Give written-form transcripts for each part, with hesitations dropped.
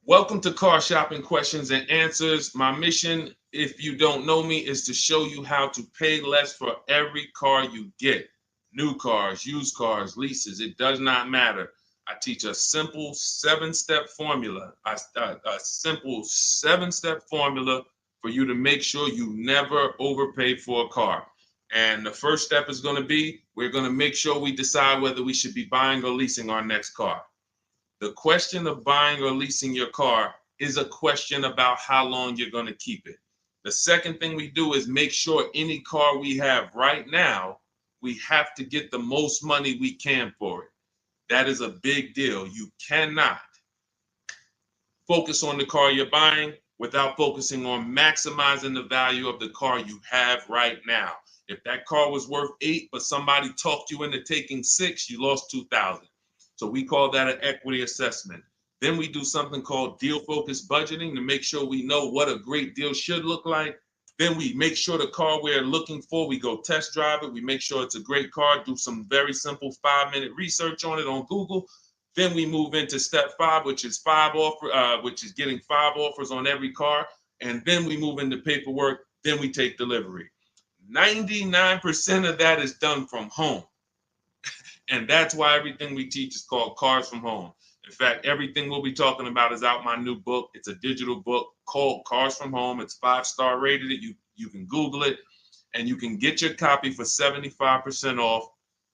Welcome to Car Shopping Questions and Answers. My mission, if you don't know me, is to show you how to pay less for every car you get. New cars, used cars, leases, it does not matter. I teach a simple seven-step formula, a simple seven-step formula for you to make sure you never overpay for a car. And the first step is going to be, we're going to make sure we decide whether we should be buying or leasing our next car. The question of buying or leasing your car is a question about how long you're going to keep it. The second thing we do is make sure any car we have right now, we have to get the most money we can for it. That is a big deal. You cannot focus on the car you're buying without focusing on maximizing the value of the car you have right now. If that car was worth 8, but somebody talked you into taking 6, you lost 2,000. So we call that an equity assessment. Then we do something called deal focused budgeting to make sure we know what a great deal should look like. Then we make sure the car we're looking for, we go test drive it. We make sure it's a great car, do some very simple 5-minute research on it on Google. Then we move into step 5, which is getting 5 offers on every car. And then we move into paperwork. Then we take delivery. 99% of that is done from home. And that's why everything we teach is called Cars from Home. In fact, everything we'll be talking about is out my new book. It's a digital book called Cars from Home. It's 5-star rated. You can Google it, and you can get your copy for 75% off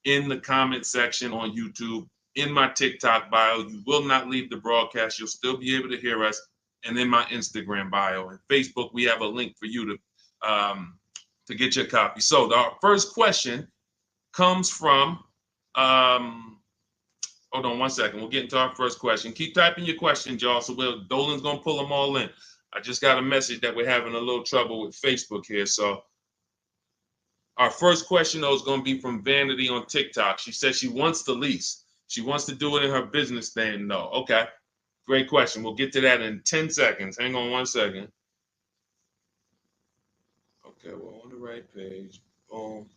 in the comment section on YouTube, in my TikTok bio. You will not leave the broadcast. You'll still be able to hear us. And in my Instagram bio and Facebook, we have a link for you to get your copy. So our first question comes from hold on one second. We'll get into our first question. Keep typing your questions, y'all. So Dolan's gonna pull them all in. I just got a message that we're having a little trouble with Facebook here. So our first question though is gonna be from Vanity on TikTok. She says she wants to lease. She wants to do it in her business name though. Okay, great question. We'll get to that in 10 seconds. Hang on one second. Okay, we're on the right page. Boom.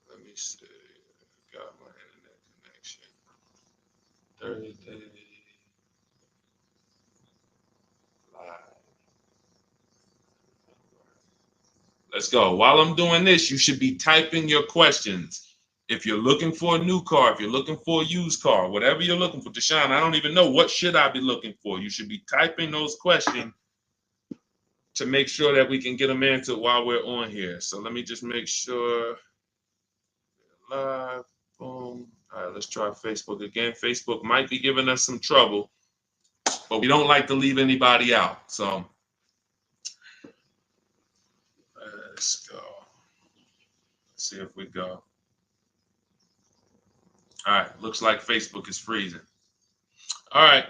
Let me see. Got my internet connection. Thursday live. Let's go. While I'm doing this, you should be typing your questions. If you're looking for a new car, if you're looking for a used car, whatever you're looking for, Deshone, I don't even know what should I be looking for. You should be typing those questions to make sure that we can get them answered while we're on here. So let me just make sure. Live. Boom. All right, let's try Facebook again. Facebook might be giving us some trouble, but we don't like to leave anybody out. So let's go. Let's see if we go. All right, looks like Facebook is freezing. All right.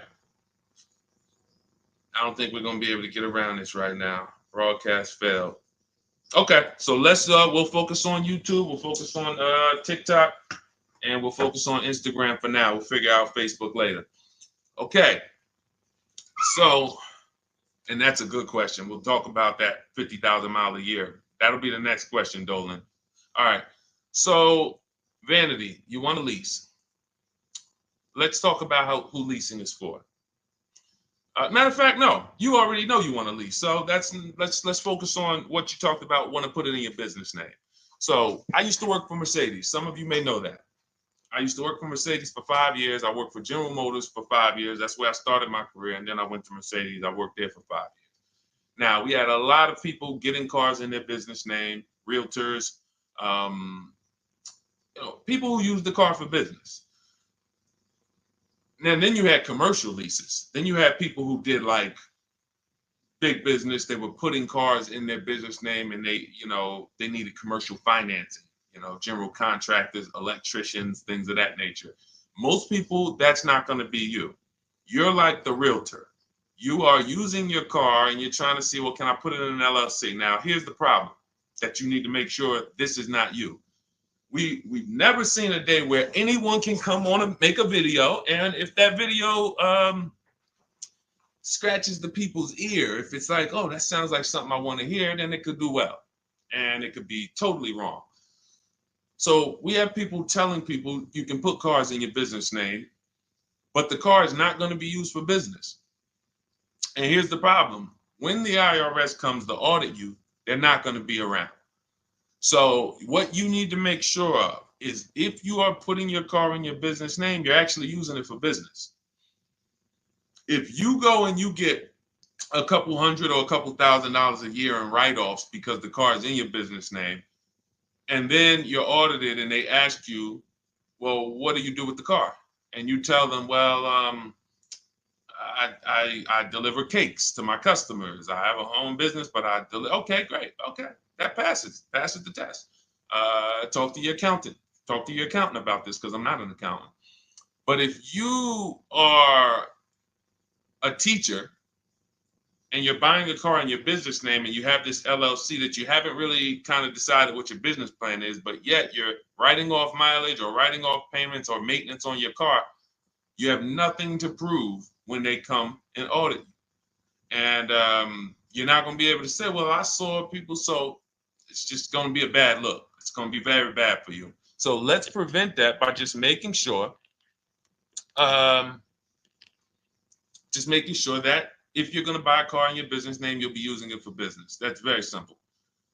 I don't think we're going to be able to get around this right now. Broadcast failed. Okay, so we'll focus on YouTube. We'll focus on TikTok. And we'll focus on Instagram for now. We'll figure out Facebook later. Okay. So, and that's a good question. We'll talk about that 50,000 mile a year. That'll be the next question, Dolan. All right. So, Vanity, you want to lease. Let's talk about who leasing is for. Matter of fact, no, you already know you want to lease. So let's focus on what you talked about, want to put it in your business name. So I used to work for Mercedes. Some of you may know that. I used to work for Mercedes for 5 years. I worked for General Motors for 5 years. That's where I started my career. And then I went to Mercedes. I worked there for 5 years. Now, we had a lot of people getting cars in their business name, realtors, people who use the car for business. And then you had commercial leases. Then you had people who did like big business. They were putting cars in their business name and they needed commercial financing. General contractors, electricians, things of that nature. Most people, that's not going to be you. You're like the realtor. You are using your car and you're trying to see, well, can I put it in an LLC? Now, here's the problem that you need to make sure this is not you. We've never seen a day where anyone can come on and make a video, and if that video scratches the people's ear, if it's like, oh, that sounds like something I want to hear, then it could do well, and it could be totally wrong. So we have people telling people you can put cars in your business name. but the car is not going to be used for business. And here's the problem. When the IRS comes to audit you, they're not going to be around. So what you need to make sure of is if you are putting your car in your business name, you're actually using it for business. If you go and you get a couple hundred or a couple $1,000s a year in write-offs because the car is in your business name, and then you're audited and they ask you, well, what do you do with the car? And you tell them, well, I deliver cakes to my customers. I have a home business, but I deliver. Okay, great. Okay, that passes the test. Talk to your accountant. Talk to your accountant about this because I'm not an accountant. But if you are a teacher and you're buying a car in your business name and you have this LLC that you haven't really kind of decided what your business plan is, but yet you're writing off mileage or writing off payments or maintenance on your car, you have nothing to prove when they come and audit you. And you're not going to be able to say, well, I saw people. So it's just going to be a bad look. It's going to be very bad for you. So let's prevent that by just making sure that if you're going to buy a car in your business name, you'll be using it for business. That's very simple.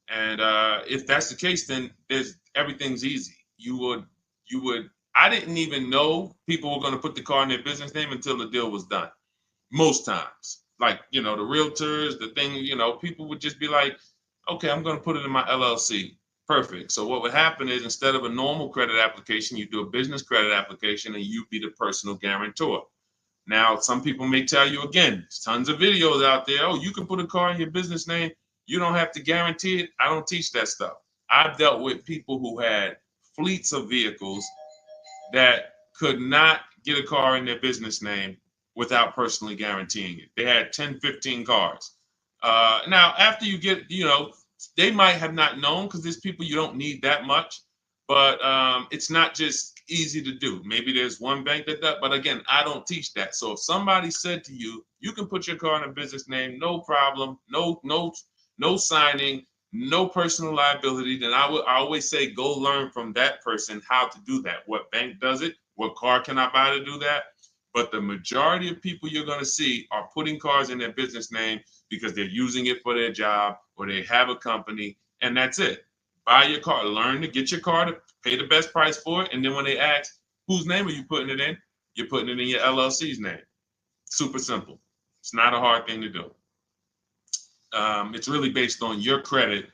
And if that's the case, then everything's easy. I didn't even know people were going to put the car in their business name until the deal was done. Most times, like, the realtors, the thing, people would just be like, okay, I'm going to put it in my LLC. Perfect. So what would happen is instead of a normal credit application, you do a business credit application and you be the personal guarantor. Now, some people may tell you, again, there's tons of videos out there. Oh, you can put a car in your business name. You don't have to guarantee it. I don't teach that stuff. I've dealt with people who had fleets of vehicles that could not get a car in their business name without personally guaranteeing it. They had 10, 15 cars. Now, after you get, they might have not known because there's people you don't need that much, but it's not just easy to do. Maybe there's one bank that does, but again, I don't teach that. So if somebody said to you, you can put your car in a business name, no problem, no signing, no personal liability, then I always say go learn from that person how to do that. What bank does it? What car can I buy to do that? But the majority of people you're going to see are putting cars in their business name because they're using it for their job or they have a company, and that's it. Buy your car, learn to get your car to pay the best price for it, and then when they ask, whose name are you putting it in? You're putting it in your LLC's name. Super simple. It's not a hard thing to do. It's really based on your credit,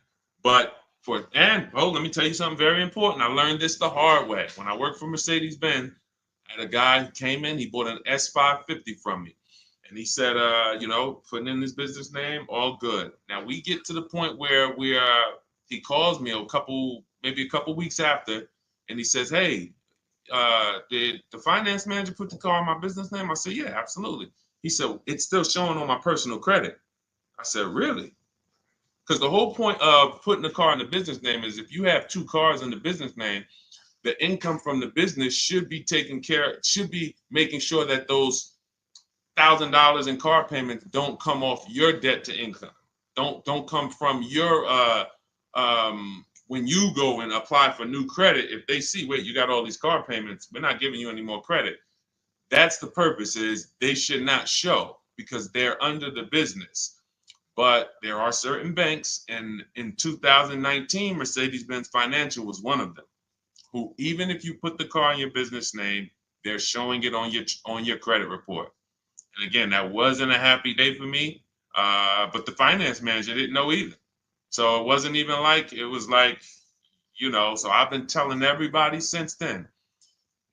but let me tell you something very important. I learned this the hard way. When I worked for Mercedes-Benz, I had a guy who came in, he bought an S550 from me. And he said, putting in his business name, all good. Now we get to the point where he calls me maybe a couple weeks after, and he says, hey, did the finance manager put the car in my business name? I said, yeah, absolutely. He said, it's still showing on my personal credit. I said, really? Because the whole point of putting the car in the business name is if you have two cars in the business name, the income from the business should be making sure that those $1,000 in car payments don't come off your debt to income. Don't come from your when you go and apply for new credit. If they see, wait, you got all these car payments, we're not giving you any more credit. That's the purpose, is they should not show because they're under the business. But there are certain banks, and in 2019, Mercedes-Benz Financial was one of them, who even if you put the car in your business name, they're showing it on your credit report. And again, that wasn't a happy day for me, but the finance manager didn't know either. So it wasn't even like, it was like, so I've been telling everybody since then,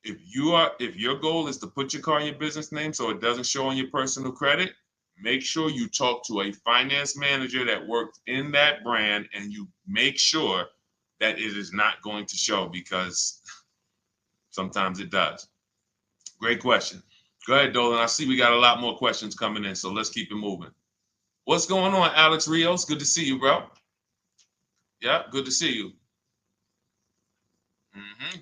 if your goal is to put your car in your business name so it doesn't show on your personal credit, make sure you talk to a finance manager that works in that brand and you make sure that it is not going to show, because sometimes it does. Great question. Go ahead, Dolan. I see we got a lot more questions coming in, so let's keep it moving. What's going on, Alex Rios? Good to see you, bro. Yeah, good to see you.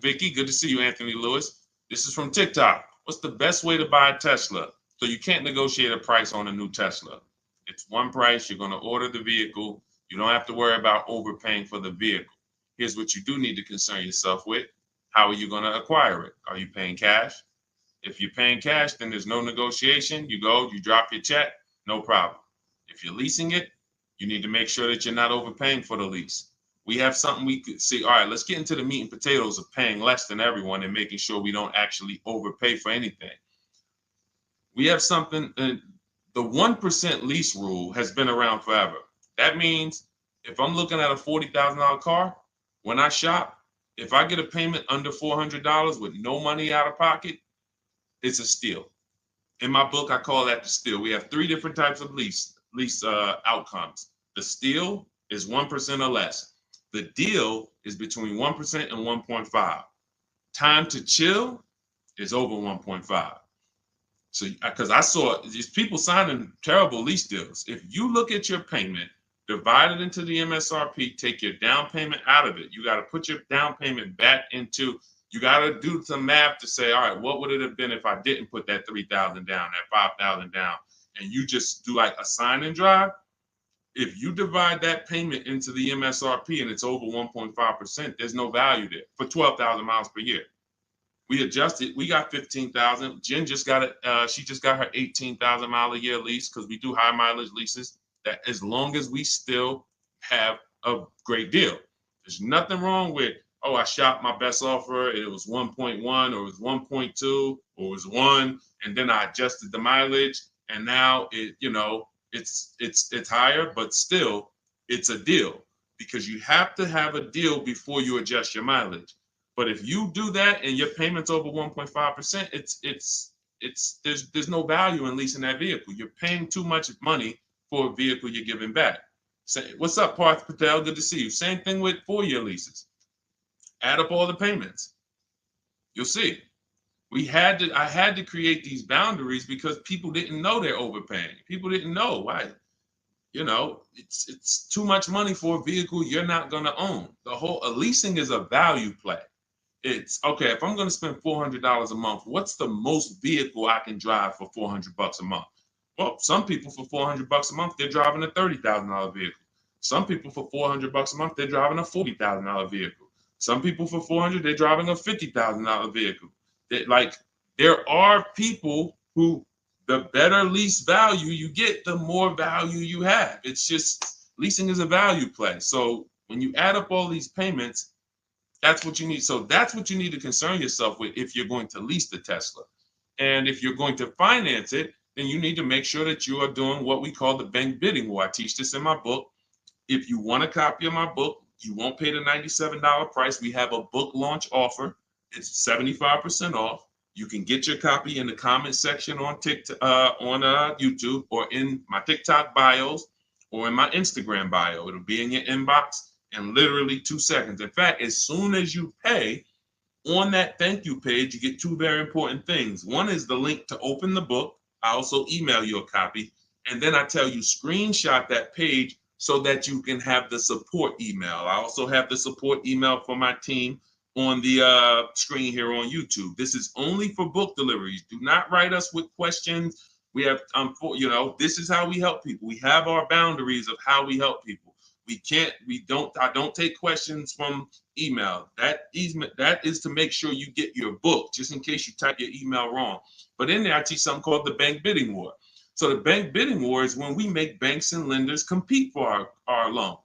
Vicky, good to see you, Anthony Lewis. This is from TikTok. What's the best way to buy a Tesla? So you can't negotiate a price on a new Tesla. It's one price. You're going to order the vehicle. You don't have to worry about overpaying for the vehicle. Here's what you do need to concern yourself with. How are you going to acquire it? Are you paying cash? If you're paying cash, then there's no negotiation. You go, you drop your check, no problem. If you're leasing it, you need to make sure that you're not overpaying for the lease. We have something we could see. All right, let's get into the meat and potatoes of paying less than everyone and making sure we don't actually overpay for anything. We have something, the 1% lease rule has been around forever. That means if I'm looking at a $40,000 car, when I shop, if I get a payment under $400 with no money out of pocket, it's a steal. In my book, I call that the steal. We have 3 different types of lease outcomes. The steal is 1% or less. The deal is between 1% and 1.5. Time to chill is over 1.5. So, because I saw these people signing terrible lease deals. If you look at your payment, divide it into the MSRP, take your down payment out of it. You got to put your down payment back into, you got to do some math to say, all right, what would it have been if I didn't put that 3,000 down, that 5,000 down, and you just do like a sign and drive? If you divide that payment into the MSRP and it's over 1.5%, there's no value there for 12,000 miles per year. We adjusted. We got 15,000. Jen just got it. She just got her 18,000 mile a year lease because we do high mileage leases. That as long as we still have a great deal, there's nothing wrong with, oh, I shopped my best offer. It was 1.1 or it was 1.2 or it was 1, and then I adjusted the mileage, and now it, it's higher, but still it's a deal because you have to have a deal before you adjust your mileage. But if you do that and your payment's over 1.5%, there's no value in leasing that vehicle. You're paying too much money for a vehicle you're giving back. Say, what's up, Parth Patel? Good to see you. Same thing with 4-year leases. Add up all the payments. You'll see. I had to create these boundaries because people didn't know they're overpaying. People didn't know why. It's too much money for a vehicle you're not going to own. Leasing is a value play. It's okay, if I'm going to spend $400 a month, what's the most vehicle I can drive for $400 a month? Well, some people for $400 a month, they're driving a $30,000 vehicle. Some people for $400 a month, they're driving a $40,000 vehicle. Some people for $400, they're driving a $50,000 vehicle. There are people who, the better lease value you get, the more value you have. It's just, leasing is a value play. So when you add up all these payments, that's what you need. So that's what you need to concern yourself with if you're going to lease the Tesla. And if you're going to finance it, then you need to make sure that you are doing what we call the bank bidding war. I teach this in my book. If you want a copy of my book, you won't pay the $97 price. We have a book launch offer. It's 75% off. You can get your copy in the comment section on TikTok, on YouTube, or in my TikTok bios, or in my Instagram bio. It'll be in your inbox in literally 2 seconds. In fact, as soon as you pay, on that thank you page, you get 2 very important things. One is the link to open the book. I also email you a copy. And then I tell you, screenshot that page so that you can have the support email. I also have the support email for my team on the screen here on YouTube. This is only for book deliveries. Do not write us with questions. We have, this is how we help people. We have our boundaries of how we help people. I don't take questions from email. That is to make sure you get your book, just in case you type your email wrong. But in there, I teach something called the bank bidding war. So the bank bidding war is when we make banks and lenders compete for our loan.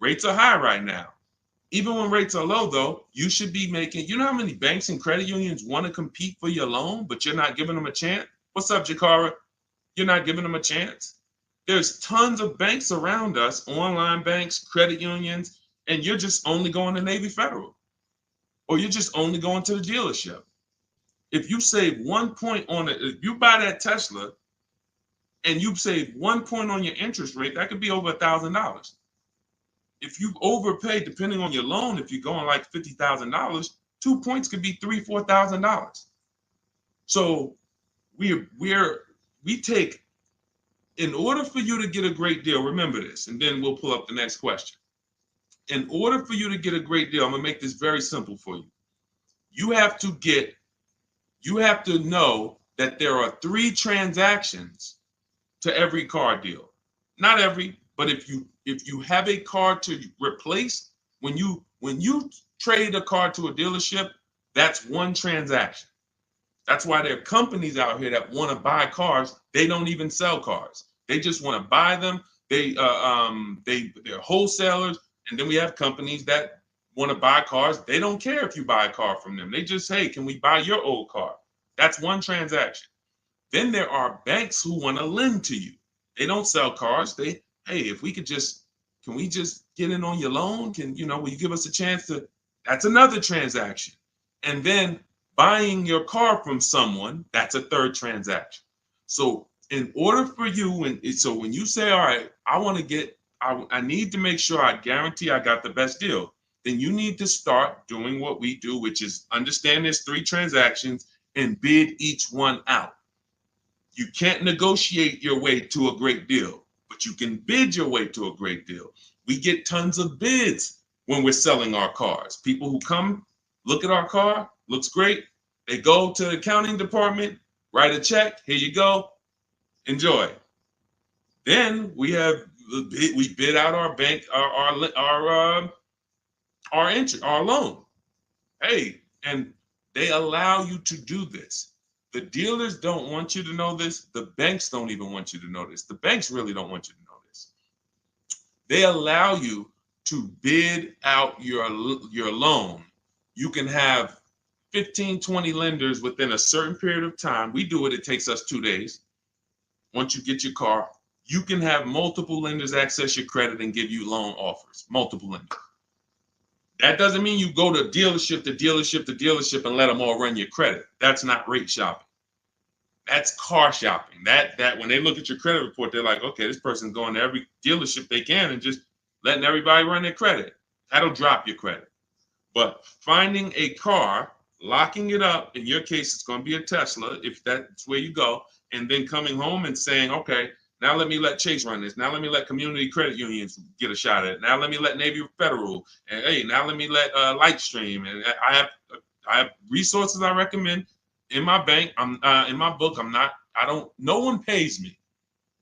Rates are high right now. Even when rates are low, though, you should be making, you know how many banks and credit unions want to compete for your loan, but you're not giving them a chance? What's up, Jakara? You're not giving them a chance? There's tons of banks around us, online banks, credit unions, and you're just only going to Navy Federal, or you're just only going to the dealership. If you save 1 point on it, if you buy that Tesla and you save 1 point on your interest rate, that could be over $1,000. If you overpay, depending on your loan, if you're going like $50,000, 2 points could be $3,000, $4,000. So we take, in order for you to get a great deal, remember this, and then we'll pull up the next question. In order for you to get a great deal, I'm gonna make this very simple for you. You have to know that there are 3 transactions to every car deal. Not every, but if you have a car to replace, when you trade a car to a dealership, that's 1 transaction. That's why there are companies out here that want to buy cars. They don't even sell cars. They just want to buy them. They're wholesalers, and then we have companies that want to buy cars. They don't care if you buy a car from them. They just, hey, can we buy your old car? That's one transaction. Then there are banks who want to lend to you. They don't sell cars. Hey, if we could just, can we just get in on your loan? Will you give us a chance to? That's another transaction. And then buying your car from someone, that's a third transaction. So in order for you, so when you say, all right, I need to make sure I guarantee I got the best deal, then you need to start doing what we do, which is understand there's 3 transactions and bid each one out. You can't negotiate your way to a great deal, but you can bid your way to a great deal. We get tons of bids when we're selling our cars. People who come, look at our car, looks great. They go to the accounting department, write a check. Here you go. Enjoy. Then we bid out our bank, our loan. Hey, and they allow you to do this. The dealers don't want you to know this. The banks don't even want you to know this. The banks really don't want you to know this. They allow you to bid out your loan. You can have 15, 20 lenders within a certain period of time. We do it. It takes us 2 days. Once you get your car, you can have multiple lenders access your credit and give you loan offers. Multiple lenders. That doesn't mean you go to dealership to dealership to dealership and let them all run your credit. That's not rate shopping. That's car shopping. That when they look at your credit report, they're like, okay, this person's going to every dealership they can and just letting everybody run their credit. That'll drop your credit. But finding a car, locking it up, in your case, it's going to be a Tesla, if that's where you go, and then coming home and saying, okay, now let me let Chase run this. Now let me let community credit unions get a shot at it. Now let me let Navy Federal. And hey, now let me let Lightstream. And I have resources I recommend in my bank. In my book. No one pays me.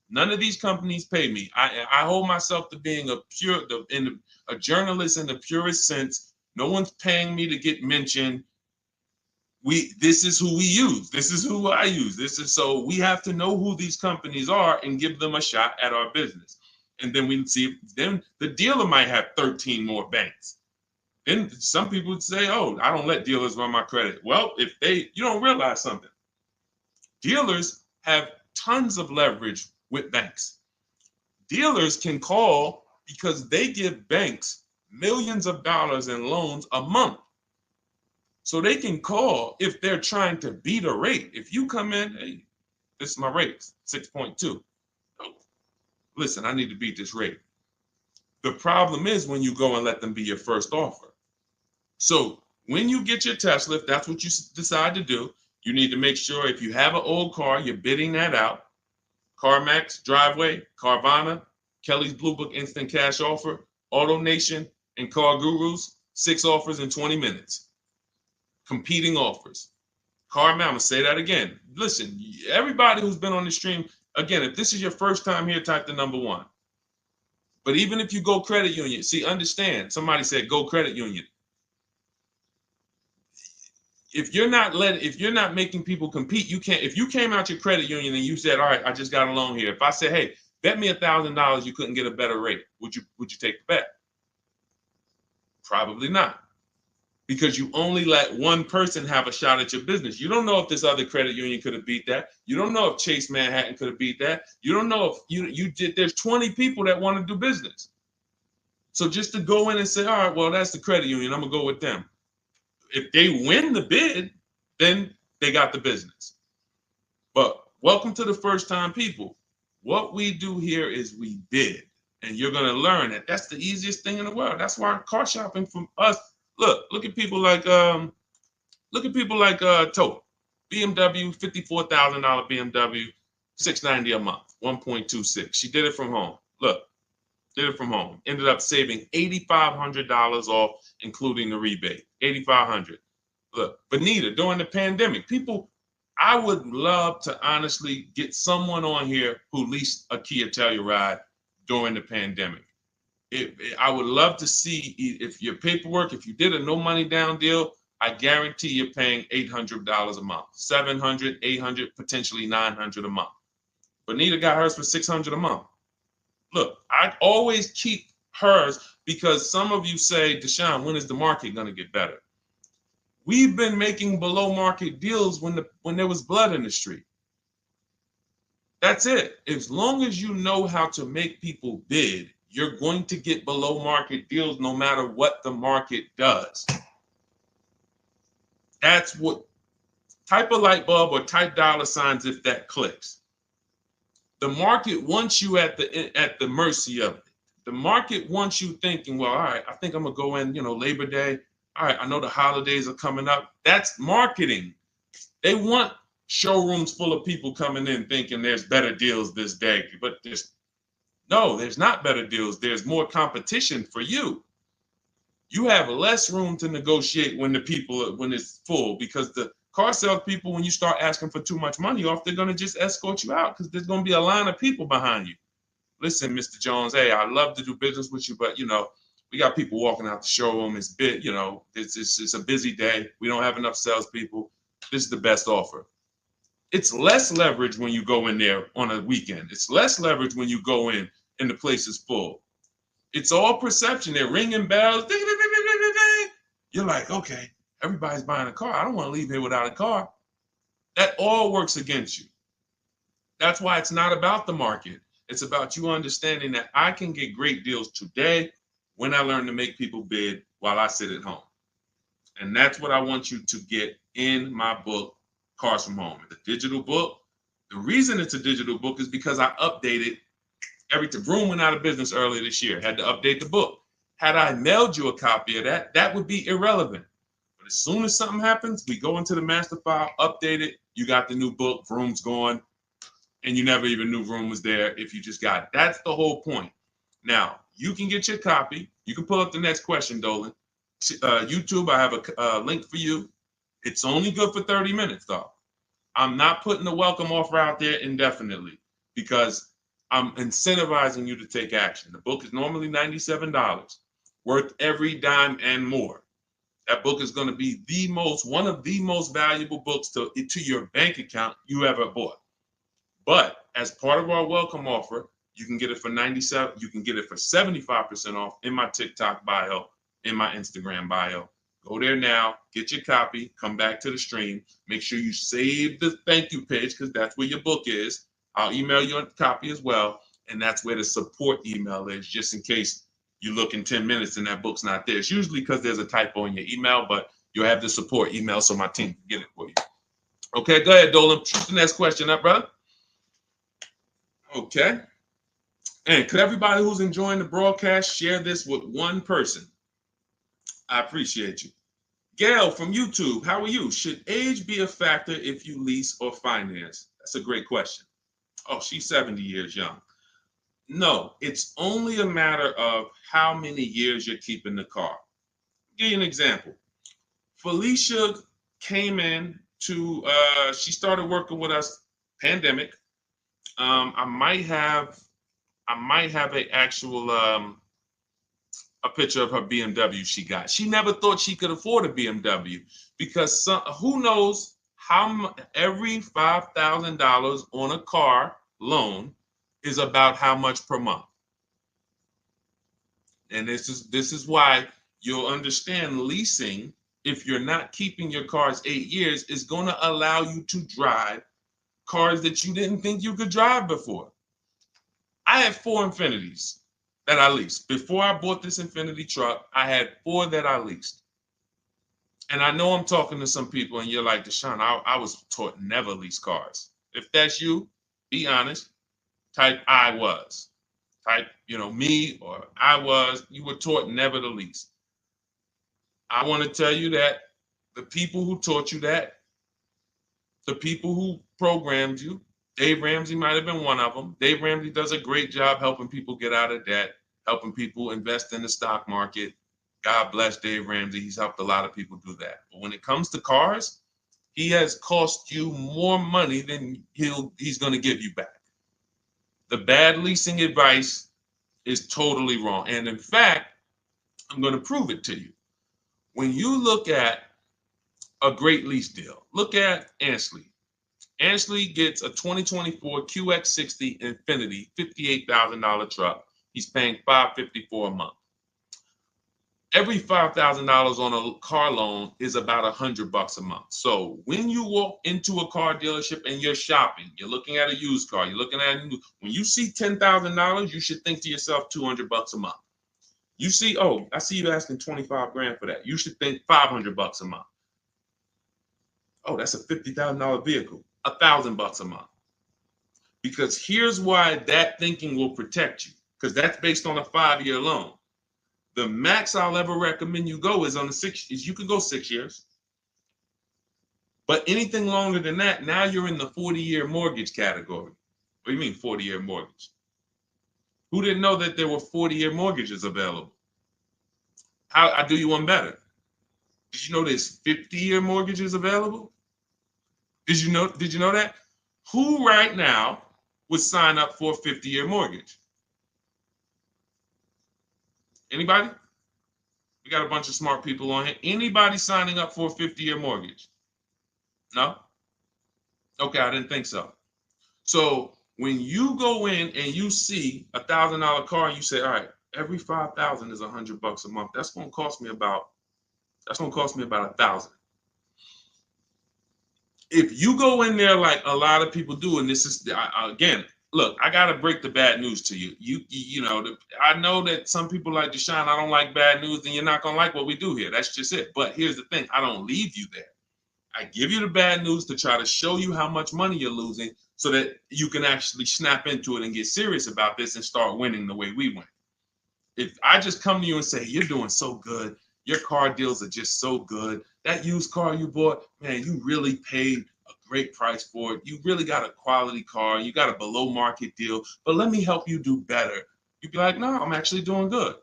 None of these companies pay me. I hold myself to being a journalist in the purest sense. No one's paying me to get mentioned. This is who we use. This is who I use. So we have to know who these companies are and give them a shot at our business. And then we see, then the dealer might have 13 more banks. Then some people would say, oh, I don't let dealers run my credit. Well, you don't realize something. Dealers have tons of leverage with banks. Dealers can call because they give banks millions of dollars in loans a month. So they can call if they're trying to beat a rate. If you come in, hey, this is my rate, 6.2. Oh, listen, I need to beat this rate. The problem is when you go and let them be your first offer. So when you get your Tesla, if that's what you decide to do, you need to make sure if you have an old car, you're bidding that out. CarMax, Driveway, Carvana, Kelly's Blue Book Instant Cash Offer, AutoNation, and Car Gurus, 6 offers in 20 minutes. Competing offers. CarMax, I'm going to say that again. Listen, everybody who's been on the stream, again, if this is your first time here, type the number 1. But even if you go credit union, see, understand, somebody said go credit union. If you're not making people compete, you can't. If you came out your credit union and you said, all right, I just got a loan here. If I said, hey, bet me $1,000 you couldn't get a better rate, would you take the bet? Probably not. Because you only let one person have a shot at your business. You don't know if this other credit union could have beat that. You don't know if Chase Manhattan could have beat that. You don't know if you did. There's 20 people that want to do business. So just to go in and say, all right, well, that's the credit union, I'm going to go with them. If they win the bid, then they got the business. But welcome to the first time people. What we do here is we bid. And you're going to learn that that's the easiest thing in the world. That's why car shopping from us. Look at people like Tote, BMW, $54,000 BMW, $690 a month, 1.26. She did it from home. Did it from home. Ended up saving $8,500 off, including the rebate. $8,500. Look, Benita, during the pandemic, I would love to honestly get someone on here who leased a Kia Telluride during the pandemic. I would love to see if your paperwork, if you did a no money down deal, I guarantee you're paying $800 a month, 700, 800, potentially 900 a month. Bonita got hers for 600 a month. Look, I always keep hers because some of you say, Deshone, when is the market going to get better? We've been making below market deals when there was blood in the street. That's it. As long as you know how to make people bid, you're going to get below market deals no matter what the market does. That's what, type a light bulb or type dollar signs if that clicks. The market wants you at the mercy of it. The market wants you thinking, well, all right, I think I'm gonna go in, Labor Day. All right, I know the holidays are coming up. That's marketing. They want showrooms full of people coming in thinking there's better deals this day, but there's not better deals. There's more competition for you. You have less room to negotiate when it's full, because the car sales people, when you start asking for too much money off, they're going to just escort you out because there's going to be a line of people behind you. Listen, Mr. Jones, hey, I'd love to do business with you, but we got people walking out the showroom. It's it's a busy day. We don't have enough salespeople. This is the best offer. It's less leverage when you go in there on a weekend. It's less leverage when you go in and the place is full. It's all perception. They're ringing bells. Ding, ding, ding, ding, ding, ding. You're like, okay, everybody's buying a car. I don't want to leave here without a car. That all works against you. That's why it's not about the market. It's about you understanding that I can get great deals today when I learn to make people bid while I sit at home. And that's what I want you to get in my book, Cars from Home. It's a digital book. The reason it's a digital book is because I updated Vroom went out of business earlier this year. Had to update the book. Had I mailed you a copy of that would be irrelevant. But as soon as something happens, we go into the master file, update it. You got the new book. Vroom's gone, and you never even knew Vroom was there if you just got it. That's the whole point. Now you can get your copy. You can pull up the next question, Dolan. YouTube, I have a link for you. It's only good for 30 minutes, though. I'm not putting the welcome offer out there indefinitely because I'm incentivizing you to take action. The book is normally $97, worth every dime and more. That book is going to be one of the most valuable books to your bank account you ever bought. But as part of our welcome offer, you can get it for $97. You can get it for 75% off in my TikTok bio, in my Instagram bio. Go there now, get your copy, come back to the stream. Make sure you save the thank you page because that's where your book is. I'll email you a copy as well. And that's where the support email is, just in case you look in 10 minutes and that book's not there. It's usually because there's a typo in your email, but you'll have the support email so my team can get it for you. Okay, go ahead, Dolan. Shoot the next question up, brother. Okay. And could everybody who's enjoying the broadcast share this with one person? I appreciate you. Gail from YouTube, how are you? Should age be a factor if you lease or finance? That's a great question. Oh, she's 70 years young. No, it's only a matter of how many years you're keeping the car. I'll give you an example. Felicia came in she started working with us, pandemic. I might have a picture of her BMW she got. She never thought she could afford a BMW because who knows how every $5,000 on a car loan is about how much per month. And this is why you'll understand leasing, if you're not keeping your cars 8 years, is going to allow you to drive cars that you didn't think you could drive before. I had 4 Infinities that I leased. Before I bought this Infinity truck, I had 4 that I leased. And I know I'm talking to some people and you're like, Deshone, I was taught never lease cars. If that's you, be honest. Type I was. Type, me or I was. You were taught never to lease. I want to tell you that the people who taught you that, the people who programmed you, Dave Ramsey might have been one of them. Dave Ramsey does a great job helping people get out of debt, helping people invest in the stock market. God bless Dave Ramsey. He's helped a lot of people do that. But when it comes to cars, he has cost you more money than he's going to give you back. The bad leasing advice is totally wrong. And in fact, I'm going to prove it to you. When you look at a great lease deal. Look at Ansley. Ansley gets a 2024 QX60 Infinity $58,000 truck. He's paying $554 a month. Every $5,000 on a car loan is about $100 a month. So when you walk into a car dealership and you're shopping, you're looking at a used car, you're looking at a new, when you see $10,000, you should think to yourself $200 a month. You see, oh, I see you asking 25 grand for that. You should think $500 a month. Oh, that's a $50,000 vehicle, $1,000 a month. Because here's why that thinking will protect you, because that's based on a 5-year loan. The max I'll ever recommend you go is on the 6 years. You can go 6 years. But anything longer than that, now you're in the 40-year mortgage category. What do you mean 40-year mortgage? Who didn't know that there were 40-year mortgages available? I'll do you one better. Did you know there's 50-year mortgages available? Did you know that? Who right now would sign up for a 50-year mortgage? Anybody? We got a bunch of smart people on here. Anybody signing up for a 50-year mortgage? No? Okay, I didn't think so. So when you go in and you see $1,000 car and you say, all right, every 5,000 is $100 a month. That's gonna cost me about $1,000. If you go in there like a lot of people do, and this is again, look, I gotta break the bad news to you. I know that some people like Deshone, I don't like bad news, and you're not gonna like what we do here. That's just it. But here's the thing: I don't leave you there. I give you the bad news to try to show you how much money you're losing, so that you can actually snap into it and get serious about this and start winning the way we win. If I just come to you and say, you're doing so good, your car deals are just so good, that used car you bought, man, you really paid a great price for it. You really got a quality car. You got a below market deal, but let me help you do better. You'd be like, no, I'm actually doing good.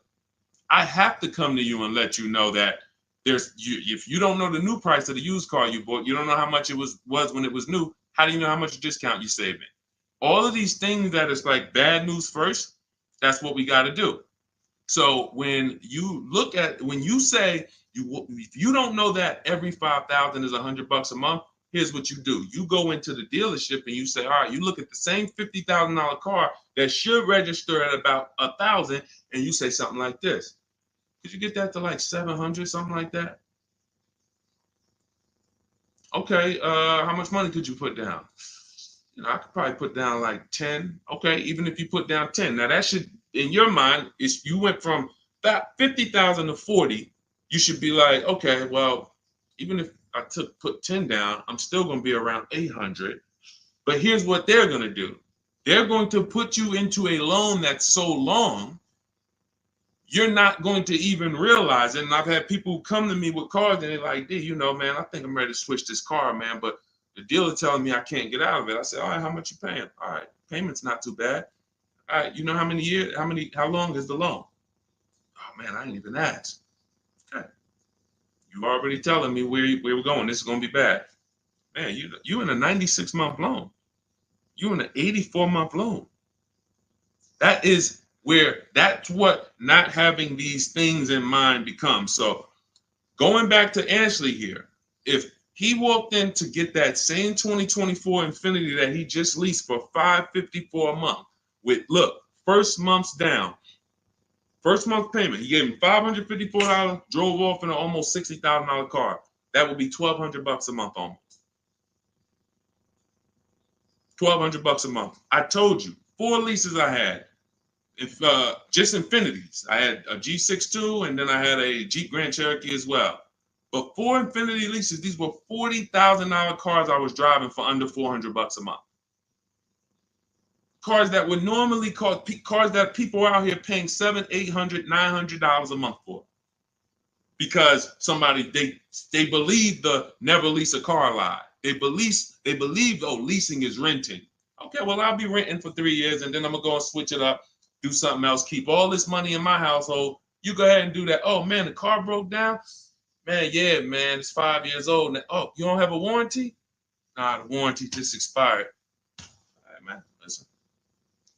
I have to come to you and let you know that if you don't know the new price of the used car you bought, you don't know how much it was when it was new. How do you know how much discount you saving? All of these things that is like bad news first, that's what we got to do. So when you say if you don't know that every 5,000 is $100 a month, here's what you do. You go into the dealership and you say, all right, you look at the same $50,000 car that should register at about 1,000, and you say something like this. Could you get that to like 700, something like that? Okay, how much money could you put down? I could probably put down like 10. Okay, even if you put down 10. Now that should, in your mind, if you went from that 50,000 to 40, you should be like, okay, well, even if I put 10 down, I'm still going to be around 800. But here's what they're going to do. They're going to put you into a loan that's so long, you're not going to even realize it. And I've had people come to me with cars and they're like, D, man, I think I'm ready to switch this car, man, but the dealer telling me I can't get out of it. I said, all right, how much you paying? All right, payment's not too bad. All right, you know how many years, how long is the loan? Oh man, I ain't even asked. Okay. You already telling me where we're going. This is gonna be bad. Man, you in a 96-month loan. You in an 84-month loan. That's what not having these things in mind becomes. So going back to Ashley here, if he walked in to get that same 2024 Infinity that he just leased for $554 a month with, look, first month's down, first month payment, he gave him $554, drove off in an almost $60,000 car. That would be $1,200 a month almost. $1,200 a month. I told you, 4 leases I had. Just Infinities. I had a G62 and then I had a Jeep Grand Cherokee as well. But 4 Infinity leases, these were $40,000 cars I was driving for under $400 a month. Cars that would normally cost, cars that people are out here paying $700, $800, $900 a month for. Because they believe the never lease a car lie. They believe, oh, leasing is renting. Okay, well, I'll be renting for 3 years and then I'm gonna go and switch it up, do something else, keep all this money in my household. You go ahead and do that. Oh man, the car broke down. Man, yeah, man, it's 5 years old. Now, oh, you don't have a warranty? Nah, the warranty just expired. All right, man, listen.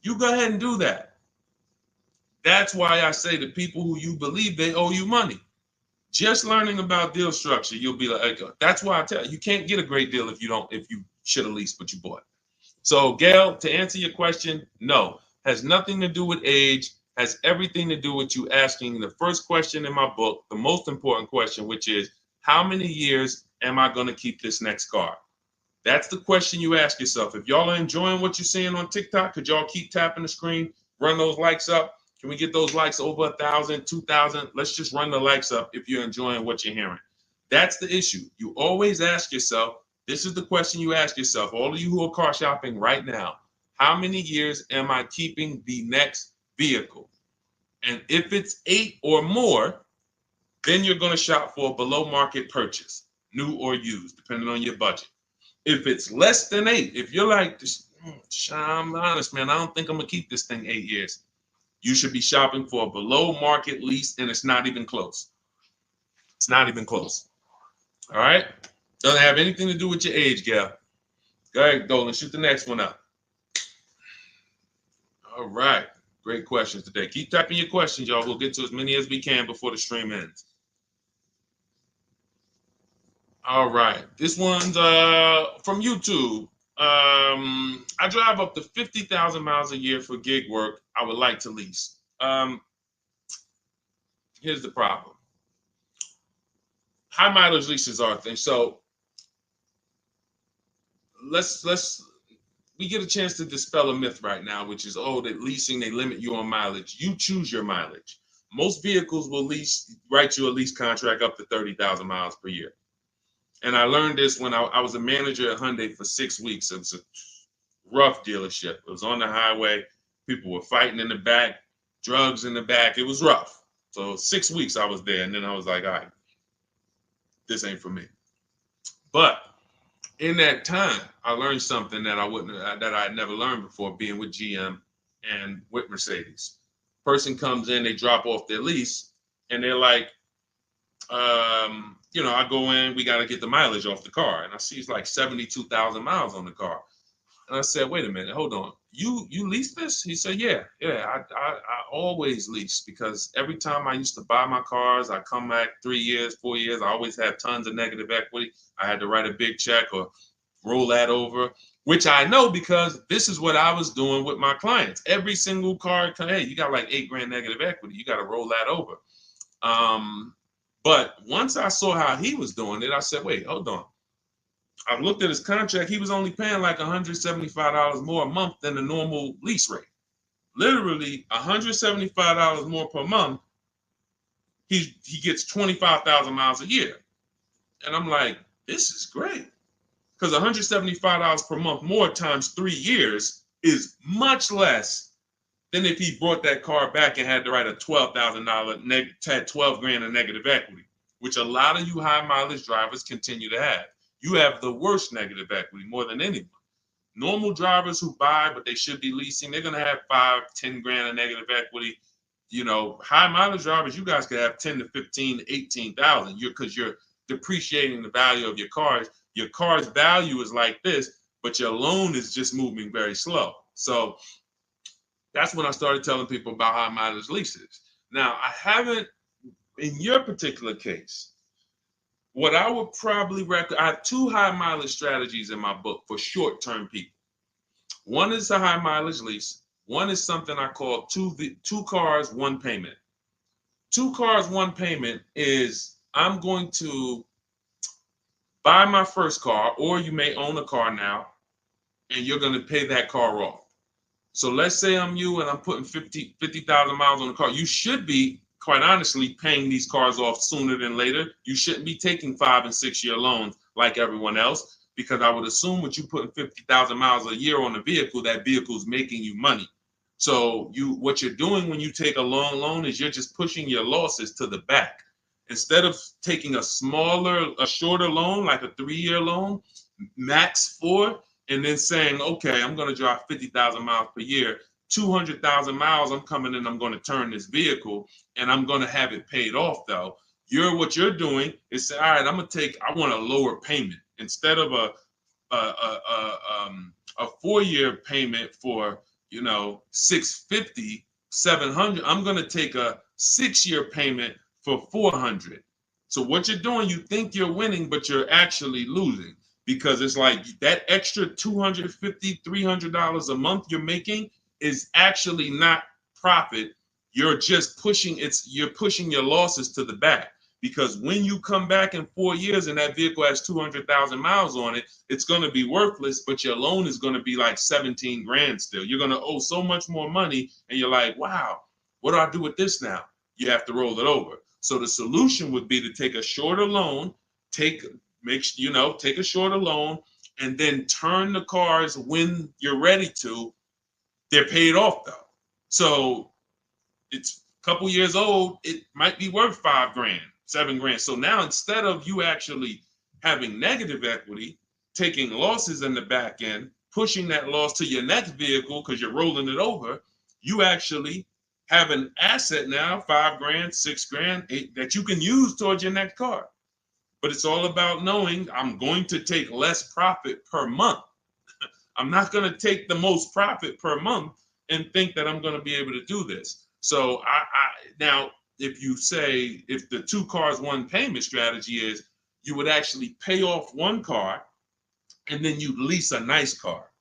You go ahead and do that. That's why I say to people who you believe they owe you money. Just learning about deal structure, you'll be like, that's why I tell you, you can't get a great deal if you should have leased what you bought. So, Gail, to answer your question, no, has nothing to do with age, has everything to do with you asking the first question in my book, the most important question, which is, how many years am I going to keep this next car? That's the question you ask yourself. If y'all are enjoying what you're seeing on TikTok, could y'all keep tapping the screen, run those likes up? Can we get those likes over 1,000, 2,000? Let's just run the likes up if you're enjoying what you're hearing. That's the issue. You always ask yourself, this is the question you ask yourself, all of you who are car shopping right now, how many years am I keeping the next vehicle? And if it's 8 or more, then you're going to shop for a below market purchase, new or used, depending on your budget. If it's less than 8, if you're like, I'm honest, man, I don't think I'm going to keep this thing 8 years. You should be shopping for a below market lease, and it's not even close. It's not even close. All right? Doesn't have anything to do with your age, Gail. Go ahead, Dolan, shoot the next one up. All right. Great questions today. Keep typing your questions, y'all. We'll get to as many as we can before the stream ends. All right. This one's from YouTube. I drive up to 50,000 miles a year for gig work. I would like to lease. Here's the problem. High mileage leases are a thing. So we get a chance to dispel a myth right now, which is, oh, that leasing, they limit you on mileage. You choose your mileage. Most vehicles will write you a lease contract up to 30,000 miles per year. And I learned this when I was a manager at Hyundai for 6 weeks. It was a rough dealership. It was on the highway. People were fighting in the back, drugs in the back. It was rough. So 6 weeks I was there, and then I was like, all right, this ain't for me. But in that time, I learned something that I had never learned before, being with GM and with Mercedes. Person comes in, they drop off their lease, and they're like, I go in, we got to get the mileage off the car. And I see it's like 72,000 miles on the car. And I said, wait a minute, hold on. You lease this? He said, yeah, I always lease, because every time I used to buy my cars, I come back 3 years, 4 years, I always had tons of negative equity. I had to write a big check or roll that over, which I know because this is what I was doing with my clients. Every single car, hey, you got like $8,000 negative equity. You got to roll that over. But once I saw how he was doing it, I said, wait, hold on. I looked at his contract. He was only paying like $175 more a month than the normal lease rate. Literally $175 more per month. He gets 25,000 miles a year. And I'm like, this is great. Because $175 per month more times 3 years is much less than if he brought that car back and had to write a $12,000 had $12,000 in negative equity, which a lot of you high mileage drivers continue to have. You have the worst negative equity more than anyone. Normal drivers who buy, but they should be leasing, they're going to have $5,000-10,000 in negative equity. High mileage drivers, you guys could have 10 to 15, 18,000 because you're depreciating the value of your cars. Your car's value is like this, but your loan is just moving very slow. So that's when I started telling people about high mileage leases. Now, I haven't, in your particular case, what I would probably recommend, I have 2 high mileage strategies in my book for short-term people. One is a high mileage lease. One is something I call two cars, one payment. 2 cars, one payment is I'm going to buy my first car, or you may own a car now, and you're going to pay that car off. So let's say I'm you and I'm putting 50,000 miles on the car. You should be, quite honestly, paying these cars off sooner than later. You shouldn't be taking 5- and 6-year loans like everyone else, because I would assume with you putting 50,000 miles a year on a vehicle, that vehicle is making you money. So what you're doing when you take a long loan is you're just pushing your losses to the back. Instead of taking a shorter loan, like a 3-year loan, max 4, and then saying, okay, I'm going to drive 50,000 miles per year, 200,000 miles, I'm coming in, I'm going to turn this vehicle, and I'm going to have it paid off, though. What you're doing is say, all right, I want a lower payment. Instead of a 4-year payment for, $650, $700, I'm going to take a 6-year payment for $400. So what you're doing, you think you're winning, but you're actually losing, because it's like that extra $250, $300 a month you're making is actually not profit. You're just you're pushing your losses to the back, because when you come back in 4 years and that vehicle has 200,000 miles on it, it's going to be worthless, but your loan is going to be like 17 grand still. You're going to owe so much more money, and you're like, wow, what do I do with this now? You have to roll it over. So the solution would be to take a shorter loan, take a shorter loan, and then turn the cars when you're ready to. They're paid off though. So it's a couple years old, it might be worth 5 grand, 7 grand. So now instead of you actually having negative equity, taking losses in the back end, pushing that loss to your next vehicle because you're rolling it over, you actually have an asset now, 5 grand, 6 grand, 8, that you can use towards your next car. But it's all about knowing I'm going to take less profit per month. I'm not going to take the most profit per month and think that I'm going to be able to do this. So now, if you say, if the 2 cars, 1 payment strategy is, you would actually pay off 1 car and then you lease a nice car.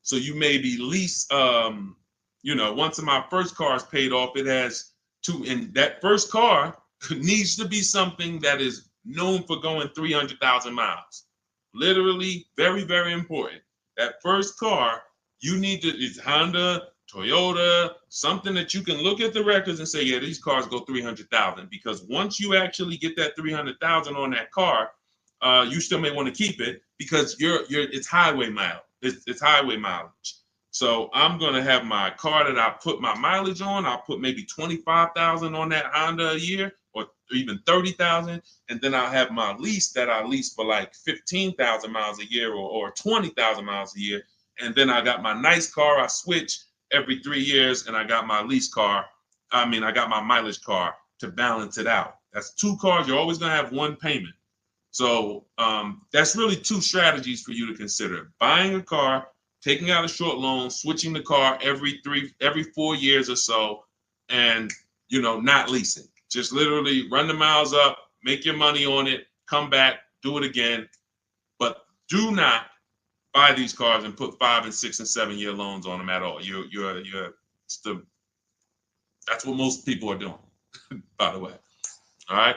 So you maybe lease, once my first car is paid off, it has 2, and that first car needs to be something that is known for going 300,000 miles. Literally, very, very important. That first car, you need to, it's Honda, Toyota, something that you can look at the records and say, yeah, these cars go 300,000. Because once you actually get that 300,000 on that car, you still may want to keep it because it's highway mileage. It's highway mileage. So I'm gonna have my car that I put my mileage on. I'll put maybe 25,000 on that Honda a year, or even 30,000, and then I'll have my lease that I lease for like 15,000 miles a year, or 20,000 miles a year. And then I got my nice car. I switch every 3 years, and I got my lease car. I got my mileage car to balance it out. That's 2 cars. You're always gonna have 1 payment. So that's really 2 strategies for you to consider: buying a car, taking out a short loan, switching the car every 4 years or so, and not leasing. Just literally run the miles up, make your money on it, come back, do it again. But do not buy these cars and put 5 and 6 and 7 year loans on them at all. That's what most people are doing, by the way. All right.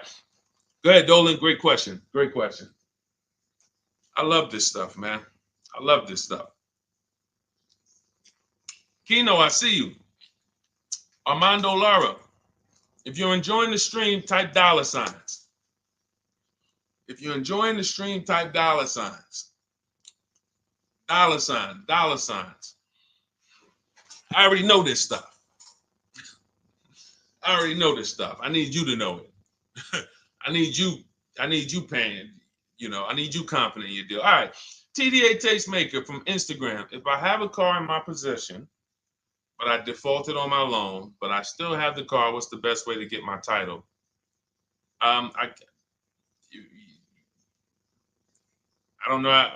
Go ahead, Dolan. Great question. Great question. I love this stuff, man. I love this stuff. Kino, I see you. Armando Lara, if you're enjoying the stream, type $signs. If you're enjoying the stream, type $signs. $signs. I already know this stuff. I already know this stuff. I need you to know it. I need you paying, I need you confident in your deal. All right. TDA Tastemaker from Instagram. If I have a car in my possession, but I defaulted on my loan, but I still have the car, what's the best way to get my title? I don't know.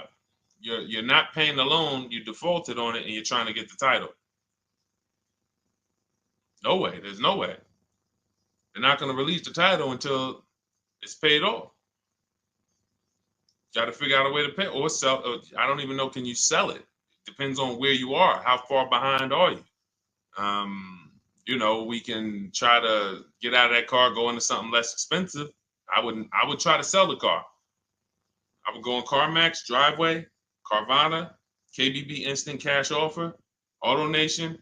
You're not paying the loan, you defaulted on it, and you're trying to get the title. No way. There's no way. They're not going to release the title until it's paid off. Got to figure out a way to pay or sell. I don't even know. Can you sell it? Depends on where you are. How far behind are you? We can try to get out of that car, go into something less expensive. I would try to sell the car. I would go on CarMax, Driveway, Carvana, KBB Instant Cash Offer, AutoNation,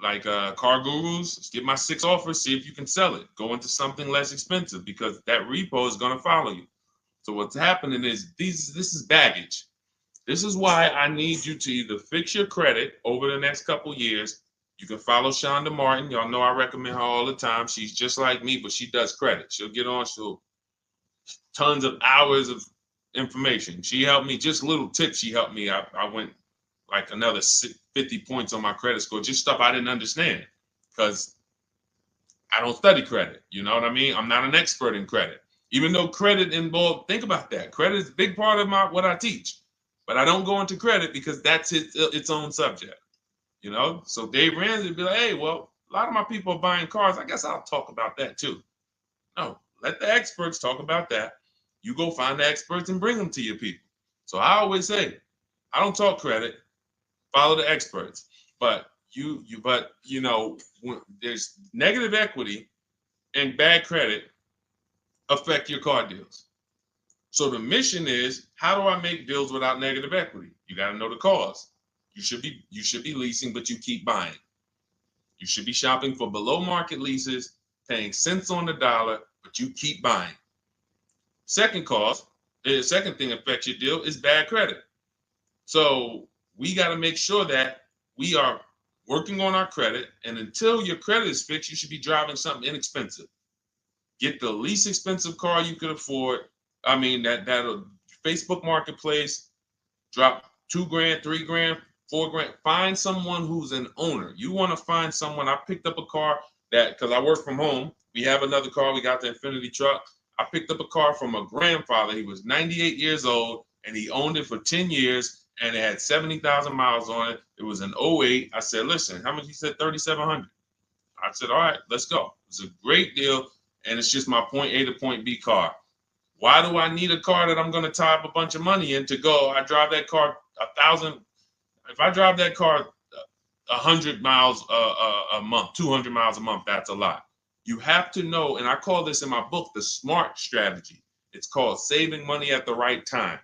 like Car Gurus. Get my 6 offers, see if you can sell it. Go into something less expensive because that repo is going to follow you. So what's happening is this is baggage. This is why I need you to either fix your credit over the next couple years. You can follow Shonda Martin. Y'all know I recommend her all the time. She's just like me, but she does credit. She'll get on, tons of hours of information. She helped me, just little tips she helped me. I went like another 50 points on my credit score, just stuff I didn't understand because I don't study credit. You know what I mean? I'm not an expert in credit. Even though credit involved, think about that. Credit is a big part of what I teach. But I don't go into credit because that's its own subject. So Dave Ramsey would be like, hey, well, a lot of my people are buying cars. I guess I'll talk about that too. No, let the experts talk about that. You go find the experts and bring them to your people. So I always say, I don't talk credit, follow the experts. But when there's negative equity and bad credit affect your car deals. So the mission is, how do I make deals without negative equity? You got to know the cause. You should be leasing, but you keep buying. You should be shopping for below market leases, paying cents on the dollar, but you keep buying. Second cause, the second thing affects your deal is bad credit. So we got to make sure that we are working on our credit, and until your credit is fixed, you should be driving something inexpensive. Get the least expensive car you could afford. I mean, that'll Facebook Marketplace, drop $2,000, $3,000, $4,000. Find someone who's an owner. You want to find someone. I picked up a car because I work from home. We have another car. We got the Infinity truck. I picked up a car from a grandfather. He was 98 years old, and he owned it for 10 years, and it had 70,000 miles on it. It was an '08. I said, listen, how much? He said, $3,700. I said, all right, let's go. It's a great deal, and it's just my point A to point B car. Why do I need a car that I'm going to tie up a bunch of money in to go? I drive that car 1,000. If I drive that car 100 miles a month, 200 miles a month, that's a lot. You have to know, and I call this in my book, the SMART strategy. It's called saving money at the right time.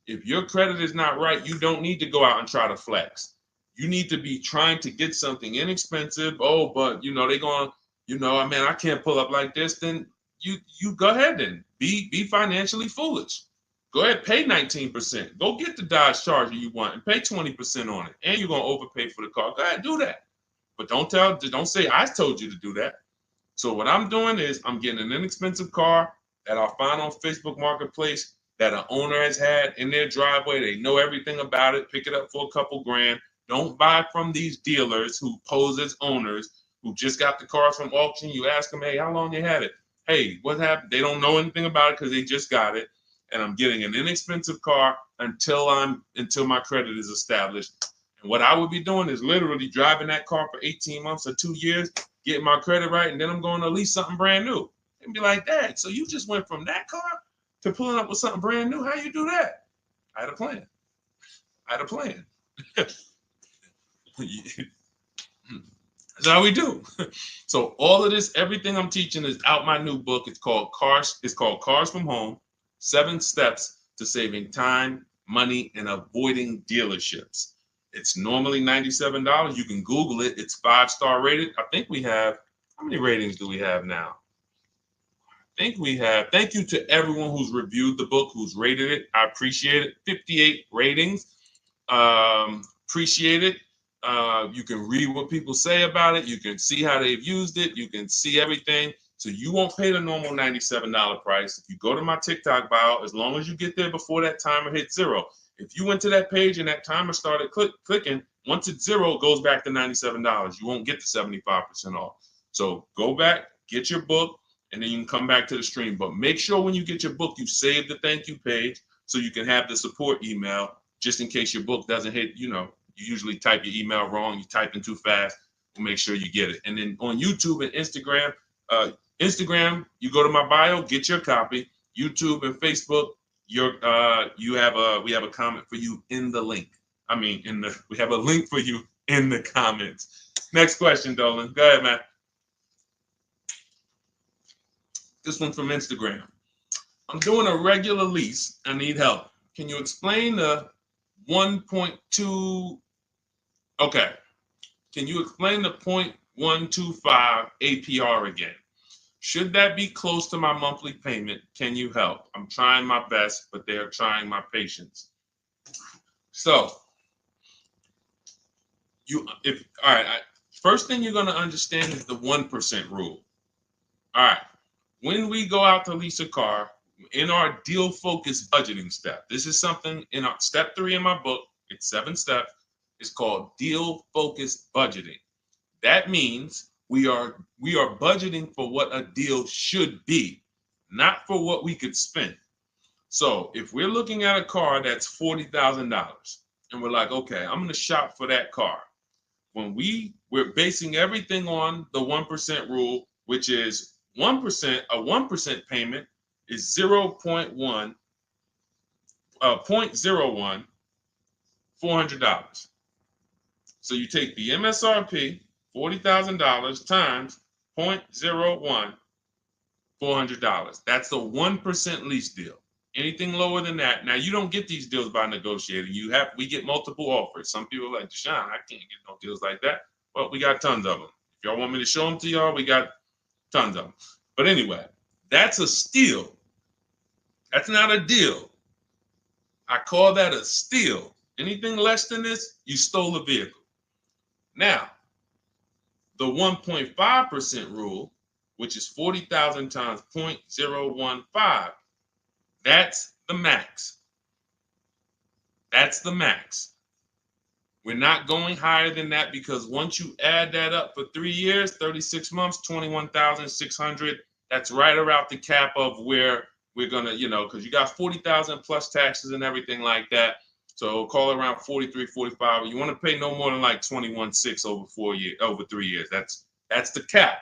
If your credit is not right, you don't need to go out and try to flex. You need to be trying to get something inexpensive. Oh, but they're going, man, I can't pull up like this. Then you go ahead and be financially foolish. Go ahead, pay 19%. Go get the Dodge Charger you want and pay 20% on it. And you're gonna overpay for the car. Go ahead, do that. But don't say I told you to do that. So what I'm doing is I'm getting an inexpensive car that I'll find on Facebook Marketplace that an owner has had in their driveway. They know everything about it. Pick it up for a couple grand. Don't buy from these dealers who pose as owners who just got the cars from auction. You ask them, hey, how long you had it? Hey, what happened? They don't know anything about it because they just got it. And I'm getting an inexpensive car until my credit is established. And what I would be doing is literally driving that car for 18 months or 2 years, getting my credit right, and then I'm going to lease something brand new. And be like, Dad, so you just went from that car to pulling up with something brand new? How you do that? I had a plan. That's how we do. So all of this, everything I'm teaching is out my new book. It's called Cars from Home, 7 Steps to Saving Time, Money, and Avoiding Dealerships. It's normally $97. You can Google it. It's 5-star rated. I think we have, how many ratings do we have now? I think we have, thank you to everyone who's reviewed the book, who's rated it. I appreciate it. 58 ratings. Appreciate it. You can read what people say about it. You can see how they've used it. You can see everything. So you won't pay the normal $97 price. If you go to my TikTok bio, as long as you get there before that timer hits 0. If you went to that page and that timer started clicking, once it's 0, it goes back to $97. You won't get the 75% off. So go back, get your book, and then you can come back to the stream. But make sure when you get your book, you save the thank you page so you can have the support email just in case your book doesn't hit, you usually type your email wrong, you type in too fast. We'll make sure you get it. And then on YouTube and Instagram, you go to my bio, get your copy. YouTube and Facebook, we have a comment for you in the link. We have a link for you in the comments. Next question, Dolan. Go ahead, man. This one from Instagram. I'm doing a regular lease. I need help. Can you explain the 1.2? Okay. Can you explain the 0.125 APR again? Should that be close to my monthly payment? Can you help? I'm trying my best, but they're trying my patience. So, first thing you're going to understand is the 1% rule. All right. When we go out to lease a car, in our deal focused budgeting step, this is something in our step 3 in my book. It's 7 steps. It's called deal focused budgeting. That means we are budgeting for what a deal should be, not for what we could spend. So if we're looking at a car that's $40,000 and we're like, okay, I'm going to shop for that car. When we're basing everything on the 1% rule, which is 1%, a 1% payment is 0.01, 0.01, $400. So you take the MSRP, $40,000 times 0.01, $400. That's the 1% lease deal. Anything lower than that, now you don't get these deals by negotiating. We get multiple offers. Some people are like, Deshone, I can't get no deals like that. Well, we got tons of them. If y'all want me to show them to y'all, we got tons of them. But anyway, that's a steal. That's not a deal. I call that a steal. Anything less than this, you stole a vehicle. Now, the 1.5% rule, which is 40,000 times 0.015, that's the max. That's the max. We're not going higher than that because once you add that up for 3 years, 36 months, 21,600, that's right around the cap of where we're gonna, because you got 40,000 plus taxes and everything like that. So call it around 43, 45. You want to pay no more than like 21.6 over 3 years. That's the cap.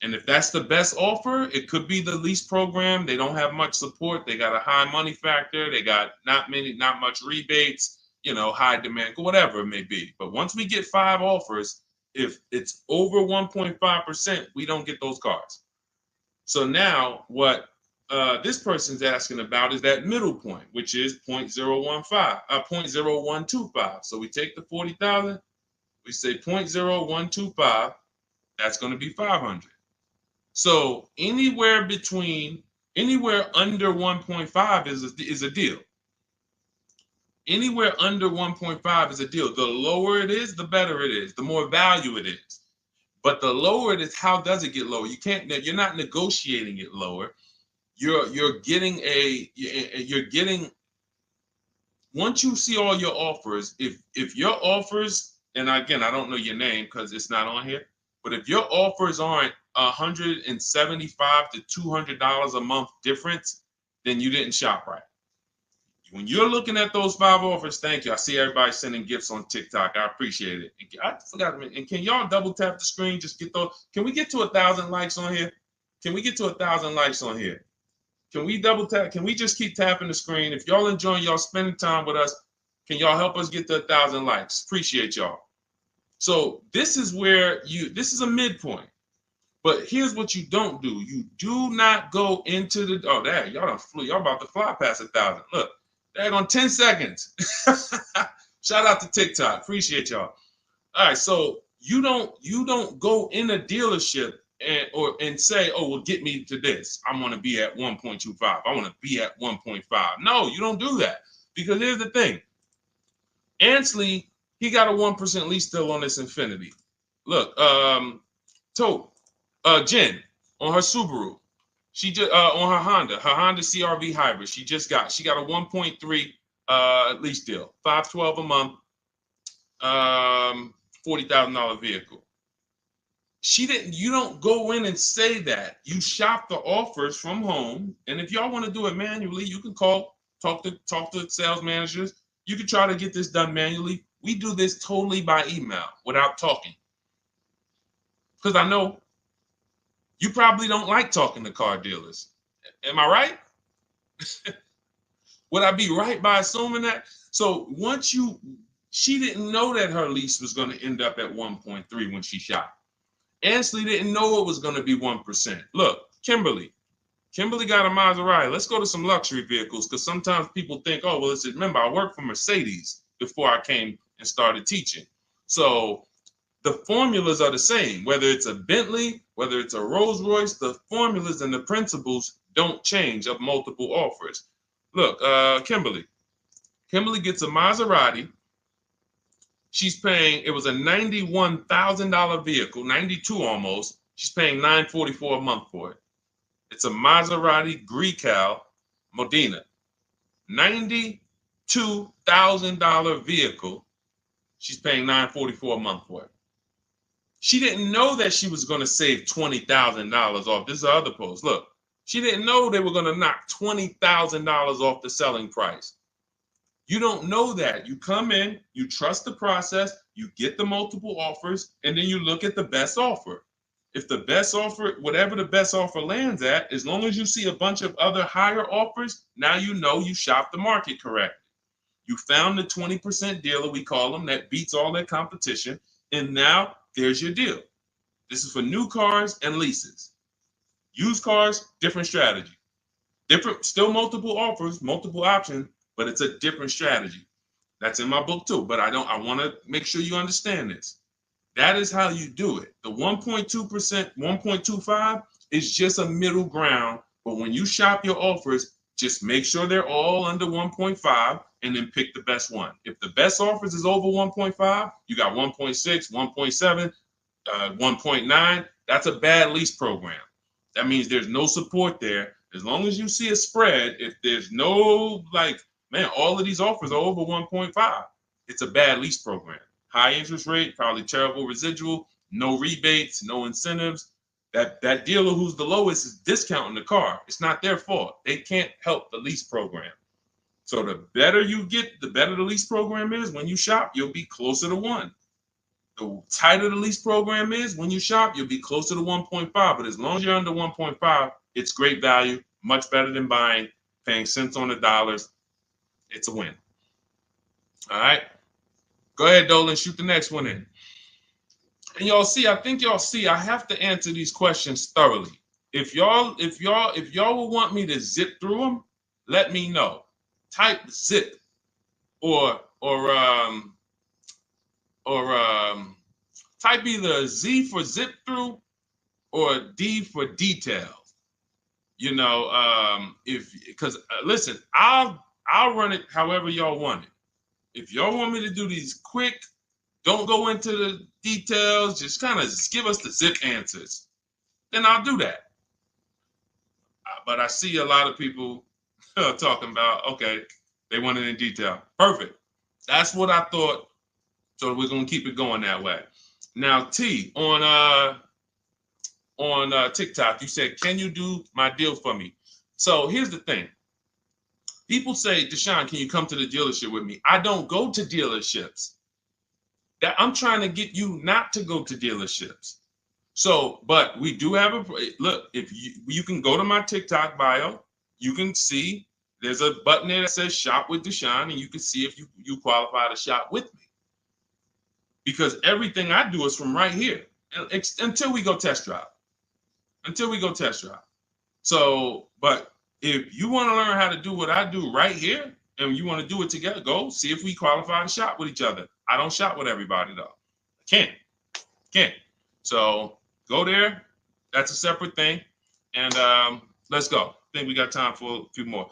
And if that's the best offer, it could be the lease program. They don't have much support. They got a high money factor. They got not much rebates, high demand, whatever it may be. But once we get 5 offers, if it's over 1.5%, we don't get those cars. So now what this person's asking about is that middle point, which is 0.0125. So we take the 40,000, we say 0.0125, that's going to be 500. So anywhere under 1.5 is a deal. Anywhere under 1.5 is a deal. The lower it is, the better it is, the more value it is. But the lower it is, how does it get lower? You're not negotiating it lower. You're getting once you see all your offers, if your offers, and again, I don't know your name because it's not on here, but if your offers aren't $175 to $200 a month difference, then you didn't shop right. When you're looking at those 5 offers, thank you. I see everybody sending gifts on TikTok. I appreciate it. I forgot. And can y'all double tap the screen? Just get those. Can we get to 1,000 likes on here? Can we get to 1,000 likes on here? Can we double tap? Can we just keep tapping the screen? If y'all enjoying y'all spending time with us, can y'all help us get to 1,000 likes? Appreciate y'all. So this is where this is a midpoint. But here's what you don't do. You do not go into the, y'all done flew. Y'all about to fly past 1,000. Look, on 10 seconds. Shout out to TikTok. Appreciate y'all. All right, so you don't go in a dealership and say, oh, well, get me to this. I want to be at 1.25. I want to be at 1.5. No, you don't do that. Because here's the thing. Ansley, he got a 1% lease deal on this Infiniti. Look, Jen on her Subaru. She just on her Honda CRV hybrid. She got a 1.3 lease deal, $512 a month, $40,000 vehicle. You don't go in and say that. You shop the offers from home, and if y'all want to do it manually, you can talk to sales managers. You can try to get this done manually. We do this totally by email without talking, because I know you probably don't like talking to car dealers. Am I right? Would I be right by assuming that? So she didn't know that her lease was going to end up at 1.3 when she shopped. Ansley didn't know it was going to be 1%. Look, Kimberly got a Maserati. Let's go to some luxury vehicles, because sometimes people think, oh, well, remember, I worked for Mercedes before I came and started teaching. So the formulas are the same, whether it's a Bentley, whether it's a Rolls Royce, the formulas and the principles don't change of multiple offers. Look, Kimberly gets a Maserati. She's paying, it was a $91,000 vehicle, 92 almost. She's paying $944 a month for it. It's a Maserati Grecal Modena, $92,000 vehicle. She's paying $944 a month for it. She didn't know that she was going to save $20,000 off. This is the other post. Look, she didn't know they were going to knock $20,000 off the selling price. You don't know that. You come in, you trust the process, you get the multiple offers, and then you look at the best offer. If the best offer, whatever the best offer lands at, as long as you see a bunch of other higher offers, now you know you shopped the market correctly. You found the 20% dealer, we call them, that beats all their competition, and now there's your deal. This is for new cars and leases. Used cars, different strategy. Different, still multiple offers, multiple options, but it's a different strategy. That's in my book too, but I want to make sure you understand this. That is how you do it. The 1.2%, 1.25 is just a middle ground, but when you shop your offers, just make sure they're all under 1.5 and then pick the best one. If the best offers is over 1.5, you got 1.6, 1.7, 1.9. That's a bad lease program. That means there's no support there. As long as you see a spread, if there's no, like, man, all of these offers are over 1.5, it's a bad lease program. High interest rate, probably terrible residual, no rebates, no incentives. That dealer who's the lowest is discounting the car. It's not their fault. They can't help the lease program. So the better you get, the better the lease program is. When you shop, you'll be closer to 1. The tighter the lease program is, when you shop, you'll be closer to 1.5. But as long as you're under 1.5, it's great value, much better than buying, paying cents on the dollars. It's a win. All right. Go ahead, Dolan, shoot the next one in. And I think y'all see, I have to answer these questions thoroughly. If y'all will want me to zip through them, let me know. Type zip or type either Z for zip through or D for details. You know, because listen, I'll run it however y'all want it. If y'all want me to do these quick, don't go into the details, just kind of give us the zip answers, then I'll do that. But I see a lot of people talking about, okay, they want it in detail. Perfect. That's what I thought. So we're gonna keep it going that way. Now, T, on TikTok, you said, "Can you do my deal for me?" So here's the thing. People say, "Deshone, can you come to the dealership with me?" I don't go to dealerships. That I'm trying to get you not to go to dealerships. So, but we do have a look. If you can go to my TikTok bio, you can see there's a button there that says "Shop with Deshone," and you can see if you qualify to shop with me. Because everything I do is from right here until we go test drive. Until we go test drive. So, but if you want to learn how to do what I do right here, and you want to do it together, go see if we qualify to shop with each other. I don't shop with everybody though. I can't. So go there. That's a separate thing. And let's go. I think we got time for a few more.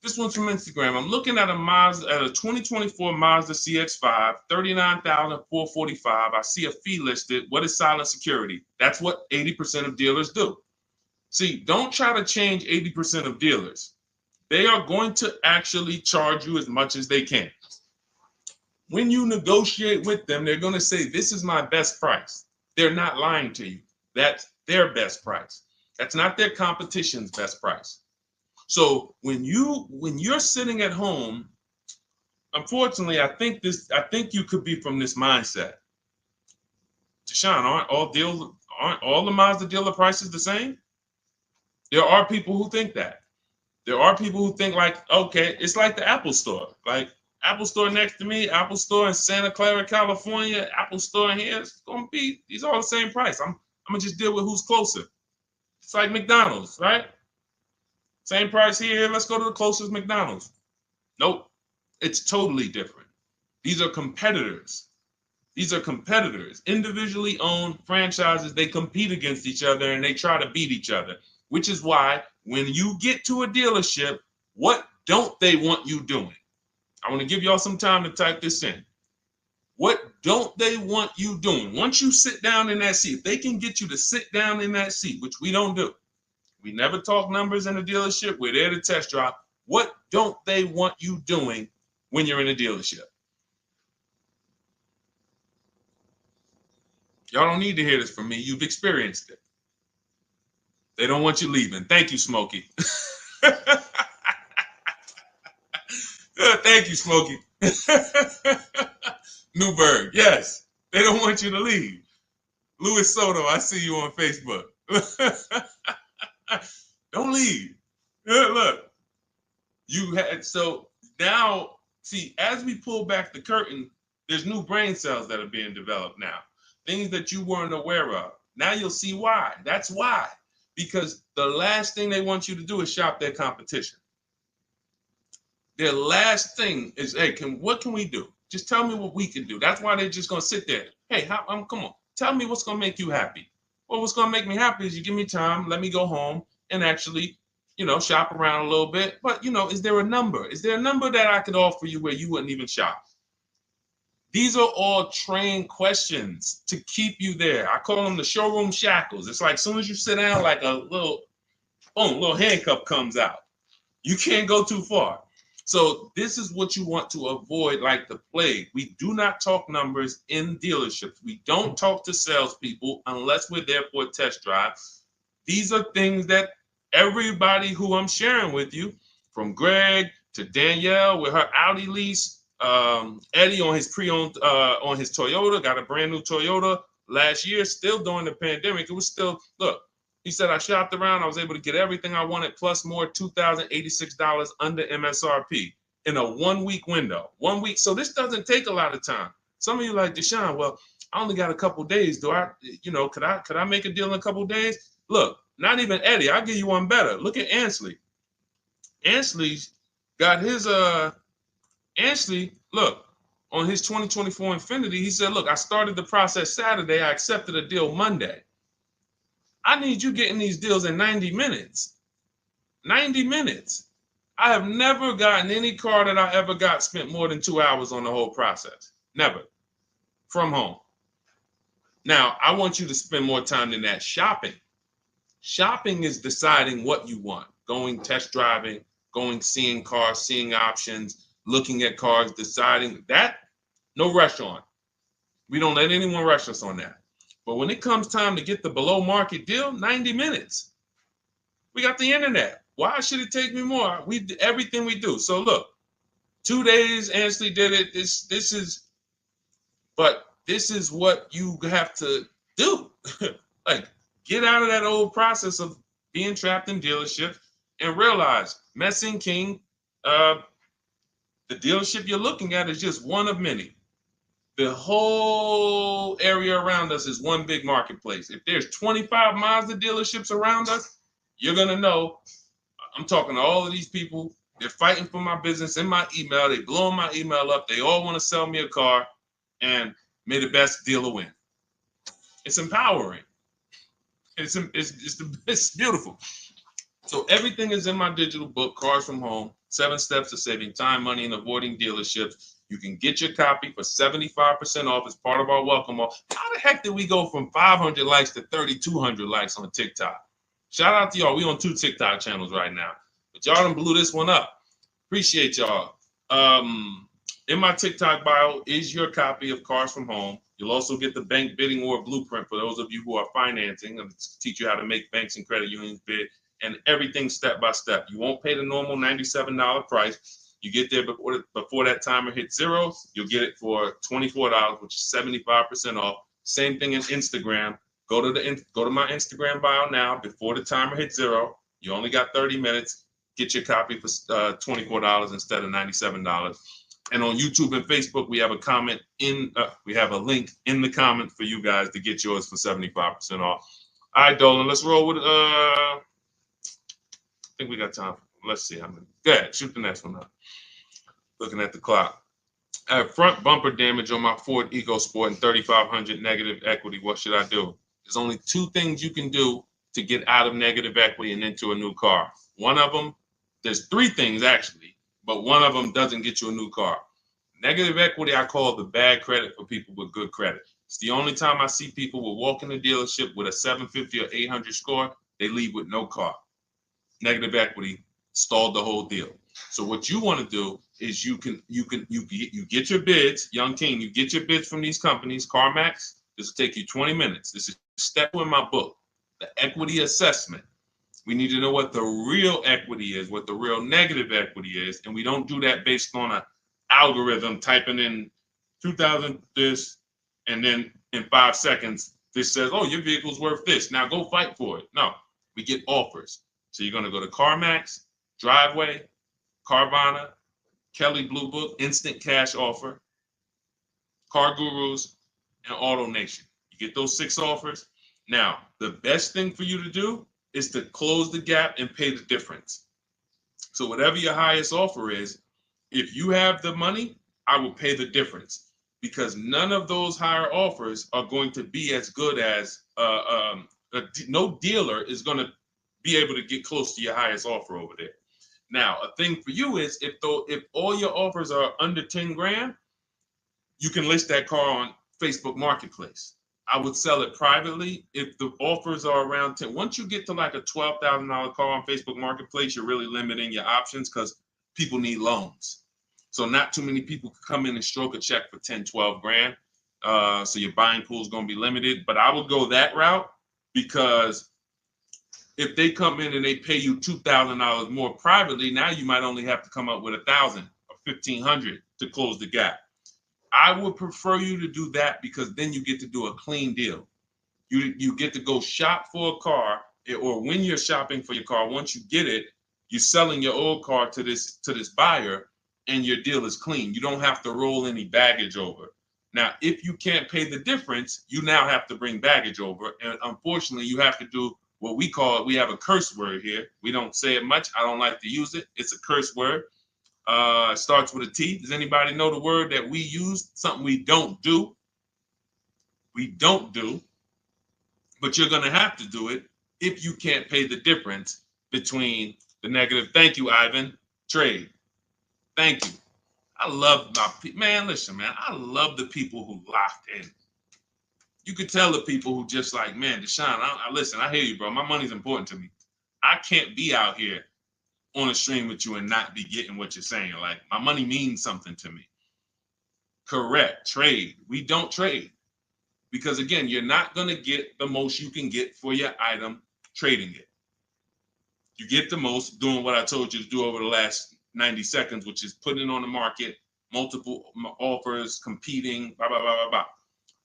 This one's from Instagram. I'm looking at a 2024 Mazda CX-5, $39,445. I see a fee listed. What is silent security? That's what 80% of dealers do. See, don't try to change 80% of dealers. They are going to actually charge you as much as they can. When you negotiate with them, they're going to say, "This is my best price." They're not lying to you. That's their best price. That's not their competition's best price. So when you're sitting at home, unfortunately, I think you could be from this mindset. Deshone, aren't all the Mazda dealer prices the same? There are people who think that. There are people who think like, okay, it's like the Apple Store. Like Apple Store next to me, Apple Store in Santa Clara, California, Apple Store in here, it's gonna be, these are all the same price. I'm gonna just deal with who's closer. It's like McDonald's, right? Same price here, let's go to the closest McDonald's. Nope, it's totally different. These are competitors. These are competitors, individually owned franchises. They compete against each other and they try to beat each other, which is why when you get to a dealership, what don't they want you doing? I want to give y'all some time to type this in. What don't they want you doing? Once you sit down in that seat, if they can get you to sit down in that seat, which we don't do. We never talk numbers in a dealership. We're there to test drive. What don't they want you doing when you're in a dealership? Y'all don't need to hear this from me. You've experienced it. They don't want you leaving. Thank you, Smokey. Thank you, Smokey. Newberg, yes. They don't want you to leave. Luis Soto, I see you on Facebook. Don't leave. Look, you had, so now, see, as we pull back the curtain, there's new brain cells that are being developed now, things that you weren't aware of. Now you'll see why. That's why. Because the last thing they want you to do is shop their competition. Their last thing is, hey, what can we do? Just tell me what we can do. That's why they're just gonna sit there. Hey, come on, tell me what's gonna make you happy. Well, what's gonna make me happy is you give me time, let me go home and actually, shop around a little bit. But is there a number? Is there a number that I could offer you where you wouldn't even shop? These are all trained questions to keep you there. I call them the showroom shackles. It's like as soon as you sit down, like a little, boom, little handcuff comes out. You can't go too far. So this is what you want to avoid like the plague. We do not talk numbers in dealerships. We don't talk to salespeople unless we're there for a test drive. These are things that everybody who I'm sharing with you, from Greg to Danielle with her Audi lease, Eddie on his pre-owned, on his Toyota, got a brand new Toyota last year, still during the pandemic. It was still, look, he said, I shopped around. I was able to get everything I wanted, plus more, $2,086 under MSRP in a 1 week window. 1 week. So this doesn't take a lot of time. Some of you like, Deshone, well, I only got a couple days. Could I make a deal in a couple days? Look, not even Eddie. I'll give you one better. Look at Ansley. Ansley's got his, Ansley, look, on his 2024 Infiniti, he said, look, I started the process Saturday. I accepted a deal Monday. I need you getting these deals in 90 minutes. 90 minutes. I have never gotten any car that I ever got spent more than 2 hours on the whole process. Never. From home. Now, I want you to spend more time than that shopping. Shopping is deciding what you want. Going test driving, going seeing cars, seeing options, looking at cars, deciding that. No rush on. We don't let anyone rush us on that. But when it comes time to get the below market deal, 90 minutes. We got the internet. Why should it take me more? We do everything we do. So look, 2 days, Ansley did it. This is what you have to do. Like, get out of that old process of being trapped in dealership and realize, Messing King, the dealership you're looking at is just one of many. The whole area around us is one big marketplace. If there's 25 Mazda dealerships around us, you're going to know. I'm talking to all of these people. They're fighting for my business in my email. They blowing my email up. They all want to sell me a car, and may the best dealer win. It's empowering. It's beautiful. So everything is in my digital book, Cars from Home, 7 Steps to Saving Time, Money, and Avoiding Dealerships. You can get your copy for 75% off as part of our welcome offer. How the heck did we go from 500 likes to 3,200 likes on TikTok? Shout out to y'all. We on 2 TikTok channels right now. But y'all done blew this one up. Appreciate y'all. In my TikTok bio is your copy of Cars from Home. You'll also get the bank bidding war blueprint for those of you who are financing, and teach you how to make banks and credit unions bid, and everything step by step. You won't pay the normal $97 price. You get there before that timer hits 0. You'll get it for $24, which is 75% off. Same thing in Instagram. Go to my Instagram bio now. Before the timer hits 0, you only got 30 minutes. Get your copy for $24 instead of $97. And on YouTube and Facebook, we have a link in the comment for you guys to get yours for 75% off. All right, Dolan, let's roll with I think we got time. Let's see how many. Go ahead, shoot the next one up. Looking at the clock. I have front bumper damage on my Ford EcoSport and 3,500 negative equity. What should I do? There's only 2 things you can do to get out of negative equity and into a new car. One of them, there's 3 things actually, but one of them doesn't get you a new car. Negative equity, I call the bad credit for people with good credit. It's the only time I see people will walk in the dealership with a 750 or 800 score, they leave with no car. Negative equity stalled the whole deal. So what you want to do is you get your bids, Young King, you get your bids from these companies, CarMax. This will take you 20 minutes. This is step 2 in my book, the equity assessment. We need to know what the real equity is, what the real negative equity is, and we don't do that based on an algorithm typing in 2,000 this, and then in 5 seconds This says, oh, your vehicle's worth this. Now go fight for it. No, we get offers. So you're going to go to CarMax, Driveway, Carvana, Kelly Blue Book, Instant Cash Offer, Car Gurus, and Auto Nation. You get those 6 offers. Now, the best thing for you to do is to close the gap and pay the difference. So whatever your highest offer is, if you have the money, I will pay the difference, because none of those higher offers are going to be as good as no dealer is going to be able to get close to your highest offer over there. Now, a thing for you is if all your offers are under 10 grand, you can list that car on Facebook Marketplace. I would sell it privately if the offers are around 10. Once you get to like a $12,000 car on Facebook Marketplace, you're really limiting your options because people need loans. So not too many people can come in and stroke a check for 10, 12 grand. So your buying pool is going to be limited. But I would go that route, because if they come in and they pay you $2,000 more privately, now you might only have to come up with $1,000 or $1,500 to close the gap. I would prefer you to do that, because then you get to do a clean deal. You get to go shop for a car, or when you're shopping for your car, once you get it, you're selling your old car to this buyer, and your deal is clean. You don't have to roll any baggage over. Now, if you can't pay the difference, you now have to bring baggage over. And unfortunately, you have to do what we have a curse word here. We don't say it much. I don't like to use it. It's a curse word. It starts with a T. Does anybody know the word that we use? Something we don't do. We don't do. But you're going to have to do it if you can't pay the difference between the negative. Thank you, Ivan. Trade. Thank you. I love my people. Man, listen, man. I love the people who locked in. You could tell the people who just like, man, Deshone, listen, I hear you, bro. My money's important to me. I can't be out here on a stream with you and not be getting what you're saying. Like, my money means something to me. Correct. Trade. We don't trade, because again, you're not going to get the most you can get for your item trading it. You get the most doing what I told you to do over the last 90 seconds, which is putting it on the market, multiple offers, competing, blah, blah, blah, blah, blah.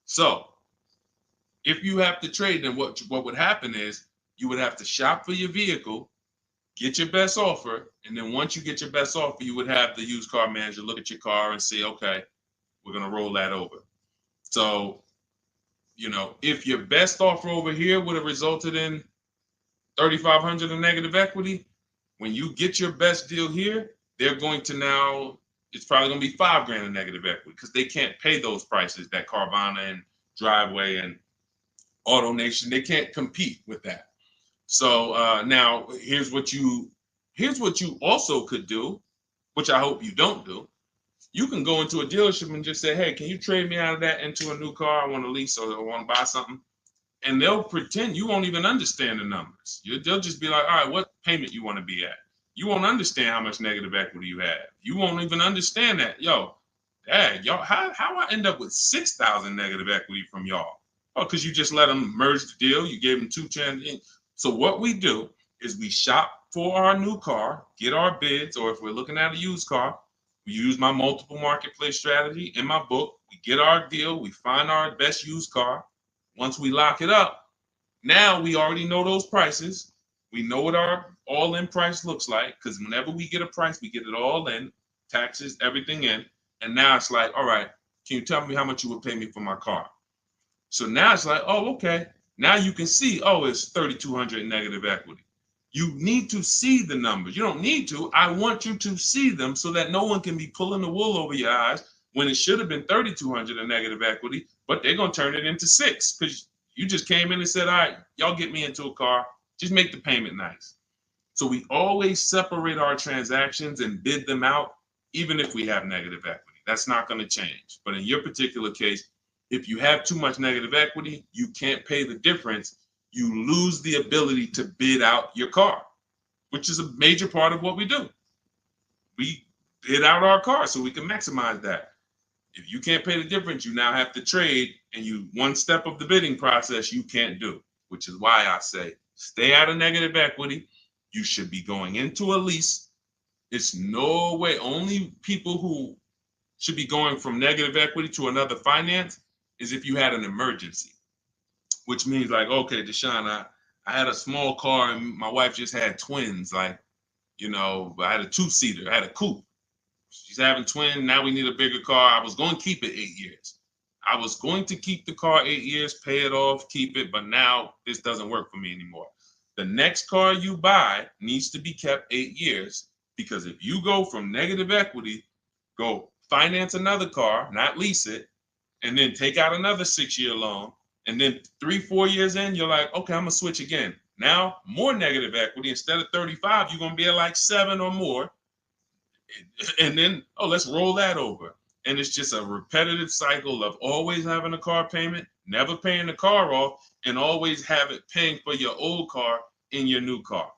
So if you have to trade, then what would happen is you would have to shop for your vehicle, get your best offer, and then once you get your best offer, you would have the used car manager look at your car and say, okay, we're going to roll that over. So, you know, if your best offer over here would have resulted in $3,500 in negative equity, when you get your best deal here, they're going to now, it's probably going to be $5 grand in negative equity, because they can't pay those prices that Carvana and Driveway and Auto Nation, they can't compete with that. So now here's what you also could do, which I hope you don't do. You can go into a dealership and just say, hey, can you trade me out of that into a new car? I want to lease or I want to buy something. And they'll pretend you won't even understand the numbers. They'll just be like, all right, what payment you want to be at? You won't understand how much negative equity you have. You won't even understand that. Yo, dad, y'all, how I end up with 6,000 negative equity from y'all? Oh, because you just let them merge the deal. You gave them 2 chances. So what we do is we shop for our new car, get our bids, or if we're looking at a used car, we use my multiple marketplace strategy in my book. We get our deal. We find our best used car. Once we lock it up, now we already know those prices. We know what our all-in price looks like, because whenever we get a price, we get it all in, taxes, everything in. And now it's like, all right, can you tell me how much you would pay me for my car? So now it's like, oh, okay. Now you can see, oh, it's 3,200 in negative equity. You need to see the numbers. You don't need to. I want you to see them so that no one can be pulling the wool over your eyes when it should have been 3,200 in negative equity, but they're going to turn it into 6 because you just came in and said, all right, y'all get me into a car. Just make the payment nice. So we always separate our transactions and bid them out, even if we have negative equity. That's not going to change. But in your particular case, if you have too much negative equity, you can't pay the difference. You lose the ability to bid out your car, which is a major part of what we do. We bid out our car so we can maximize that. If you can't pay the difference, you now have to trade, and one step of the bidding process you can't do, which is why I say stay out of negative equity. You should be going into a lease. It's no way. Only people who should be going from negative equity to another finance is if you had an emergency. which means like, okay, Deshone, I had a small car and my wife just had twins. Like, you know, I had a two-seater, I had a coupe. She's having twins. Now we need a bigger car. I was going to keep it 8 years. I was going to keep the car 8 years, pay it off, keep it, but now this doesn't work for me anymore. The next car you buy needs to be kept 8 years, because if you go from negative equity, go finance another car, not lease it, and then take out another 6-year loan, and then 3-4 years in, you're like, okay, I'm gonna switch again. Now more negative equity. Instead of 35, you're gonna be at like 7 or more. And then, oh, let's roll that over. And it's just a repetitive cycle of always having a car payment, never paying the car off, and always have it paying for your old car in your new car.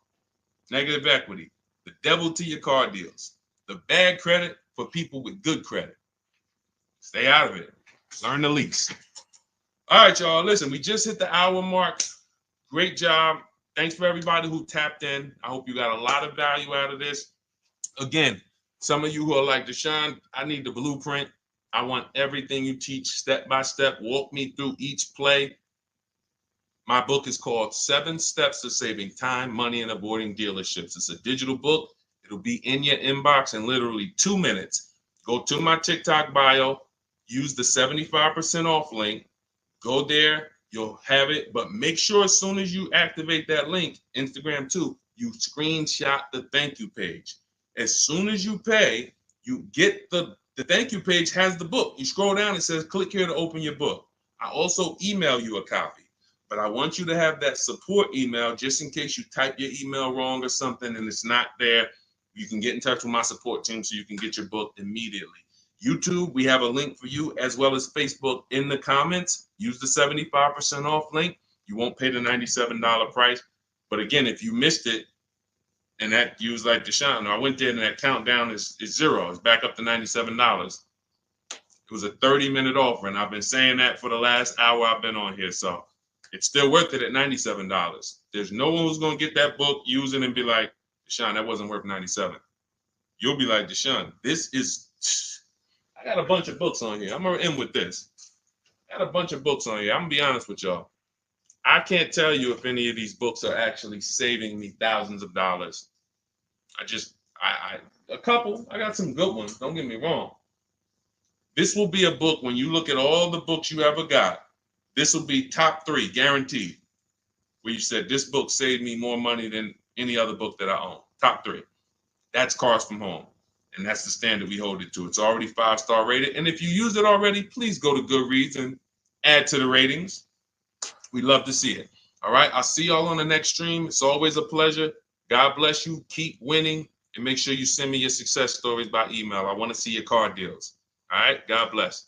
Negative equity, the devil to your car deals. The bad credit for people with good credit. Stay out of it. Learn the lease. All right, y'all. Listen, we just hit the hour mark. Great job. Thanks for everybody who tapped in. I hope you got a lot of value out of this. Again, some of you who are like, Deshone, I need the blueprint. I want everything you teach step by step. Walk me through each play. My book is called 7 Steps to Saving Time, Money, and Avoiding Dealerships. It's a digital book. It'll be in your inbox in literally 2 minutes. Go to my TikTok bio, use the 75% off link. Go there, you'll have it. But make sure as soon as you activate that link, Instagram too, you screenshot the thank you page. As soon as you pay, you get the thank you page has the book. You scroll down, it says click here to open your book. I also email you a copy, but I want you to have that support email just in case you type your email wrong or something and it's not there. You can get in touch with my support team so you can get your book immediately. YouTube, we have a link for you, as well as Facebook in the comments. Use the 75% off link. You won't pay the $97 price. But again, if you missed it, and that you was like, Deshone, I went there and that countdown is 0. It's back up to $97. It was a 30-minute offer, and I've been saying that for the last hour I've been on here. So it's still worth it at $97. There's no one who's going to get that book, use it, and be like, Deshone, that wasn't worth $97. You'll be like, Deshone, this is, I got a bunch of books on here. I'm going to end with this. I got a bunch of books on here. I'm going to be honest with y'all. I can't tell you if any of these books are actually saving me thousands of dollars. A couple. I got some good ones. Don't get me wrong. This will be a book, when you look at all the books you ever got, this will be top 3, guaranteed. Where you said, this book saved me more money than any other book that I own. Top 3. That's Cars from Home. And that's the standard we hold it to. It's already 5-star rated. And if you use it already, please go to Goodreads and add to the ratings. We'd love to see it. All right. I'll see y'all on the next stream. It's always a pleasure. God bless you. Keep winning. And make sure you send me your success stories by email. I want to see your car deals. All right. God bless.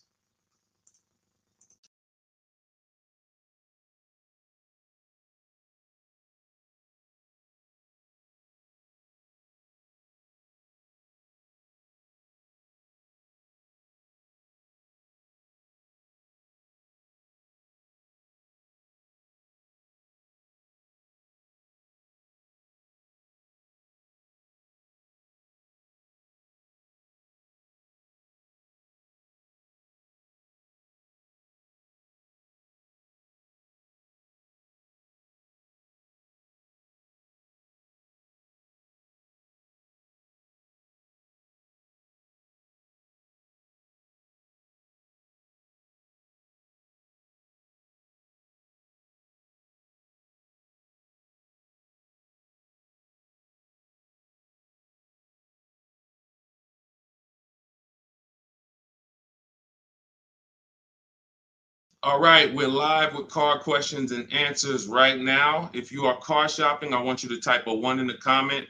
All right, we're live with car questions and answers right now. If you are car shopping, I want you to type a 1 in the comment.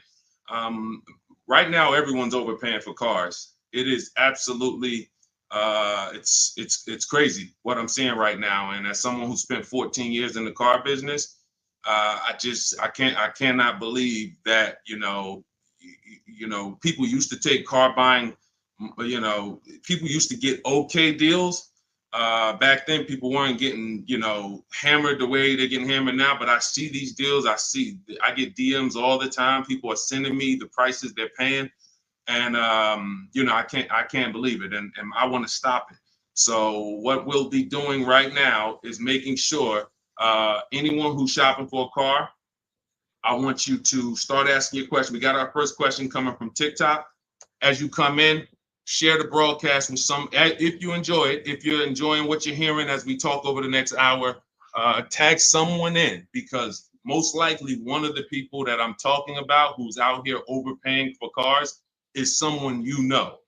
Right now, everyone's overpaying for cars. It is absolutely, it's crazy what I'm seeing right now. And as someone who spent 14 years in the car business, I cannot believe that people used to take car buying. People used to get okay deals. Back then, people weren't getting, hammered the way they're getting hammered now. But I see these deals. I get DMs all the time. People are sending me the prices they're paying, and I can't believe it, and I want to stop it. So what we'll be doing right now is making sure Anyone who's shopping for a car, I want you to start asking your question. We got our first question coming from TikTok. As you come in, share the broadcast with some, if you enjoy it, if you're enjoying what you're hearing as we talk over the next hour, tag someone in, because most likely one of the people that I'm talking about who's out here overpaying for cars is someone you know.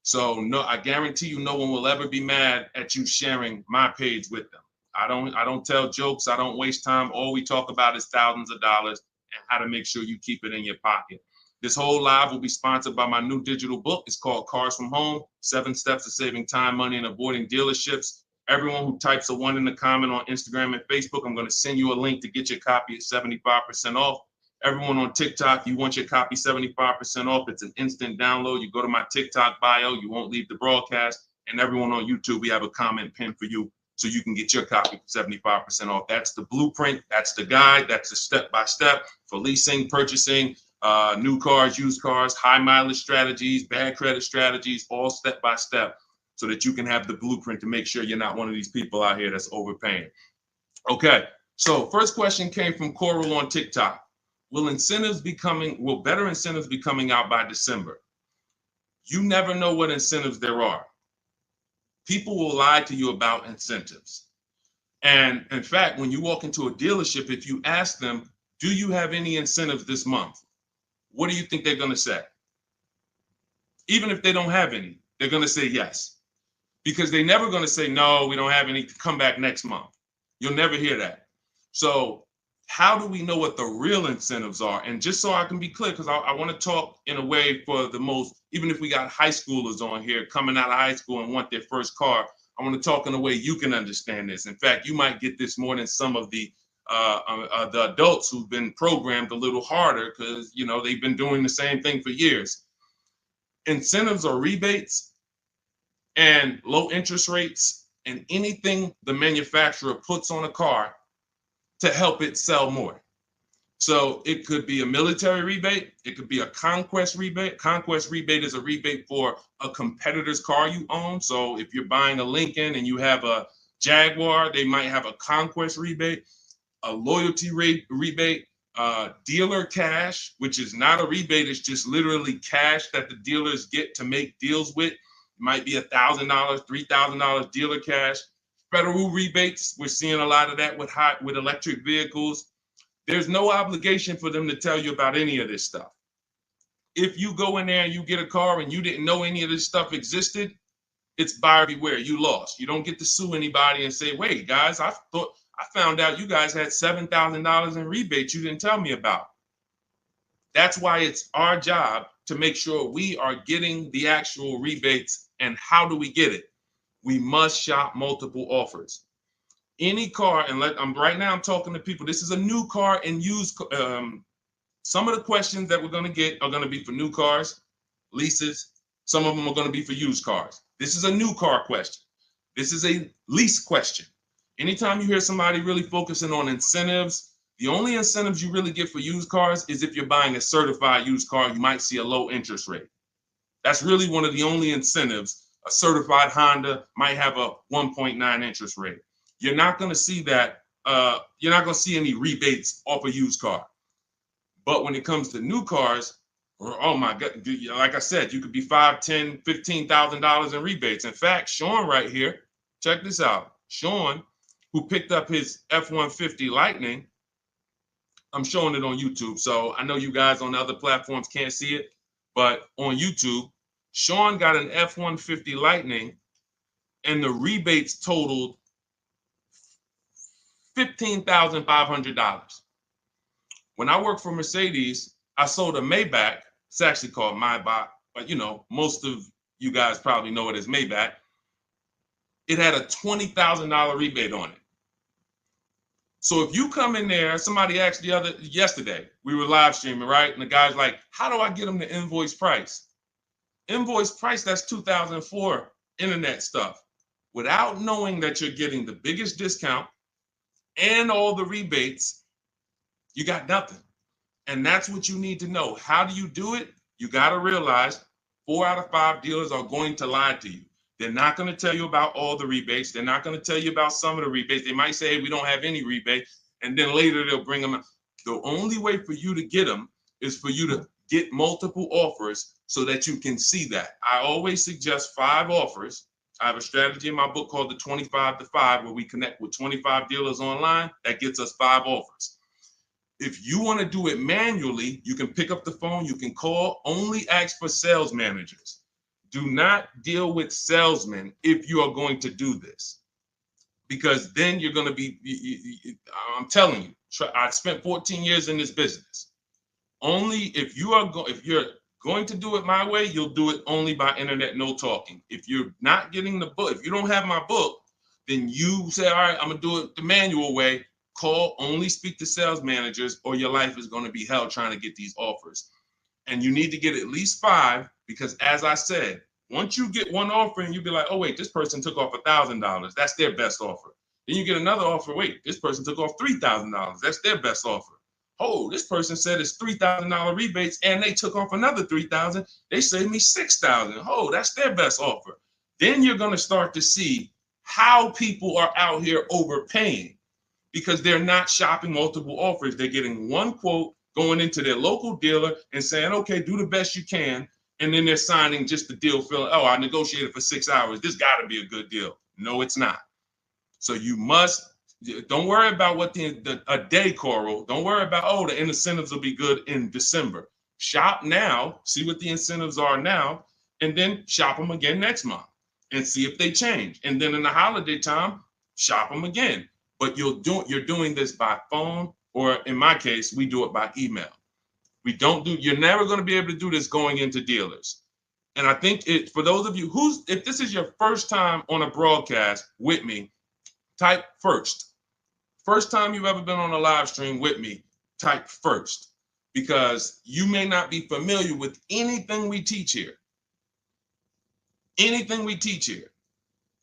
So no, I guarantee you no one will ever be mad at you sharing my page with them. I don't tell jokes. I don't waste time. All we talk about is thousands of dollars and how to make sure you keep it in your pocket. This whole live will be sponsored by my new digital book. It's called Cars from Home, 7 Steps to Saving Time, Money, and Avoiding Dealerships. Everyone who types a 1 in the comment on Instagram and Facebook, I'm going to send you a link to get your copy at 75% off. Everyone on TikTok, you want your copy 75% off. It's an instant download. You go to my TikTok bio, you won't leave the broadcast. And everyone on YouTube, we have a comment pin for you so you can get your copy for 75% off. That's the blueprint. That's the guide. That's the step-by-step for leasing, purchasing, new cars, used cars, high mileage strategies, bad credit strategies, all step-by-step so that you can have the blueprint to make sure you're not one of these people out here that's overpaying. Okay, so first question came from Coral on TikTok. Will better incentives be coming out by December? You never know what incentives there are. People will lie to you about incentives. And in fact, when you walk into a dealership, if you ask them, do you have any incentives this month? What do you think they're going to say? Even if they don't have any, they're going to say yes. Because they're never going to say, no, we don't have any, come back next month. You'll never hear that. So how do we know what the real incentives are? And just so I can be clear, because I want to talk in a way for the most, even if we got high schoolers on here coming out of high school and want their first car, I want to talk in a way you can understand this. In fact, you might get this more than some of the adults who've been programmed a little harder because, you know, they've been doing the same thing for years. Incentives or rebates and low interest rates and anything the manufacturer puts on a car to help it sell more. So it could be a military rebate. It could be a conquest rebate. Conquest rebate is a rebate for a competitor's car you own. So if you're buying a Lincoln and you have a Jaguar, they might have a conquest rebate, a loyalty rebate, dealer cash, which is not a rebate. It's just literally cash that the dealers get to make deals with. It might be $1,000, $3,000 dealer cash. Federal rebates, we're seeing a lot of that with electric vehicles. There's no obligation for them to tell you about any of this stuff. If you go in there and you get a car and you didn't know any of this stuff existed, it's buyer beware. You lost. You don't get to sue anybody and say, wait, guys, I found out you guys had $7,000 in rebates you didn't tell me about. That's why it's our job to make sure we are getting the actual rebates. And how do we get it? We must shop multiple offers. Any car, and right now I'm talking to people. This is a new car and used. Some of the questions that we're going to get are going to be for new cars, leases. Some of them are going to be for used cars. This is a new car question. This is a lease question. Anytime you hear somebody really focusing on incentives, the only incentives you really get for used cars is if you're buying a certified used car, you might see a low interest rate. That's really one of the only incentives. A certified Honda might have a 1.9 interest rate. You're not going to see that. You're not going to see any rebates off a used car. But when it comes to new cars, oh my God, like I said, you could be $5,000, $10,000, $15,000 in rebates. In fact, Sean right here, check this out. Sean, who picked up his F-150 Lightning, I'm showing it on YouTube. So I know you guys on the other platforms can't see it, but on YouTube, Sean got an F-150 Lightning and the rebates totaled $15,500. When I worked for Mercedes, I sold a Maybach. It's actually called Maybach, but you know, most of you guys probably know it as Maybach. It had a $20,000 rebate on it. So if you come in there, somebody asked yesterday, we were live streaming, right? And the guy's like, how do I get them the invoice price? Invoice price, that's 2004 internet stuff. Without knowing that you're getting the biggest discount and all the rebates, you got nothing. And that's what you need to know. How do you do it? You got to realize 4 out of 5 dealers are going to lie to you. They're not going to tell you about all the rebates. They're not going to tell you about some of the rebates. They might say, hey, we don't have any rebate. And then later they'll bring them. The only way for you to get them is for you to get multiple offers so that you can see that. I always suggest 5 offers. I have a strategy in my book called the 25 to 5, where we connect with 25 dealers online. That gets us 5 offers. If you want to do it manually, you can pick up the phone, you can call, only ask for sales managers. Do not deal with salesmen if you are going to do this, because then you're going to be, I'm telling you, I spent 14 years in this business. Only if you're going to do it my way, you'll do it only by internet, no talking. If you're not getting the book, if you don't have my book, then you say, all right, I'm going to do it the manual way. Call, only speak to sales managers, or your life is going to be hell trying to get these offers. And you need to get at least 5, because as I said, once you get one offer and you be like, oh, wait, this person took off $1,000. That's their best offer. Then you get another offer. Wait, this person took off $3,000. That's their best offer. Oh, this person said it's $3,000 rebates and they took off another $3,000. They saved me $6,000. Oh, that's their best offer. Then you're going to start to see how people are out here overpaying, because they're not shopping multiple offers. They're getting one quote, going into their local dealer and saying, okay, do the best you can. And then they're signing just the deal, feeling, oh, I negotiated for 6 hours. This got to be a good deal. No, it's not. So you must, don't worry about what a day, Coral. Don't worry about, oh, the incentives will be good in December. Shop now, see what the incentives are now, and then shop them again next month and see if they change. And then in the holiday time, shop them again. But you're doing this by phone, or in my case, we do it by email. You're never going to be able to do this going into dealers. And I think for those of you if this is your first time on a broadcast with me, type first. First time you've ever been on a live stream with me, type first, because you may not be familiar with anything we teach here. Anything we teach here.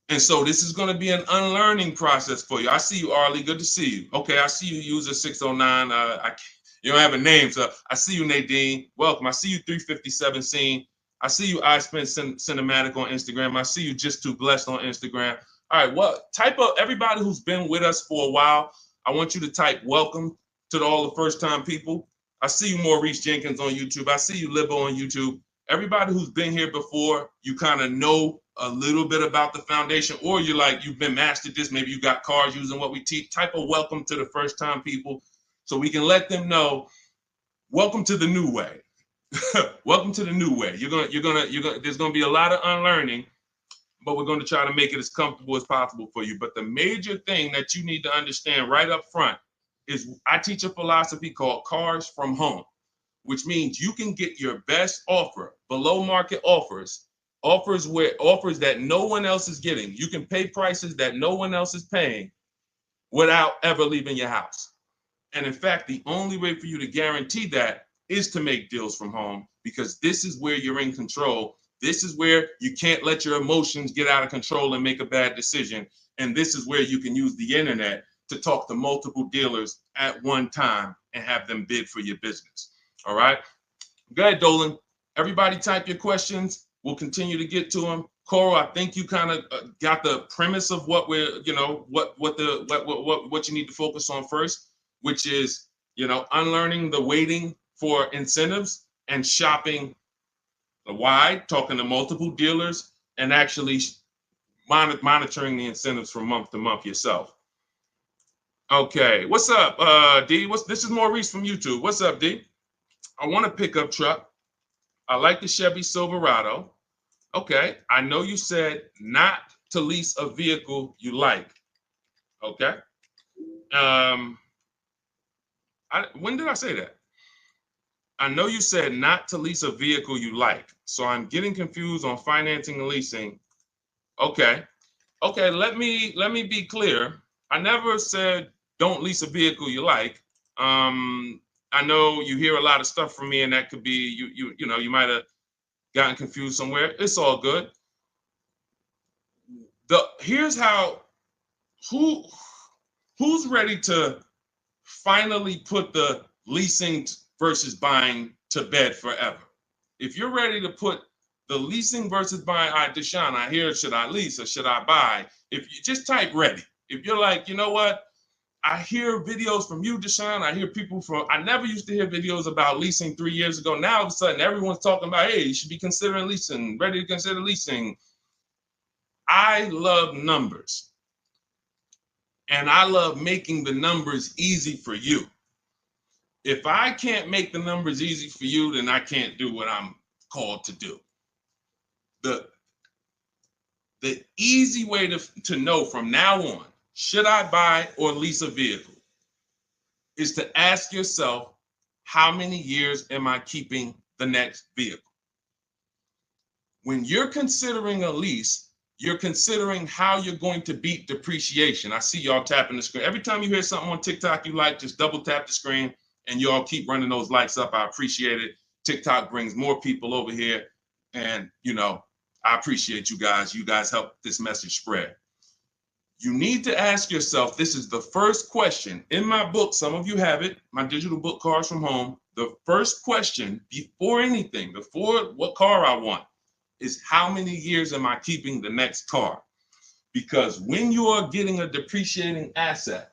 And so this is going to be an unlearning process for you. I see you, Arlie. Good to see you. Okay, I see you, user 609. You don't have a name, so I see you, Nadine. Welcome. I see you, 357 Scene. I see you, I Spent Cinematic on Instagram. I see you, Just Too Blessed on Instagram. All right, well, type up everybody who's been with us for a while. I want you to type welcome to all the first-time people. I see you, Maurice Jenkins on YouTube. I see you, Libo on YouTube. Everybody who's been here before, you kind of know a little bit about the foundation, or you've been mastered this. Maybe you got cars using what we teach. Type a welcome to the first-time people, so we can let them know, welcome to the new way. Welcome to the new way. There's gonna be a lot of unlearning, but we're going to try to make it as comfortable as possible for you. But the major thing that you need to understand right up front is I teach a philosophy called cars from home, which means you can get your best offer, below market offers that no one else is getting. You can pay prices that no one else is paying without ever leaving your house. And in fact, the only way for you to guarantee that is to make deals from home, because this is where you're in control. This is where you can't let your emotions get out of control and make a bad decision. And this is where you can use the internet to talk to multiple dealers at one time and have them bid for your business. All right. Go ahead, Dolan. Everybody type your questions. We'll continue to get to them. Coral, I think you kind of got the premise of what we're, what you need to focus on first, which is, unlearning the waiting for incentives and shopping wide, talking to multiple dealers, and actually monitoring the incentives from month to month yourself. Okay, what's up, D? This is Maurice from YouTube. What's up, D? I want a pickup truck. I like the Chevy Silverado. Okay, I know you said not to lease a vehicle you like. Okay. When did I say that? I know you said not to lease a vehicle you like. So I'm getting confused on financing and leasing. Okay. Okay, let me be clear. I never said don't lease a vehicle you like. I know you hear a lot of stuff from me, and that could be you might have gotten confused somewhere. It's all good. Here's how who's ready to finally put the leasing versus buying to bed forever. If you're ready to put The leasing versus buying. All right, Deshone, I hear, should I lease or should I buy? If you just type ready. If you're like, you know what? I hear videos from you, Deshone. I hear people from, I never used to hear videos about leasing 3 years ago. Now all of a sudden everyone's talking about, hey, you should be considering leasing, ready to consider leasing. I love numbers. And I love making the numbers easy for you. If I can't make the numbers easy for you, then I can't do what I'm called to do. The easy way to know from now on, should I buy or lease a vehicle, is to ask yourself, how many years am I keeping the next vehicle? When you're considering a lease, you're considering how you're going to beat depreciation. I see y'all tapping the screen. Every time you hear something on TikTok you like, just double tap the screen and y'all keep running those likes up. I appreciate it. TikTok brings more people over here. And, you know, I appreciate you guys. You guys help this message spread. You need to ask yourself, this is the first question. In my book, some of you have it, my digital book, Cars from Home. The first question before anything, before what car I want, is how many years am I keeping the next car? Because when you are getting a depreciating asset,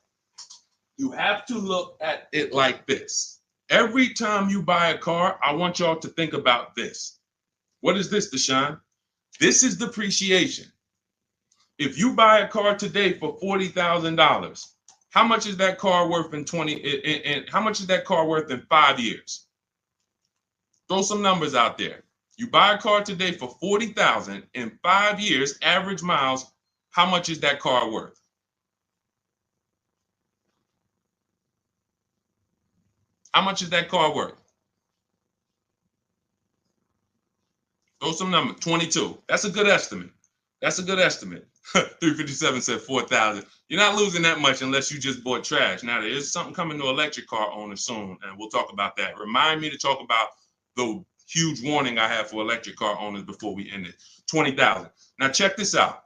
you have to look at it like this. Every time you buy a car, I want y'all to think about this. What is this, Deshone? This is depreciation. If you buy a car today for $40,000, how much is that car worth in how much is that car worth in 5 years? Throw some numbers out there. You buy a car today for $40,000 in 5 years, average miles, how much is that car worth? How much is that car worth? Throw some numbers. 22. That's a good estimate. That's a good estimate. 357 said 4,000. You're not losing that much unless you just bought trash. Now, there is something coming to electric car owners soon, and we'll talk about that. Remind me to talk about the huge warning I have for electric car owners before we end it. 20,000. Now, check this out.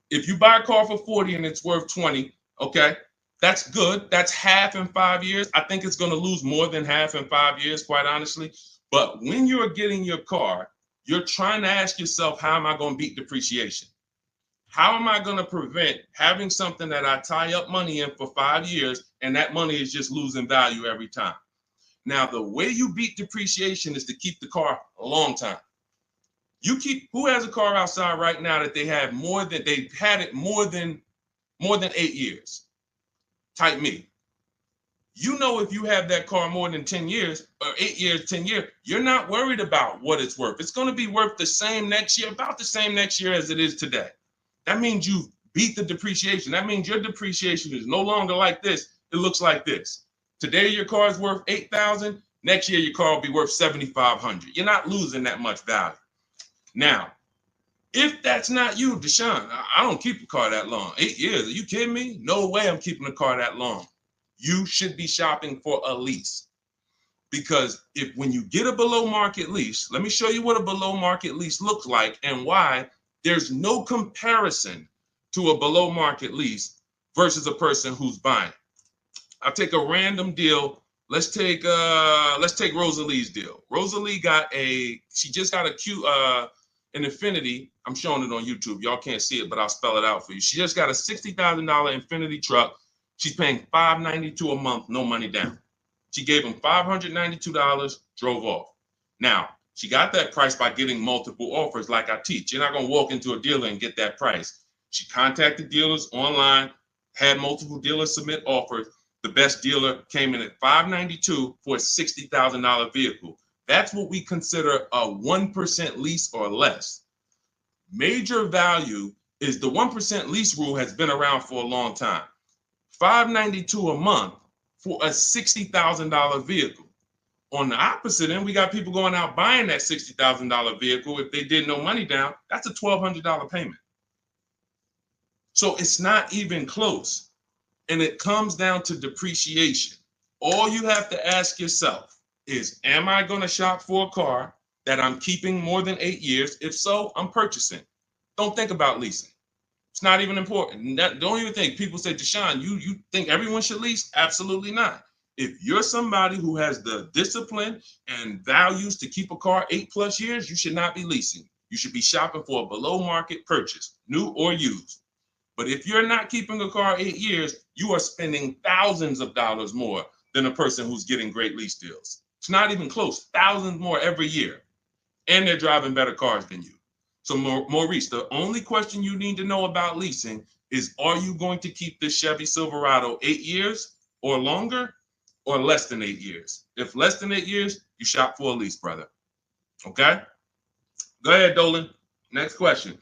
If you buy a car for 40 and it's worth 20, okay, that's good. That's half in 5 years. I think it's going to lose more than half in 5 years, quite honestly. But when you're getting your car, you're trying to ask yourself, how am I going to beat depreciation? How am I going to prevent having something that I tie up money in for 5 years and that money is just losing value every time? Now, the way you beat depreciation is to keep the car a long time. Who has a car outside right now that they've had it more than 8 years? Type me. You know, if you have that car more than 10 years or 8 years, 10 years, you're not worried about what it's worth. It's going to be worth the same next year, about the same next year as it is today. That means you beat the depreciation. That means your depreciation is no longer like this. It looks like this. Today, your car is worth $8,000. Next year, your car will be worth $7,500. You're not losing that much value. Now, if that's not you, Deshone, I don't keep a car that long. 8 years, are you kidding me? No way I'm keeping a car that long. You should be shopping for a lease. Because when you get a below market lease, let me show you what a below market lease looks like and why there's no comparison to a below market lease versus a person who's buying. I'll take a random deal. Let's take Rosalie's deal. Rosalie she just got an Infiniti. I'm showing it on YouTube. Y'all can't see it, but I'll spell it out for you. She just got a $60,000 Infiniti truck. She's paying $592 a month, no money down. She gave him $592, drove off. Now, she got that price by getting multiple offers like I teach. You're not going to walk into a dealer and get that price. She contacted dealers online, had multiple dealers submit offers. The best dealer came in at $592 for a $60,000 vehicle. That's what we consider a 1% lease or less. Major value is the 1% lease rule has been around for a long time. $592 a month for a $60,000 vehicle. On the opposite end, we got people going out buying that $60,000 vehicle. If they did no money down, that's a $1,200 payment. So it's not even close. And it comes down to depreciation. All you have to ask yourself is, am I going to shop for a car that I'm keeping more than 8 years? If so, I'm purchasing. Don't think about leasing. It's not even important. Don't even think. People say, Deshone, you think everyone should lease? Absolutely not. If you're somebody who has the discipline and values to keep a car 8+ years, you should not be leasing. You should be shopping for a below market purchase, new or used. But if you're not keeping a car 8 years, you are spending thousands of dollars more than a person who's getting great lease deals. It's not even close, thousands more every year. And they're driving better cars than you. So Maurice, the only question you need to know about leasing is, are you going to keep this Chevy Silverado 8 years or longer, or less than 8 years? If less than 8 years, you shop for a lease, brother. Okay? Go ahead, Dolan. Next question.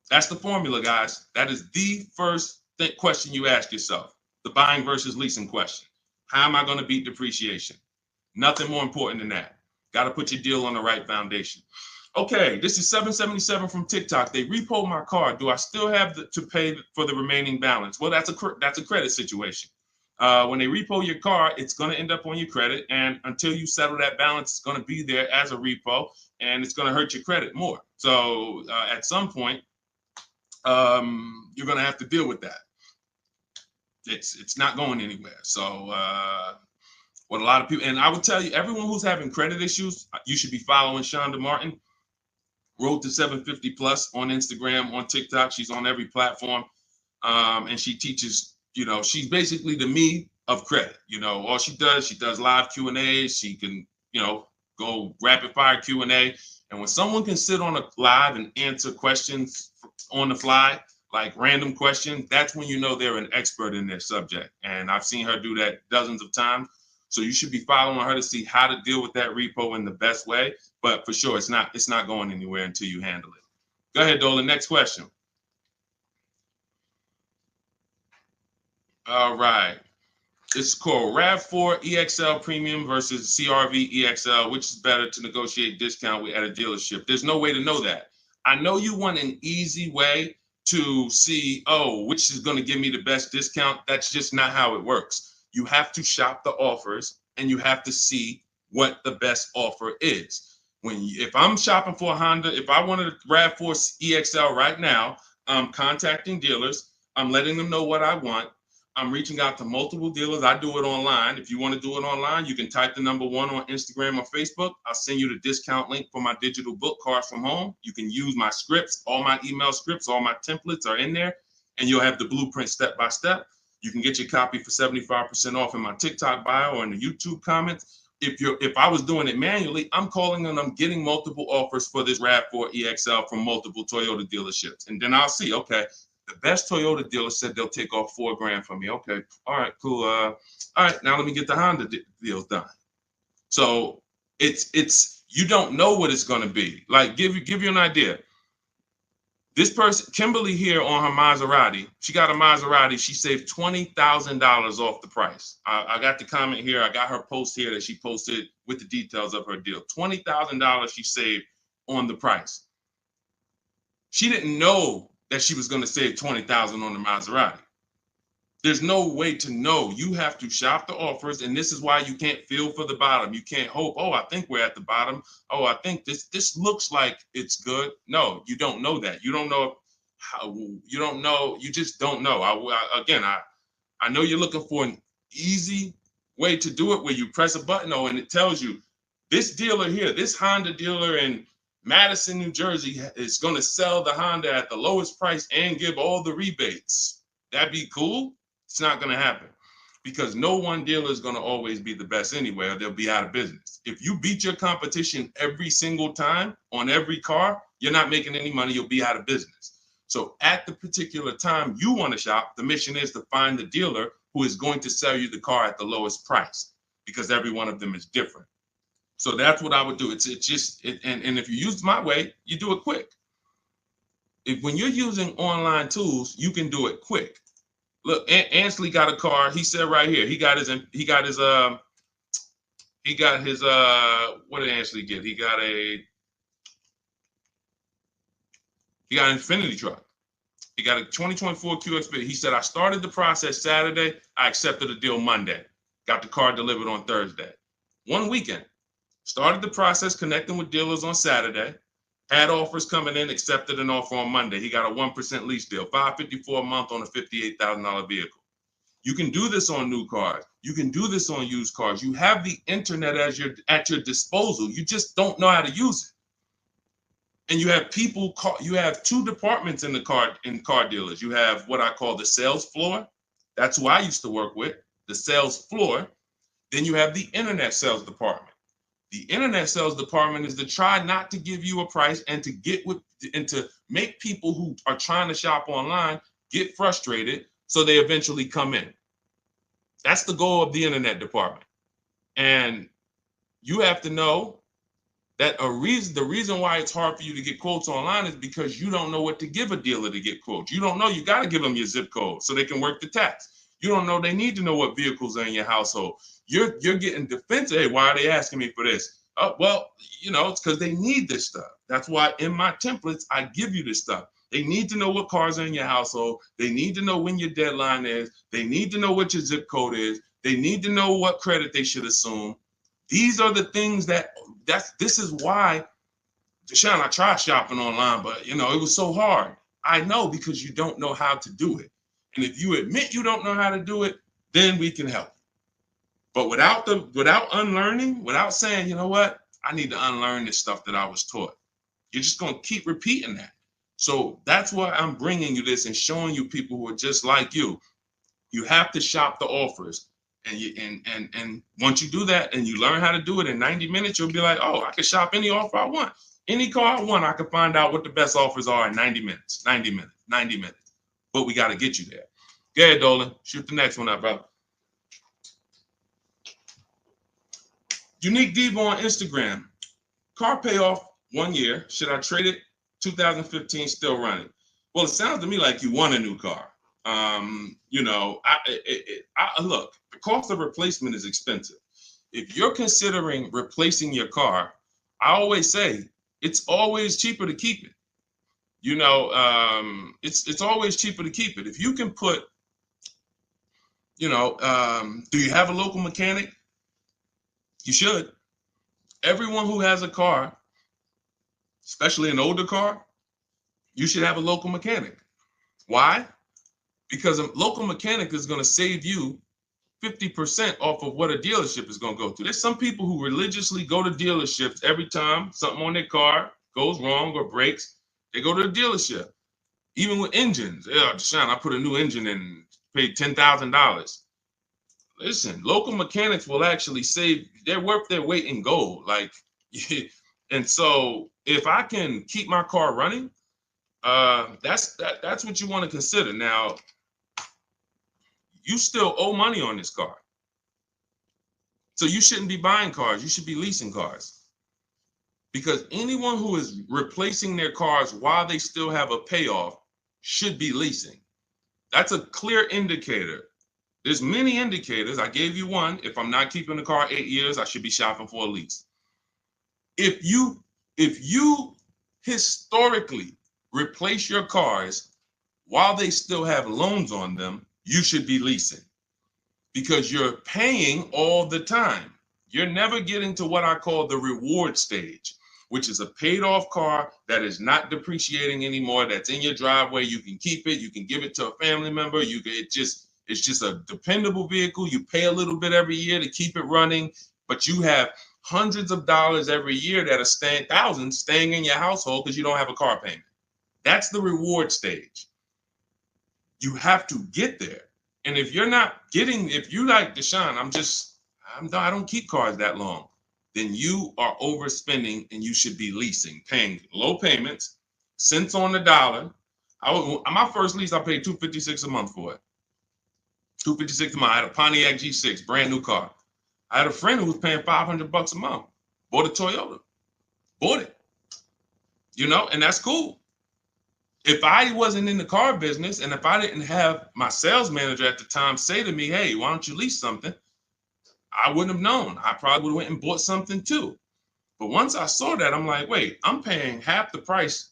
That's the formula, guys. That is the first question you ask yourself. The buying versus leasing question. How am I going to beat depreciation? Nothing more important than that. Got to put your deal on the right foundation. Okay, this is 777 from TikTok. They repoed my car. Do I still have to pay for the remaining balance? Well, that's a credit situation. When they repo your car, it's going to end up on your credit, and until you settle that balance, it's going to be there as a repo, and it's going to hurt your credit more. So at some point, you're going to have to deal with that. It's not going anywhere. So what a lot of people, and I would tell you, everyone who's having credit issues, you should be following Shonda Martin, Road to 750 Plus on Instagram, on TikTok. She's on every platform, and she teaches. She's basically the me of credit. All she does live Q&As. She can, go rapid fire Q&A. And when someone can sit on a live and answer questions on the fly, like random questions, that's when you know they're an expert in their subject. And I've seen her do that dozens of times. So you should be following her to see how to deal with that repo in the best way. But for sure, it's not going anywhere until you handle it. Go ahead, Dolan. Next question. All right. This is called RAV4 EXL Premium versus CRV EXL. Which is better to negotiate discount with at a dealership? There's no way to know that. I know you want an easy way to see, which is going to give me the best discount. That's just not how it works. You have to shop the offers, and you have to see what the best offer is. If I'm shopping for a Honda, if I wanted a RAV4 EXL right now, I'm contacting dealers. I'm letting them know what I want. I'm reaching out to multiple dealers. I do it online. If you want to do it online, you can type the number 1 on Instagram or Facebook. I'll send you the discount link for my digital book, Cars from Home. You can use my scripts. All my email scripts, all my templates are in there, and you'll have the blueprint step by step. You can get your copy for 75% off in my TikTok bio or in the YouTube comments. If I was doing it manually, I'm calling and I'm getting multiple offers for this RAV4 EXL from multiple Toyota dealerships. And then I'll see, okay, the best Toyota dealer said they'll take off $4,000 from me. Okay, all right, cool. All right, now let me get the Honda deals done. So it's you don't know what it's going to be. Like give you an idea. This person, Kimberly here on her Maserati, she got a Maserati. She saved $20,000 off the price. I got the comment here. I got her post here that she posted with the details of her deal. $20,000 she saved on the price. She didn't know that she was going to save $20,000 on the Maserati. There's no way to know. You have to shop the offers, and this is why you can't feel for the bottom. You can't hope, I think we're at the bottom. I think this looks like it's good. No, you don't know that. You don't know how. You don't know. You just don't know. I know you're looking for an easy way to do it where you press a button, and it tells you this dealer here, this Honda dealer in Madison, New Jersey, is going to sell the Honda at the lowest price and give all the rebates. That'd be cool. It's not going to happen because no one dealer is going to always be the best anyway, or they'll be out of business. If you beat your competition every single time on every car, you're not making any money. You'll be out of business. So at the particular time you want to shop, the mission is to find the dealer who is going to sell you the car at the lowest price, because every one of them is different. So that's what I would do. And if you use my way, you do it quick. When you're using online tools, you can do it quick. Look, Ansley got a car. He said right here, he got his what did Ansley get? He got an Infinity truck. He got a 2024 QX. He said, I started the process Saturday. I accepted a deal Monday. Got the car delivered on Thursday. One weekend. Started the process connecting with dealers on Saturday. Had offers coming in, accepted an offer on Monday. He got a 1% lease deal, $554 a month on a $58,000 vehicle. You can do this on new cars. You can do this on used cars. You have the internet as at your disposal. You just don't know how to use it. And you have people you have two departments in car dealers. You have what I call the sales floor. That's who I used to work with, the sales floor. Then you have the internet sales department. The internet sales department is to try not to give you a price and to make people who are trying to shop online get frustrated so they eventually come in. That's the goal of the internet department. And you have to know that the reason why it's hard for you to get quotes online is because you don't know what to give a dealer to get quotes. You don't know. You got to give them your zip code so they can work the tax. You don't know. They need to know what vehicles are in your household. You're getting defensive. Hey, why are they asking me for this? Well, it's because they need this stuff. That's why in my templates, I give you this stuff. They need to know what cars are in your household. They need to know when your deadline is. They need to know what your zip code is. They need to know what credit they should assume. These are the things this is why, Deshone, I tried shopping online, but it was so hard. I know, because you don't know how to do it. And if you admit you don't know how to do it, then we can help. But without unlearning, without saying, you know what, I need to unlearn this stuff that I was taught, you're just going to keep repeating that. So that's why I'm bringing you this and showing you people who are just like you. You have to shop the offers. And once you do that and you learn how to do it in 90 minutes, you'll be like, oh, I can shop any offer I want. Any car I want, I can find out what the best offers are in 90 minutes. But we got to get you there. Go ahead, Dolan. Shoot the next one up, bro. Unique Devo on Instagram. Car payoff 1 year. Should I trade it? 2015 still running. Well, it sounds to me like you want a new car. Look, the cost of replacement is expensive. If you're considering replacing your car, I always say it's always cheaper to keep it. It's always cheaper to keep it. If you can put, do you have a local mechanic? You should. Everyone who has a car, especially an older car, you should have a local mechanic. Why? Because a local mechanic is going to save you 50% off of what a dealership is going to go through. There's some people who religiously go to dealerships every time something on their car goes wrong or breaks. They go to the dealership. Even with engines. Yeah, Deshone, I put a new engine in and paid $10,000. Listen, local mechanics will actually save. They're worth their weight in gold. And so if I can keep my car running, that's what you want to consider. Now, you still owe money on this car. So you shouldn't be buying cars. You should be leasing cars. Because anyone who is replacing their cars while they still have a payoff should be leasing. That's a clear indicator. There's many indicators. I gave you one. If I'm not keeping the car 8 years, I should be shopping for a lease. If you historically replace your cars while they still have loans on them, you should be leasing, because you're paying all the time. You're never getting to what I call the reward stage, which is a paid off car that is not depreciating anymore, that's in your driveway. You can keep it. You can give it to a family member. It's just a dependable vehicle. You pay a little bit every year to keep it running, but you have hundreds of dollars every year that are thousands staying in your household because you don't have a car payment. That's the reward stage. You have to get there. And if you're like Deshone, I don't keep cars that long, then you are overspending and you should be leasing, paying low payments, cents on the dollar. My first lease, I paid $256 a month for it. $256 a month. I had a Pontiac G6, brand new car. I had a friend who was paying $500 a month. Bought a Toyota. Bought it. And that's cool. If I wasn't in the car business and if I didn't have my sales manager at the time say to me, hey, why don't you lease something? I wouldn't have known. I probably would have went and bought something too. But once I saw that, I'm like, wait, I'm paying half the price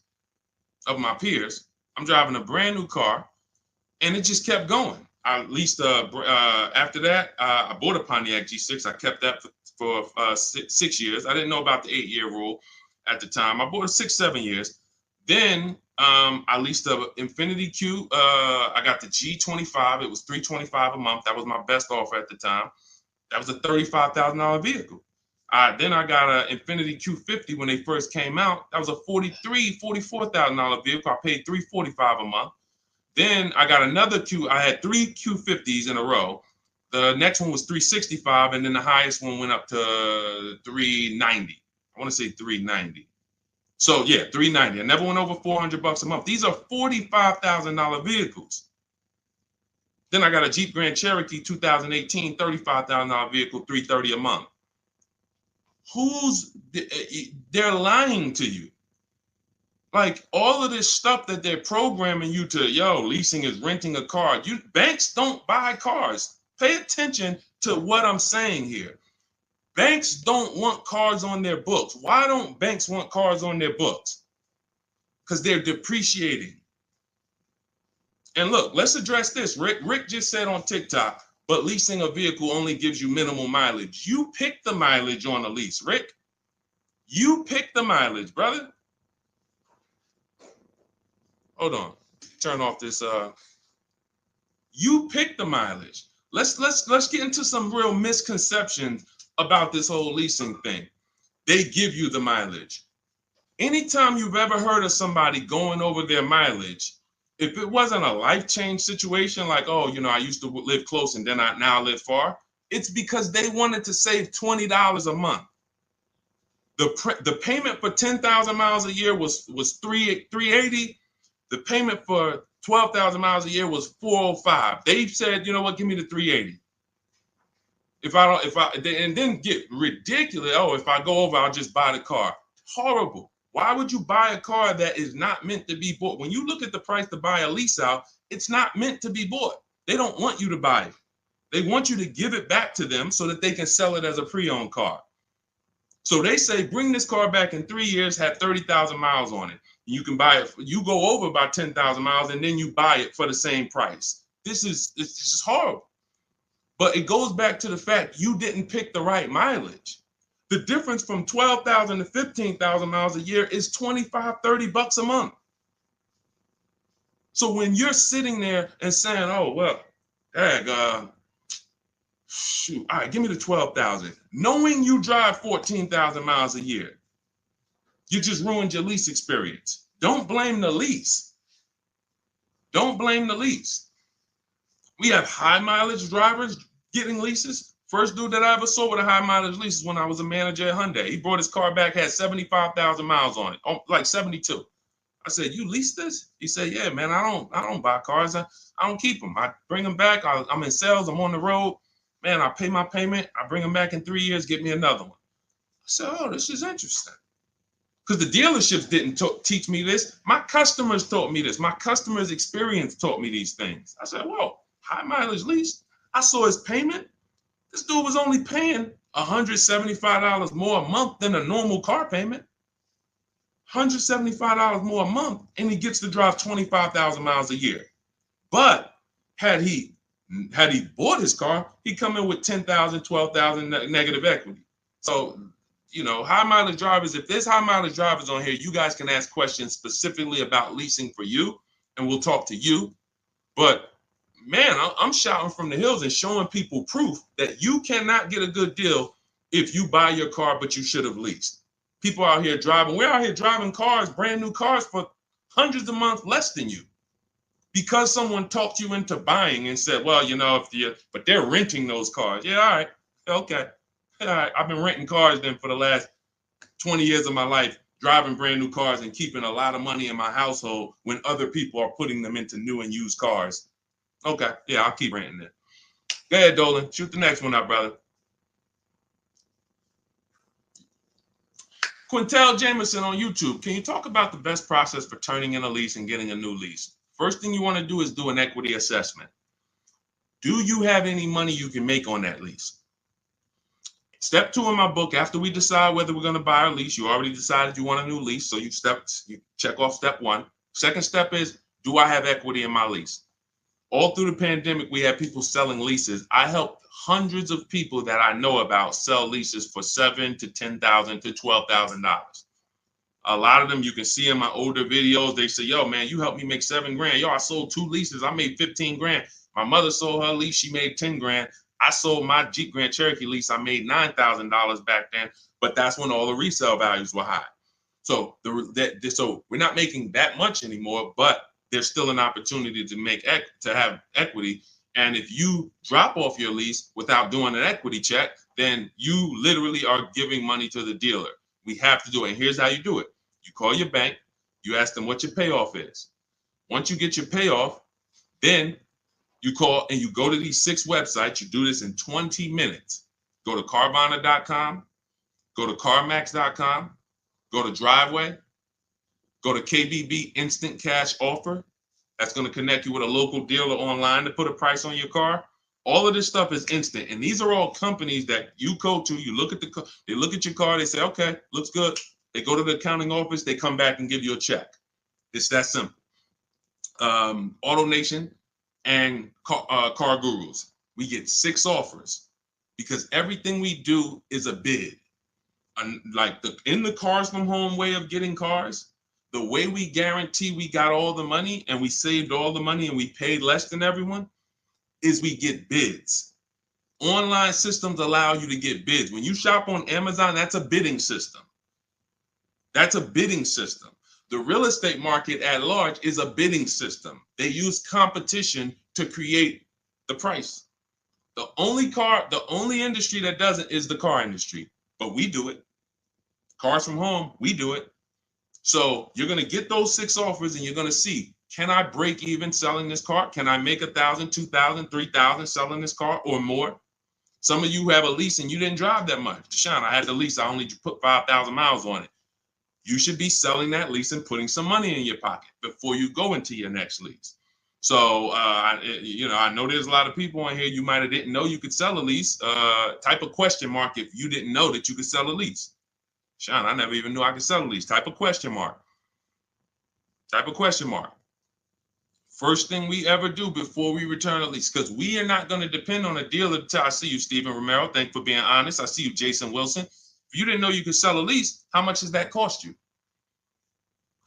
of my peers. I'm driving a brand new car, and it just kept going. I leased after that, I bought a Pontiac G6. I kept that for 6 years. I didn't know about the 8-year rule at the time. I bought it 6, 7 years. Then I leased a Infiniti Q. I got the G25. It was $325 a month. That was my best offer at the time. That was a $35,000 vehicle. Then I got an Infiniti Q50 when they first came out. That was a $44,000 vehicle. I paid $345 a month. Then I got another Q. I had 3 Q50s in a row. The next one was $365, and then the highest one went up to $390. I want to say $390. So yeah, $390. I never went over $400 a month. These are $45,000 vehicles. Then I got a Jeep Grand Cherokee 2018, $35,000 vehicle, $330 a month. They're lying to you. Like all of this stuff that they're programming you to, leasing is renting a car. Banks don't buy cars. Pay attention to what I'm saying here. Banks don't want cars on their books. Why don't banks want cars on their books? Because they're depreciating. And look, let's address this. Rick just said on TikTok, but leasing a vehicle only gives you minimal mileage. You pick the mileage on a lease, Rick. You pick the mileage, brother. Hold on. Turn off this. You pick the mileage. Let's get into some real misconceptions about this whole leasing thing. They give you the mileage. Anytime you've ever heard of somebody going over their mileage, if it wasn't a life change situation, like, I used to live close and then I now live far, it's because they wanted to save $20 a month. The payment for 10,000 miles a year was $380. The payment for 12,000 miles a year was $405. They said, you know what, give me the $380. And then get ridiculous. If I go over, I'll just buy the car. Horrible. Why would you buy a car that is not meant to be bought? When you look at the price to buy a lease out, it's not meant to be bought. They don't want you to buy it. They want you to give it back to them so that they can sell it as a pre-owned car. So they say, bring this car back in 3 years, have 30,000 miles on it. You can buy it. You go over by 10,000 miles and then you buy it for the same price. It's just horrible. But it goes back to the fact you didn't pick the right mileage. The difference from 12,000 to 15,000 miles a year is $25-30 a month. So when you're sitting there and saying, shoot, all right, give me the 12,000, knowing you drive 14,000 miles a year, you just ruined your lease experience. Don't blame the lease. Don't blame the lease. We have high mileage drivers getting leases. First dude that I ever saw with a high mileage lease is when I was a manager at Hyundai. He brought his car back, had 75,000 miles on it, like 72. I said, you lease this? He said, yeah, man, I don't buy cars. I don't keep them. I bring them back. I'm in sales. I'm on the road. Man, I pay my payment. I bring them back in 3 years, get me another one. I said, this is interesting. Because the dealerships didn't teach me this. My customers taught me this. My customers' experience taught me these things. I said, whoa, high mileage lease. I saw his payment. This dude was only paying $175 more a month than a normal car payment. $175 more a month, and he gets to drive 25,000 miles a year. But had he bought his car, he'd come in with 10,000, 12,000 negative equity. So, high mileage drivers, if there's high mileage drivers on here, you guys can ask questions specifically about leasing for you, and we'll talk to you. But man, I'm shouting from the hills and showing people proof that you cannot get a good deal if you buy your car, but you should have leased. People out here driving, we're out here driving cars, brand new cars for hundreds a month less than you. Because someone talked you into buying and said, well, but they're renting those cars. Yeah, all right, okay. All right, I've been renting cars then for the last 20 years of my life, driving brand new cars and keeping a lot of money in my household when other people are putting them into new and used cars. Okay, yeah, I'll keep renting it. Go ahead, Dolan. Shoot the next one up, brother. Quintel Jameson on YouTube. Can you talk about the best process for turning in a lease and getting a new lease? First thing you want to do is do an equity assessment. Do you have any money you can make on that lease? Step 2 in my book, after we decide whether we're going to buy a lease, you already decided you want a new lease, so you check off step 1. Second step is, do I have equity in my lease? All through the pandemic, we had people selling leases. I helped hundreds of people that I know about sell leases for $7,000 to $10,000 to $12,000. A lot of them you can see in my older videos. They say, yo, man, you helped me make 7 grand. Yo, I sold 2 leases. I made 15 grand. My mother sold her lease. She made 10 grand. I sold my Jeep Grand Cherokee lease. I made $9,000 back then. But that's when all the resale values were high. So so we're not making that much anymore, but there's still an opportunity to have equity. And if you drop off your lease without doing an equity check, then you literally are giving money to the dealer. We have to do it. And here's how you do it. You call your bank, you ask them what your payoff is. Once you get your payoff, then you call and you go to these 6 websites. You do this in 20 minutes. Go to Carvana.com, go to CarMax.com, go to Driveway, go to KBB Instant Cash Offer. That's going to connect you with a local dealer online to put a price on your car. All of this stuff is instant. And these are all companies that you go to, you look at they look at your car, they say, okay, looks good. They go to the accounting office, they come back and give you a check. It's that simple. AutoNation and Car Gurus, we get 6 offers because everything we do is a bid. Like in the Cars from Home way of getting cars, the way we guarantee we got all the money and we saved all the money and we paid less than everyone is we get bids. Online systems allow you to get bids. When you shop on Amazon, that's a bidding system. That's a bidding system. The real estate market at large is a bidding system. They use competition to create the price. The only industry that doesn't is the car industry, but we do it. Cars from Home, we do it. So you're going to get those 6 offers and you're going to see, can I break even selling this car? Can I make 1,000, 2,000, 3,000 selling this car or more? Some of you have a lease and you didn't drive that much. Deshone, I had the lease. I only put 5,000 miles on it. You should be selling that lease and putting some money in your pocket before you go into your next lease. So, I know there's a lot of people on here. You might have didn't know you could sell a lease. Type a question mark if you didn't know that you could sell a lease. Sean, I never even knew I could sell a lease. Type a question mark. Type a question mark. First thing we ever do before we return a lease, because we are not going to depend on a dealer. I see you, Stephen Romero. Thank you for being honest. I see you, Jason Wilson. If you didn't know you could sell a lease, how much does that cost you?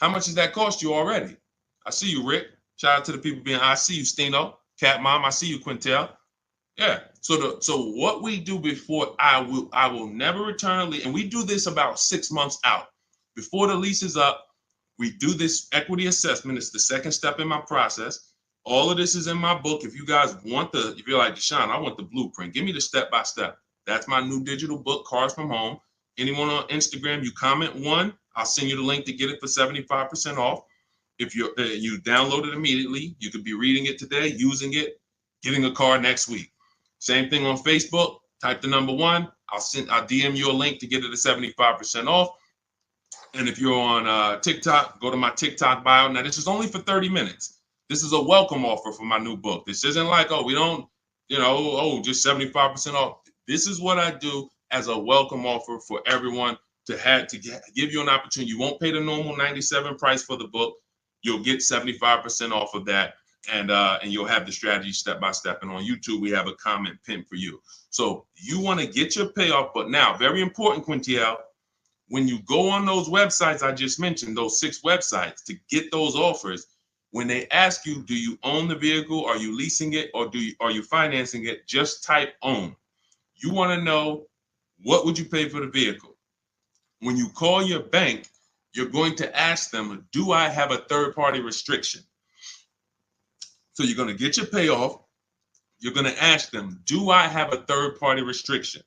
How much does that cost you already? I see you, Rick. Shout out to the people being. I see you, Stino, Cat Mom. I see you, Quintel. Yeah. So what we do before I will never return a lease, and we do this about 6 months out before the lease is up. We do this equity assessment. It's the second step in my process. All of this is in my book. If you guys want if you're like, Deshone, I want the blueprint. Give me the step-by-step. That's my new digital book, Cars from Home. Anyone on Instagram, you comment 1, I'll send you the link to get it for 75% off. If you download it immediately, you could be reading it today, using it, getting a car next week. Same thing on Facebook. Type the number 1. I'll DM you a link to get it at 75% off. And if you're on TikTok, go to my TikTok bio. Now, this is only for 30 minutes. This is a welcome offer for my new book. This isn't like, oh, we don't, just 75% off. This is what I do as a welcome offer for everyone to give you an opportunity. You won't pay the normal $97 price for the book. You'll get 75% off of that. And you'll have the strategy step by step. And on YouTube, we have a comment pinned for you. So you want to get your payoff. But now, very important, Quintiel, when you go on those websites I just mentioned, those 6 websites to get those offers, when they ask you, do you own the vehicle? Are you leasing it? Or are you financing it? Just type own. You want to know, what would you pay for the vehicle? When you call your bank, you're going to ask them, do I have a third-party restriction? So you're going to get your payoff. You're going to ask them, do I have a third-party restriction?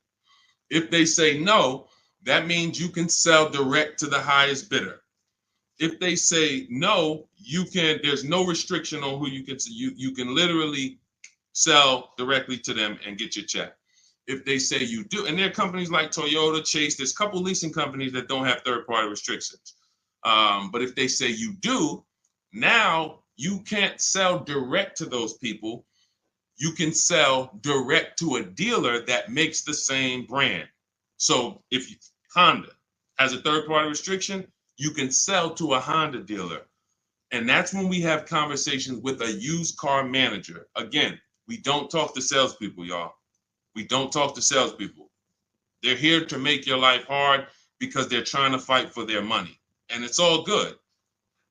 If they say no, that means you can sell direct to the highest bidder. If they say no, there's no restriction on who you can sell. You can literally sell directly to them and get your check. If they say you do, and there are companies like Toyota, Chase, there's a couple leasing companies that don't have third-party restrictions. But if they say you do, now you can't sell direct to those people. You can sell direct to a dealer that makes the same brand. So if Honda has a third-party restriction, you can sell to a Honda dealer. And that's when we have conversations with a used car manager. Again, we don't talk to salespeople, y'all. We don't talk to salespeople. They're here to make your life hard because they're trying to fight for their money. and it's all good.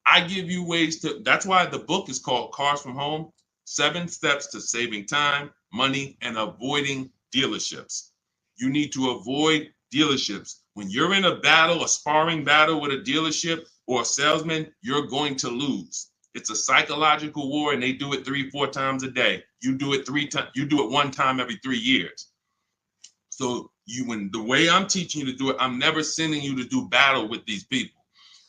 I give you ways to, that's why the book is called Cars from Home, 7 Steps to Saving Time, Money, and Avoiding Dealerships. You need to avoid dealerships. When you're in a battle, a sparring battle with a dealership or a salesman, you're going to lose. It's a psychological war, and they do it 3-4 times a day. You do it 3 times, you do it 1 time every 3 years. So when the way I'm teaching you to do it, I'm never sending you to do battle with these people.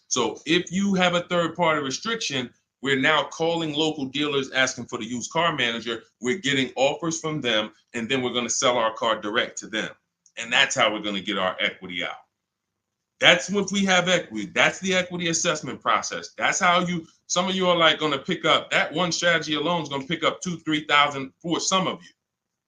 So if you have a third-party restriction, we're now calling local dealers asking for the used car manager. We're getting offers from them, and then we're going to sell our car direct to them. And that's how we're going to get our equity out. That's if we have equity. That's the equity assessment process. That's how some of you are like going to pick up, that one strategy alone is going to pick up $2,000-$3,000 for some of you.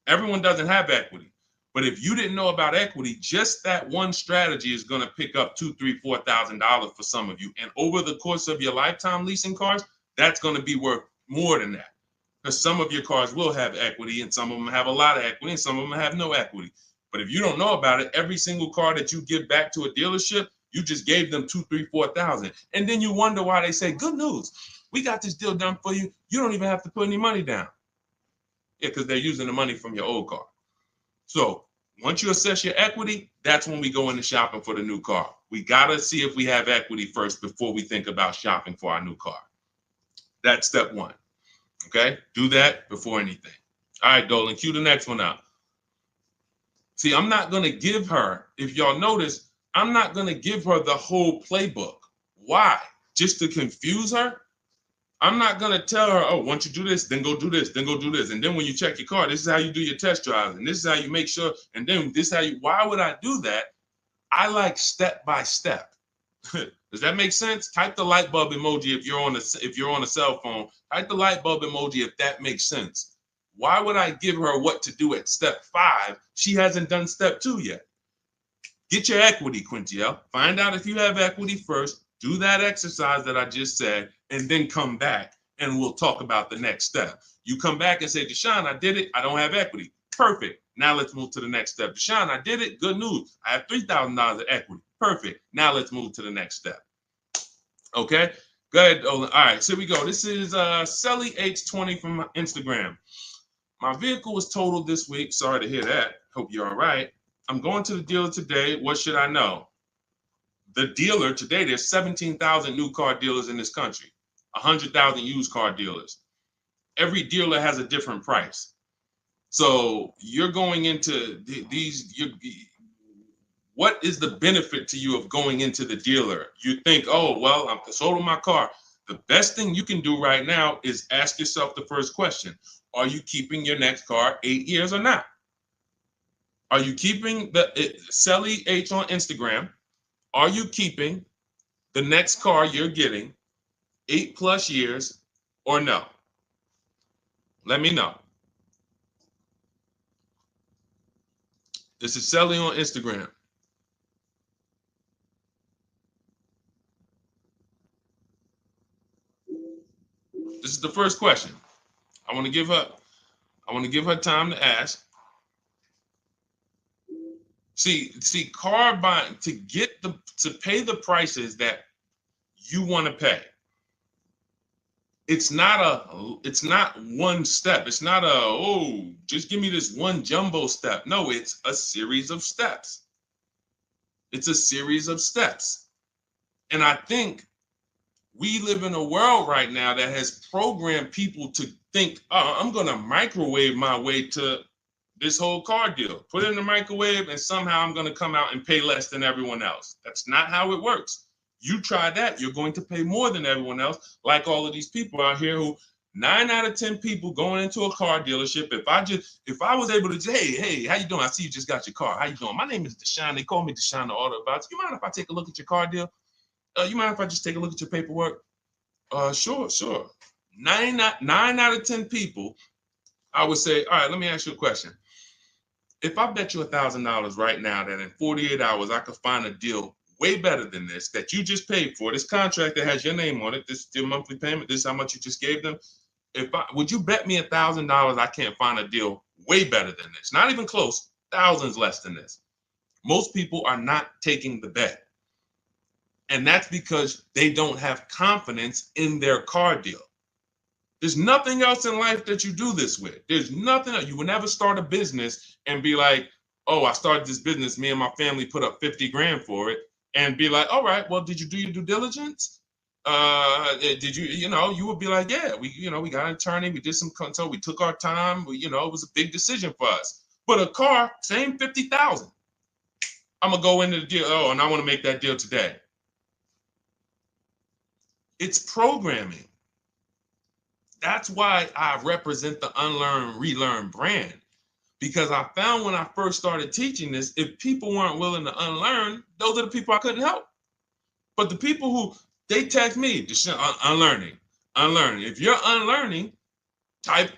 Everyone doesn't have equity. But if you didn't know about equity, just that one strategy is going to pick up $2,000, $3,000, $4,000 for some of you. And over the course of your lifetime leasing cars, that's going to be worth more than that. Because some of your cars will have equity, and some of them have a lot of equity, and some of them have no equity. But if you don't know about it, every single car that you give back to a dealership, you just gave them $2,000, $3,000, $4,000. And then you wonder why they say, good news, we got this deal done for you. You don't even have to put any money down. Yeah, because they're using the money from your old car. So once you assess your equity, that's when we go into shopping for the new car. We got to see if we have equity first before we think about shopping for our new car. That's step 1. Okay? Do that before anything. All right, Dolan, cue the next one out. See, I'm not going to give her, if y'all notice, I'm not going to give her the whole playbook. Why? Just to confuse her? I'm not going to tell her, oh, once you do this, then go do this, then go do this. And then when you check your car, this is how you do your test drives. And this is how you make sure. And then this is how you, why would I do that? I like step by step. Does that make sense? Type the light bulb emoji if you're on a cell phone. Type the light bulb emoji if that makes sense. Why would I give her what to do at step 5? She hasn't done step 2 yet. Get your equity, Quintiel. Find out if you have equity first. Do that exercise that I just said, and then come back and we'll talk about the next step. You come back and say, Deshone, I did it. I don't have equity. Perfect. Now let's move to the next step. Deshone, I did it. Good news. I have $3,000 of equity. Perfect. Now let's move to the next step. Okay. Go ahead, Olin. All right. So here we go. This is Selly H20 from Instagram. My vehicle was totaled this week. Sorry to hear that. Hope you're all right. I'm going to the dealer today. What should I know? The dealer today, there's 17,000 new car dealers in this country, 100,000 used car dealers. Every dealer has a different price. So you're going into what is the benefit to you of going into the dealer? You think, oh, well, I'm sold on my car. The best thing you can do right now is ask yourself the first question. Are you keeping your next car 8 years or not? Are you keeping Selly H on Instagram? Are you keeping the next car you're getting 8+ years or no? Let me know. This is Selly on Instagram. This is the first question. I want to give her time to ask. See, car buying, to pay the prices that you want to pay. It's not one step. It's not just give me this one jumbo step. No, it's a series of steps. It's a series of steps. And I think we live in a world right now that has programmed people to think, oh, I'm going to microwave my way to this whole car deal. Put it in the microwave and somehow I'm going to come out and pay less than everyone else. That's not how it works. You try that, you're going to pay more than everyone else, like all of these people out here who 9 out of 10 people going into a car dealership. If I was able to say, hey, how you doing? I see you just got your car. How you doing? My name is Deshone. They call me Deshone the Auto Advisor. You mind if I take a look at your car deal? You mind if I just take a look at your paperwork? Sure. 9 out of 10 people, I would say, all right, let me ask you a question. If I bet you $1,000 right now that in 48 hours I could find a deal way better than this that you just paid for, this contract that has your name on it, this is your monthly payment, this is how much you just gave them. Would you bet me $1,000 I can't find a deal way better than this? Not even close, thousands less than this. Most people are not taking the bet. And that's because they don't have confidence in their car deal. There's nothing else in life that you do this with. There's nothing else. You will never start a business and be like, oh, I started this business. Me and my family put up 50 grand for it, and be like, all right, well, did you do your due diligence? Did you, you would be like, yeah, we got an attorney. We did some consult. We took our time. It was a big decision for us. But a car, same 50,000. I'm going to go into the deal. Oh, and I want to make that deal today. It's programming. That's why I represent the unlearn, relearn brand, because I found when I first started teaching this, if people weren't willing to unlearn, those are the people I couldn't help. But the people who, they text me, unlearning. If you're unlearning, type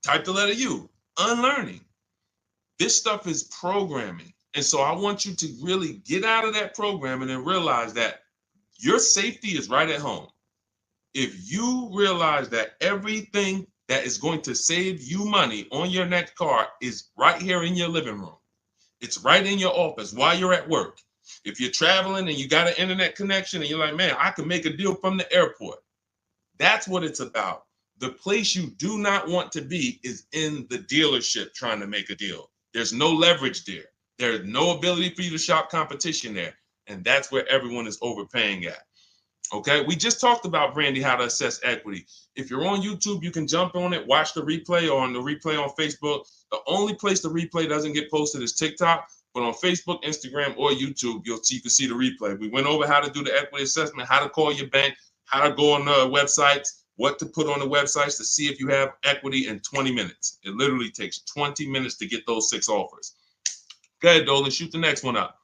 the letter U, unlearning. This stuff is programming. And so I want you to really get out of that programming and realize that your safety is right at home. If you realize that everything that is going to save you money on your next car is right here in your living room, it's right in your office while you're at work. If you're traveling and you got an internet connection and you're like, man, I can make a deal from the airport. That's what it's about. The place you do not want to be is in the dealership trying to make a deal. There's no leverage there. There's no ability for you to shop competition there. And that's where everyone is overpaying at. Okay, we just talked about, Brandy, how to assess equity. If you're on YouTube, you can jump on it, watch the replay, or on the replay on Facebook. The only place the replay doesn't get posted is TikTok, but on Facebook, Instagram, or YouTube, you can see the replay. We went over how to do the equity assessment, how to call your bank, how to go on the websites, what to put on the websites to see if you have equity in 20 minutes. It literally takes 20 minutes to get those 6 offers. Go ahead, Dolan, shoot the next one up.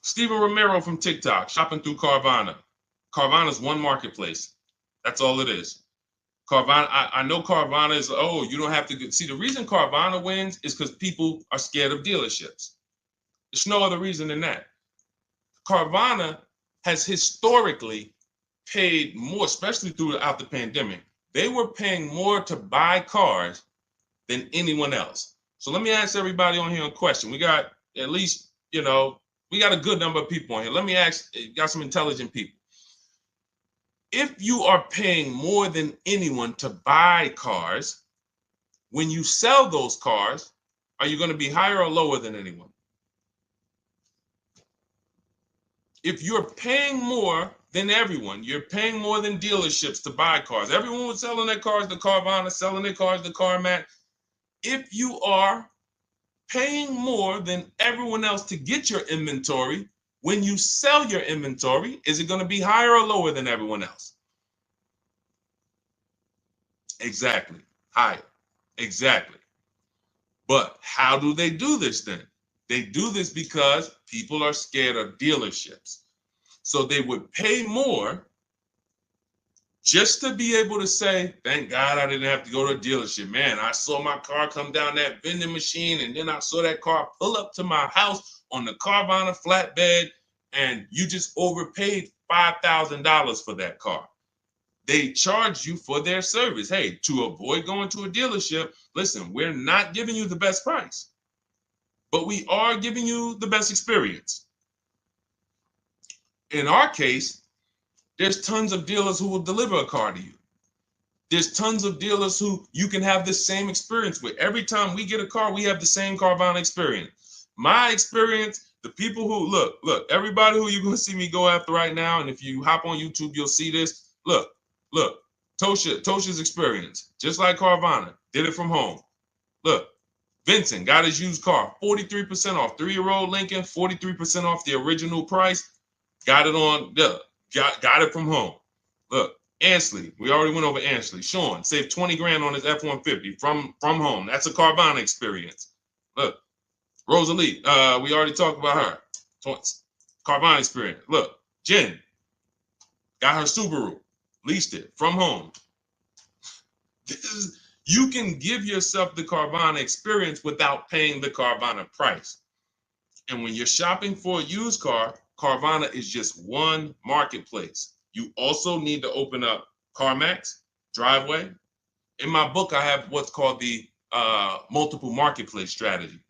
Steven Romero from TikTok, shopping through Carvana. Carvana is one marketplace. That's all it is. Carvana, I know Carvana is, oh, you don't have to see, the reason Carvana wins is because people are scared of dealerships. There's no other reason than that. Carvana has historically paid more, especially throughout the pandemic. They were paying more to buy cars than anyone else. So let me ask everybody on here a question. We got at least, we got a good number of people on here. Let me ask, got some intelligent people. If you are paying more than anyone to buy cars, when you sell those cars, are you going to be higher or lower than anyone? If you're paying more than everyone, you're paying more than dealerships to buy cars. Everyone was selling their cars to Carvana, selling their cars to CarMax. If you are paying more than everyone else to get your inventory, when you sell your inventory, is it going to be higher or lower than everyone else? Exactly. Higher. Exactly. But how do they do this then? They do this because people are scared of dealerships. So they would pay more just to be able to say, thank God I didn't have to go to a dealership. Man, I saw my car come down that vending machine, and then I saw that car pull up to my house on the Carvana flatbed, and you just overpaid $5,000 for that car. They charge you for their service. Hey, to avoid going to a dealership, listen, we're not giving you the best price, but we are giving you the best experience. In our case, there's tons of dealers who will deliver a car to you. There's tons of dealers who you can have the same experience with. Every time we get a car, we have the same Carvana experience. My experience, the people who, look, everybody who you're going to see me go after right now, and if you hop on YouTube, you'll see this. Look, Tosha's experience, just like Carvana, did it from home. Look, Vincent got his used car, 43% off, 3-year-old Lincoln, 43% off the original price. Got it on, got it from home. Look, Ansley, we already went over Ansley. Sean saved 20 grand on his F-150 from home. That's a Carvana experience. Look, Rosalie, we already talked about her. Carvana experience. Look, Jen got her Subaru, leased it from home. You can give yourself the Carvana experience without paying the Carvana price. And when you're shopping for a used car, Carvana is just one marketplace. You also need to open up CarMax, Driveway. In my book, I have what's called the multiple marketplace strategy.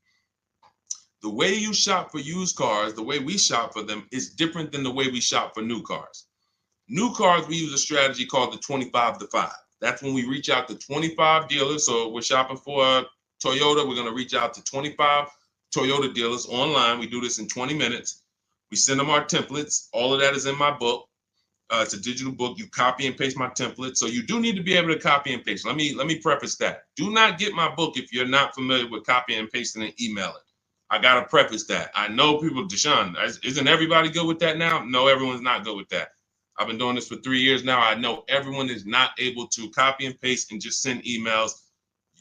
The way you shop for used cars, the way we shop for them, is different than the way we shop for new cars. New cars, we use a strategy called the 25 to 5. That's when we reach out to 25 dealers. So we're shopping for a Toyota. We're going to reach out to 25 Toyota dealers online. We do this in 20 minutes. We send them our templates. All of that is in my book. It's a digital book. You copy and paste my template. So you do need to be able to copy and paste. Let me preface that. Do not get my book if you're not familiar with copying and pasting and emailing. I got to preface that. I know people, Deshone, isn't everybody good with that now? No, everyone's not good with that. I've been doing this for 3 years now. I know everyone is not able to copy and paste and just send emails.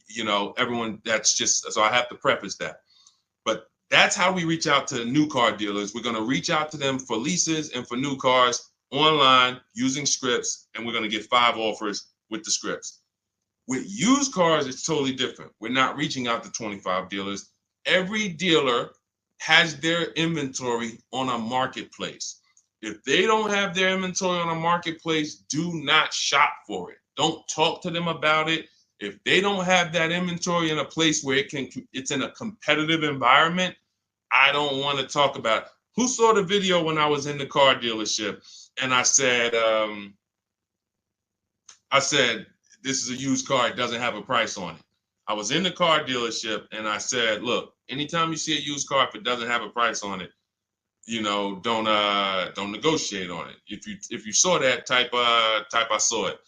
You know, everyone, that's just, so I have to preface that. But that's how we reach out to new car dealers. We're going to reach out to them for leases and for new cars online using scripts, and we're going to get 5 offers with the scripts. With used cars, it's totally different. We're not reaching out to 25 dealers. Every dealer has their inventory on a marketplace. If they don't have their inventory on a marketplace, do not shop for it. Don't talk to them about it. If they don't have that inventory in a place where it's in a competitive environment, I don't want to talk about it. Who saw the video when I was in the car dealership and I said, this is a used car, it doesn't have a price on it. I was in the car dealership and I said, look, anytime you see a used car, if it doesn't have a price on it, you know, don't negotiate on it. If you saw that, type I saw it.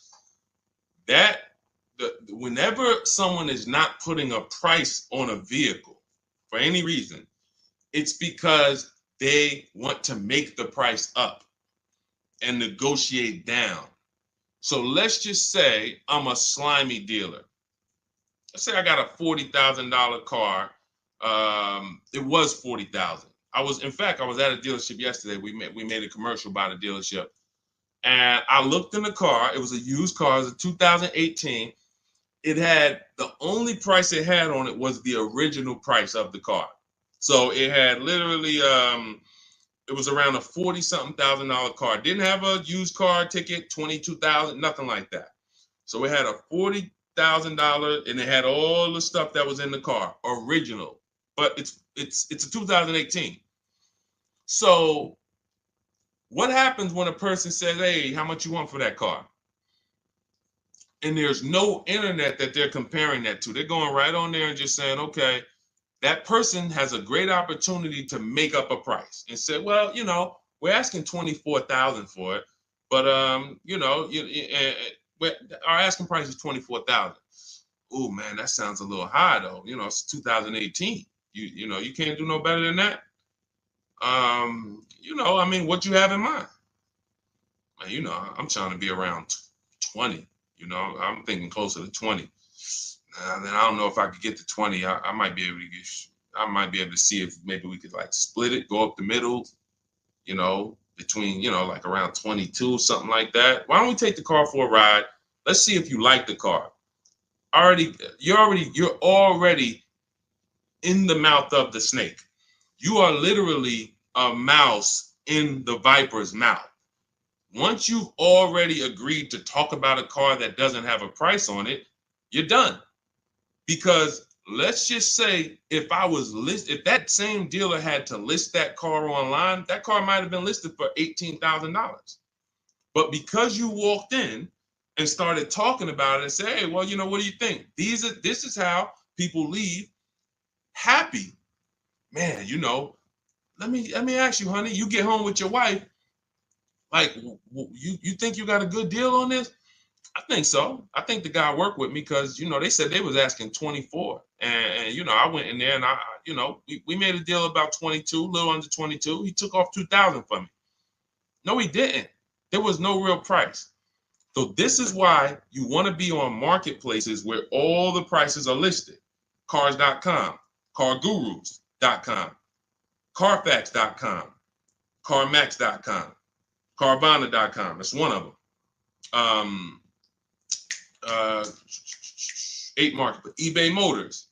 Whenever someone is not putting a price on a vehicle for any reason, it's because they want to make the price up and negotiate down. So let's just say I'm a slimy dealer. Let's say I got a $40,000 car. It was $40,000. I was at a dealership yesterday. We made a commercial about a dealership, and I looked in the car. It was a used car. It was a 2018. It had, the only price it had on it was the original price of the car. So it had literally, it was around a $40-something thousand car. It didn't have a used car ticket, $22,000, nothing like that. So it had a $40,000, and it had all the stuff that was in the car, original. But it's a 2018. So what happens when a person says, hey, how much you want for that car? And there's no internet that they're comparing that to. They're going right on there and just saying, okay, that person has a great opportunity to make up a price and say, well, you know, we're asking $24,000 for it, but you know, our asking price is $24,000. Oh man, that sounds a little high though. You know, it's 2018. You know, you can't do no better than that. You know, I mean, what you have in mind? You know, I'm trying to be around 20. You know, I'm thinking closer to 20. Then I don't know if I could get to 20. I might be able to to see if maybe we could like split it, go up the middle, you know, between, you know, like around 22, something like that. Why don't we take the car for a ride? Let's see if you like the car. You're already in the mouth of the snake. You are literally a mouse in the viper's mouth. Once you've already agreed to talk about a car that doesn't have a price on it, you're done. Because let's just say if that same dealer had to list that car online, that car might have been listed for $18,000. But because you walked in and started talking about it and say, hey, well, you know, what do you think? This is how people leave happy. Man, you know, let me ask you, honey, you get home with your wife, like, you think you got a good deal on this? I think so. I think the guy worked with me because, you know, they said they was asking 24. And you know, I went in there and you know, we made a deal about 22, a little under 22. He took off 2,000 from me. No, he didn't. There was no real price. So this is why you want to be on marketplaces where all the prices are listed. Cars.com, cargurus.com, carfax.com, carmax.com, carvana.com. That's one of them. 8 market, eBay Motors,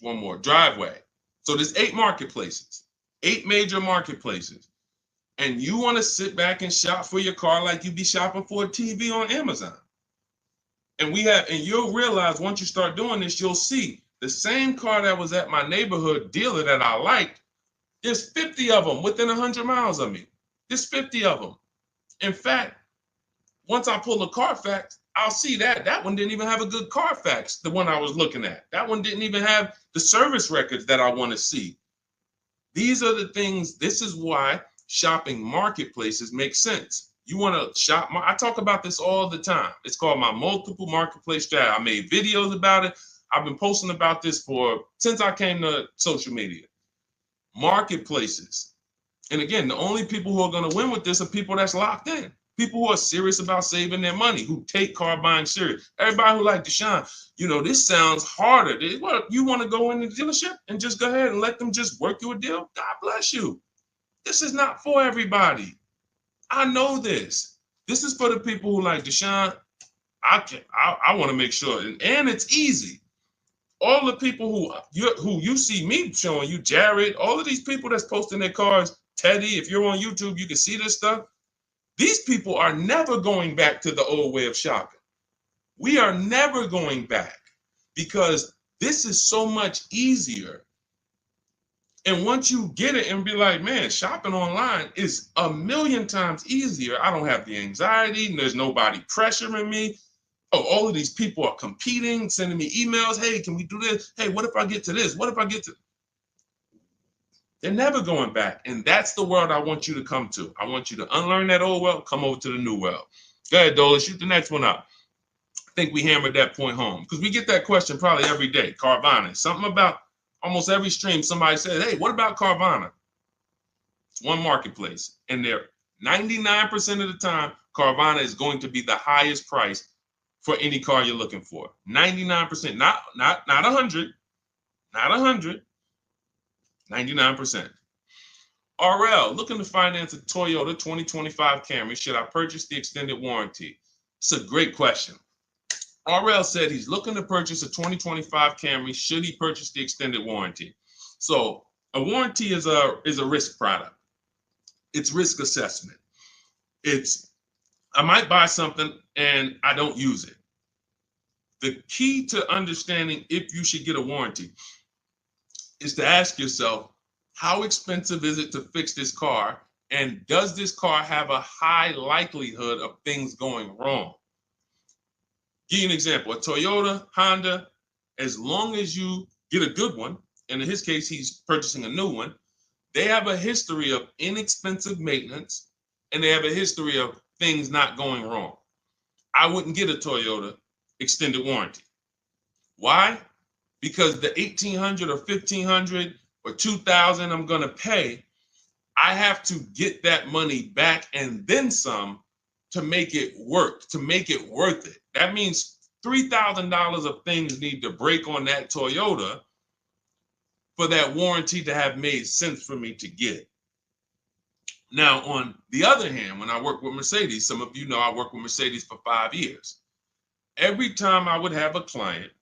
one more, Driveway. So there's 8 marketplaces, 8 major marketplaces. And you want to sit back and shop for your car like you be shopping for a TV on Amazon. And you'll realize once you start doing this, you'll see The same car that was at my neighborhood dealer that I liked, there's 50 of them within 100 miles of me. There's 50 of them. In fact, once I pull a Carfax, I'll see that one didn't even have a good Carfax, the one I was looking at. That one didn't even have the service records that I want to see. These are the things, this is why shopping marketplaces make sense. You want to shop, I talk about this all the time. It's called my multiple marketplace strategy. I made videos about it. I've been posting about this since I came to social media. Marketplaces. And again, the only people who are going to win with this are people that's locked in. People who are serious about saving their money, who take car buying serious. Everybody who like Deshone, this sounds harder. What, you want to go in the dealership and just go ahead and let them just work you a deal? God bless you. This is not for everybody. I know this. This is for the people who like Deshone. I want to make sure, and it's easy. All the people who you see me showing you, Jared, all of these people that's posting their cars, Teddy, if you're on YouTube, you can see this stuff. These people are never going back to the old way of shopping. We are never going back because this is so much easier. And once you get it and be like, man, shopping online is a million times easier. I don't have the anxiety and there's nobody pressuring me. Oh, all of these people are competing, sending me emails. Hey, can we do this? Hey, what if I get to this? What if I get to... They're never going back. And that's the world I want you to come to. I want you to unlearn that old world, come over to the new world. Go ahead, Dola, shoot the next one up. I think we hammered that point home because we get that question probably every day. Carvana, something about almost every stream, somebody said, hey, what about Carvana? It's one marketplace. And they're 99% of the time, Carvana is going to be the highest price for any car you're looking for. 99%, not 100, not 100. 99%. RL, looking to finance a Toyota 2025 Camry. Should I purchase the extended warranty? It's a great question. RL said he's looking to purchase a 2025 Camry. Should he purchase the extended warranty? So a warranty is a risk product. It's risk assessment. I might buy something and I don't use it. The key to understanding if you should get a warranty is to ask yourself, how expensive is it to fix this car? And does this car have a high likelihood of things going wrong? Give you an example, a Toyota, Honda, as long as you get a good one, and in his case, he's purchasing a new one, they have a history of inexpensive maintenance, and they have a history of things not going wrong. I wouldn't get a Toyota extended warranty. Why? Because the $1,800 or $1,500 or $2,000 I'm going to pay, I have to get that money back and then some to make it work, to make it worth it. That means $3,000 of things need to break on that Toyota for that warranty to have made sense for me to get. Now, on the other hand, when I work with Mercedes, some of you know I worked with Mercedes for 5 years. Every time I would have a client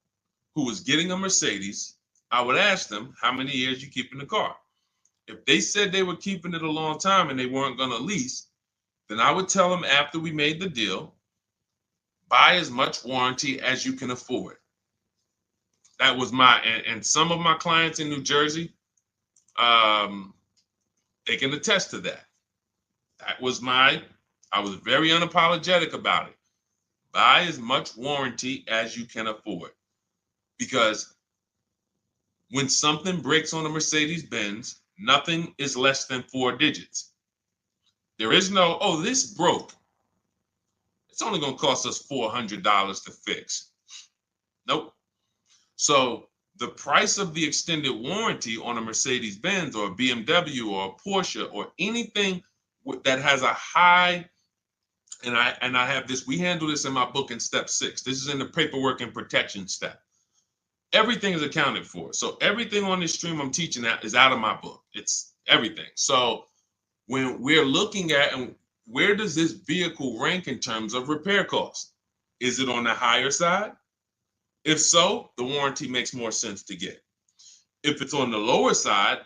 who was getting a Mercedes, I would ask them, how many years you keeping the car? If they said they were keeping it a long time and they weren't going to lease, then I would tell them after we made the deal, buy as much warranty as you can afford. That was and some of my clients in New Jersey, they can attest to that. That was I was very unapologetic about it. Buy as much warranty as you can afford. Because when something breaks on a Mercedes-Benz, nothing is less than 4 digits. There is no, oh, this broke. It's only going to cost us $400 to fix. Nope. So the price of the extended warranty on a Mercedes-Benz or a BMW or a Porsche or anything that has a high, and I have this, we handle this in my book in step 6. This is in the paperwork and protection step. Everything is accounted for. So everything on this stream I'm teaching is out of my book. It's everything. So when we're looking at, and where does this vehicle rank in terms of repair costs? Is it on the higher side? If so, the warranty makes more sense to get. If it's on the lower side,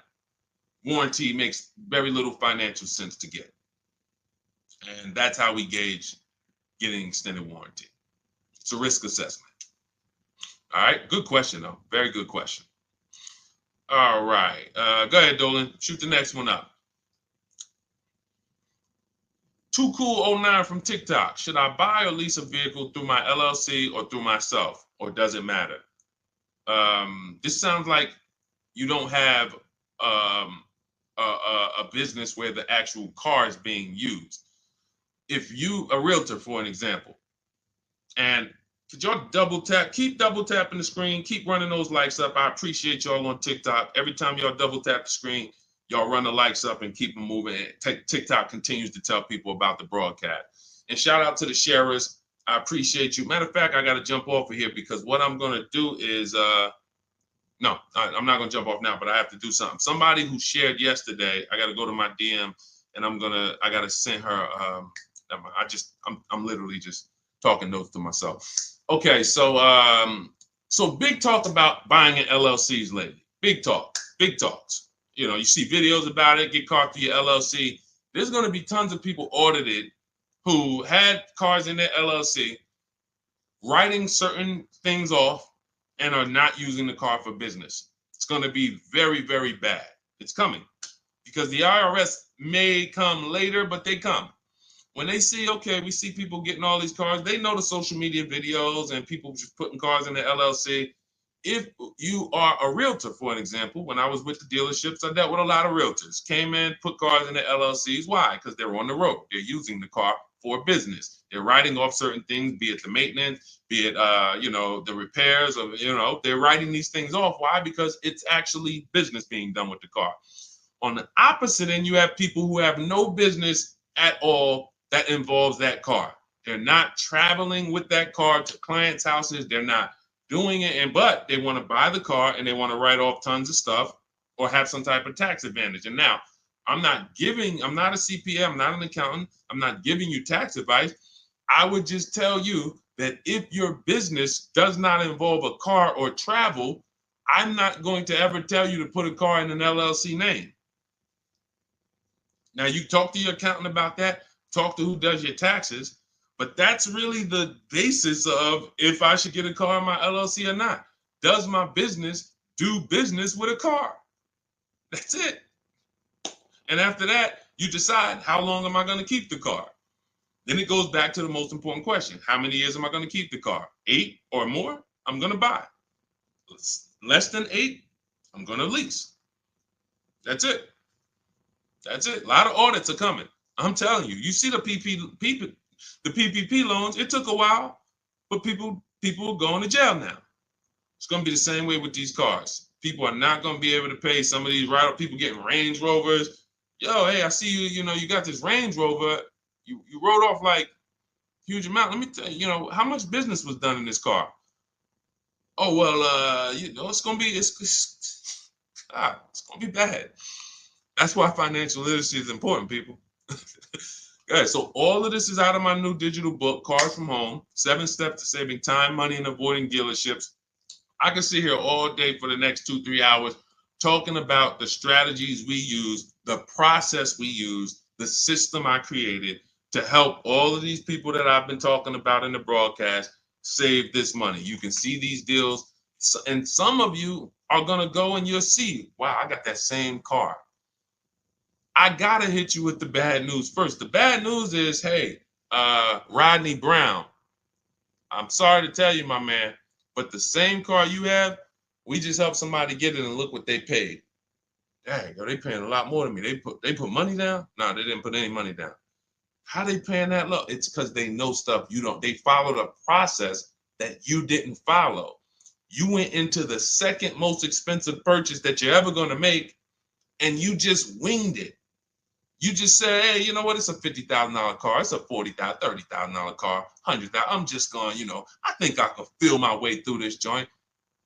warranty makes very little financial sense to get. And that's how we gauge getting extended warranty. It's a risk assessment. All right, good question though. Very good question. All right, go ahead, Dolan. Shoot the next one up. Too Cool 09 from TikTok. Should I buy or lease a vehicle through my LLC or through myself, or does it matter? This sounds like you don't have a business where the actual car is being used. If you, a realtor, for an example, and could y'all double tap, keep double tapping the screen, keep running those likes up. I appreciate y'all on TikTok. Every time y'all double tap the screen, y'all run the likes up and keep them moving. TikTok continues to tell people about the broadcast. And shout out to the sharers. I appreciate you. Matter of fact, I got to jump off of here because what I'm going to do is, no, I'm not going to jump off now, but I have to do something. Somebody who shared yesterday, I got to go to my DM and I got to send her, I'm literally just talking notes to myself. Okay, so big talk about buying in LLCs lately. Big talks. You know, you see videos about it, get caught through your LLC. There's going to be tons of people audited who had cars in their LLC, writing certain things off and are not using the car for business. It's going to be very, very bad. It's coming because the IRS may come later, but they come. When they see, okay, we see people getting all these cars, they know the social media videos and people just putting cars in the LLC. If you are a realtor, for an example, when I was with the dealerships, I dealt with a lot of realtors. Came in, put cars in the LLCs. Why? Because they're on the road. They're using the car for business. They're writing off certain things, be it the maintenance, be it the repairs, or they're writing these things off. Why? Because it's actually business being done with the car. On the opposite end, you have people who have no business at all that involves that car. They're not traveling with that car to clients' houses. They're not doing it, but they want to buy the car and they want to write off tons of stuff or have some type of tax advantage. And now, I'm not a CPA, I'm not an accountant, I'm not giving you tax advice. I would just tell you that if your business does not involve a car or travel, I'm not going to ever tell you to put a car in an LLC name. Now, you talk to your accountant about that, talk to who does your taxes, but that's really the basis of if I should get a car in my LLC or not. Does my business do business with a car? That's it. And after that, you decide, how long am I going to keep the car? Then it goes back to the most important question. How many years am I going to keep the car? 8 or more, I'm going to buy. Less than 8, I'm going to lease. That's it. That's it. A lot of audits are coming. I'm telling you. You see the PPP loans. It took a while, but people are going to jail now. It's going to be the same way with these cars. People are not going to be able to pay some of these people getting Range Rovers. Yo, hey, I see you. You got this Range Rover. You wrote off like huge amount. Let me tell you, how much business was done in this car? Oh well, it's going to be it's going to be bad. That's why financial literacy is important, people. Okay, so all of this is out of my new digital book, Cars from Home, 7 Steps to Saving Time, Money, and Avoiding Dealerships. I can sit here all day for the next 2-3 hours talking about the strategies we use, the process we use, the system I created to help all of these people that I've been talking about in the broadcast save this money. You can see these deals, and some of you are going to go and you'll see, wow, I got that same car. I got to hit you with the bad news first. The bad news is, hey, Rodney Brown, I'm sorry to tell you, my man, but the same car you have, we just helped somebody get it and look what they paid. Dang, they paying a lot more than me. They put money down? No, they didn't put any money down. How they paying that low? It's because they know stuff you don't. They followed a process that you didn't follow. You went into the second most expensive purchase that you're ever going to make, and you just winged it. You just say, hey, you know what? It's a $50,000 car. It's a $40,000, $30,000 car, $100,000. I'm just going, I think I can feel my way through this joint.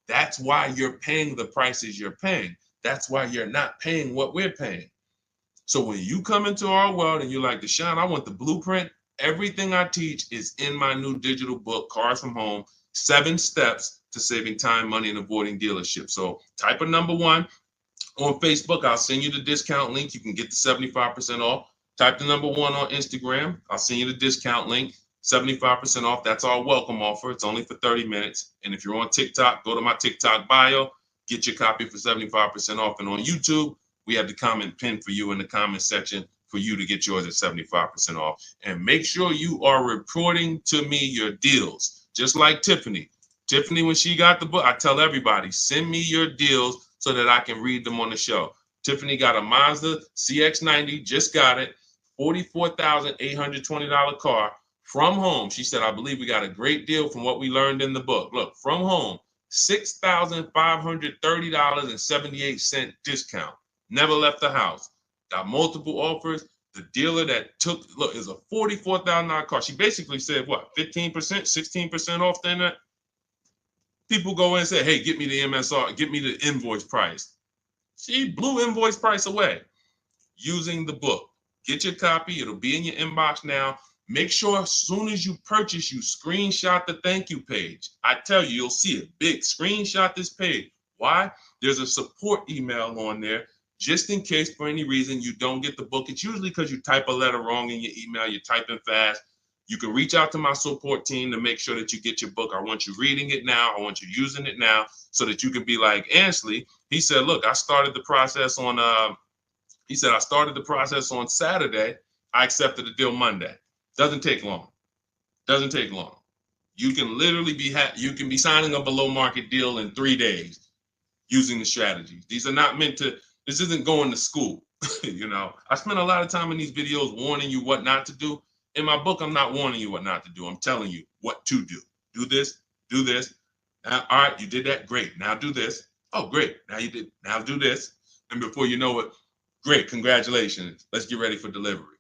That's why you're paying the prices you're paying. That's why you're not paying what we're paying. So when you come into our world and you're like, Deshone, I want the blueprint. Everything I teach is in my new digital book, Cars from Home, 7 Steps to Saving Time, Money, and Avoiding Dealerships. So type of number 1. On Facebook, I'll send you the discount link. You can get the 75% off. Type the number 1 on Instagram. I'll send you the discount link. 75% off. That's our welcome offer. It's only for 30 minutes. And if you're on TikTok, go to my TikTok bio, get your copy for 75% off. And on YouTube, we have the comment pinned for you in the comment section for you to get yours at 75% off. And make sure you are reporting to me your deals, just like Tiffany. Tiffany, when she got the book, I tell everybody, send me your deals so that I can read them on the show. Tiffany got a Mazda CX-90, just got it, $44,820 car. From home, she said, I believe we got a great deal from what we learned in the book. Look, from home, $6,530.78 discount. Never left the house. Got multiple offers. The dealer that took, look, is a $44,000 car. She basically said, what, 15%, 16% off then that? People go in and say, hey, get me the MSR, get me the invoice price. She blew invoice price away using the book. Get your copy. It'll be in your inbox now. Make sure as soon as you purchase, you screenshot the thank you page. I tell you, you'll see it big. Screenshot this page. Why? There's a support email on there just in case for any reason you don't get the book. It's usually because you type a letter wrong in your email. You're typing fast. You can reach out to my support team to make sure that you get your book. I want you reading it now. I want you using it now so that you can be like Ansley. He said, look, I started the process on, I started the process on Saturday. I accepted the deal Monday. Doesn't take long. Doesn't take long. You can literally be you can be signing a below market deal in 3 days using the strategies. These are not meant to, this isn't going to school. You know, I spend a lot of time in these videos warning you what not to do. In my book, I'm not warning you what not to do. I'm telling you what to do. Do this, do this. Now, all right, you did that. Great. Now do this. Oh, great. Now you did. Now do this. And before you know it, great. Congratulations. Let's get ready for delivery.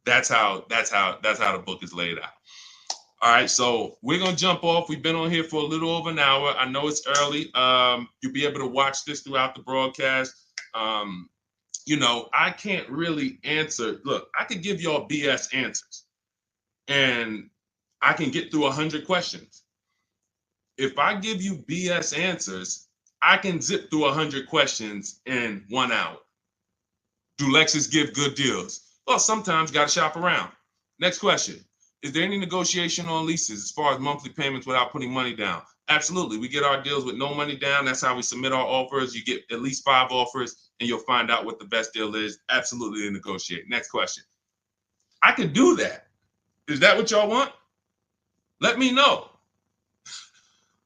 That's how the book is laid out. All right, so we're gonna jump off. We've been on here for a little over an hour. I know it's early. You'll be able to watch this throughout the broadcast. You know, I can't really answer. Look, I could give y'all BS answers, and I can get through 100 questions. If I give you BS answers, I can zip through 100 questions in 1 hour. Do Lexus give good deals? Well, sometimes got to shop around. Next question. Is there any negotiation on leases as far as monthly payments without putting money down? Absolutely. We get our deals with no money down. That's how we submit our offers. You get at least 5 offers and you'll find out what the best deal is. Absolutely negotiate. Next question. I could do that. Is that what y'all want? Let me know.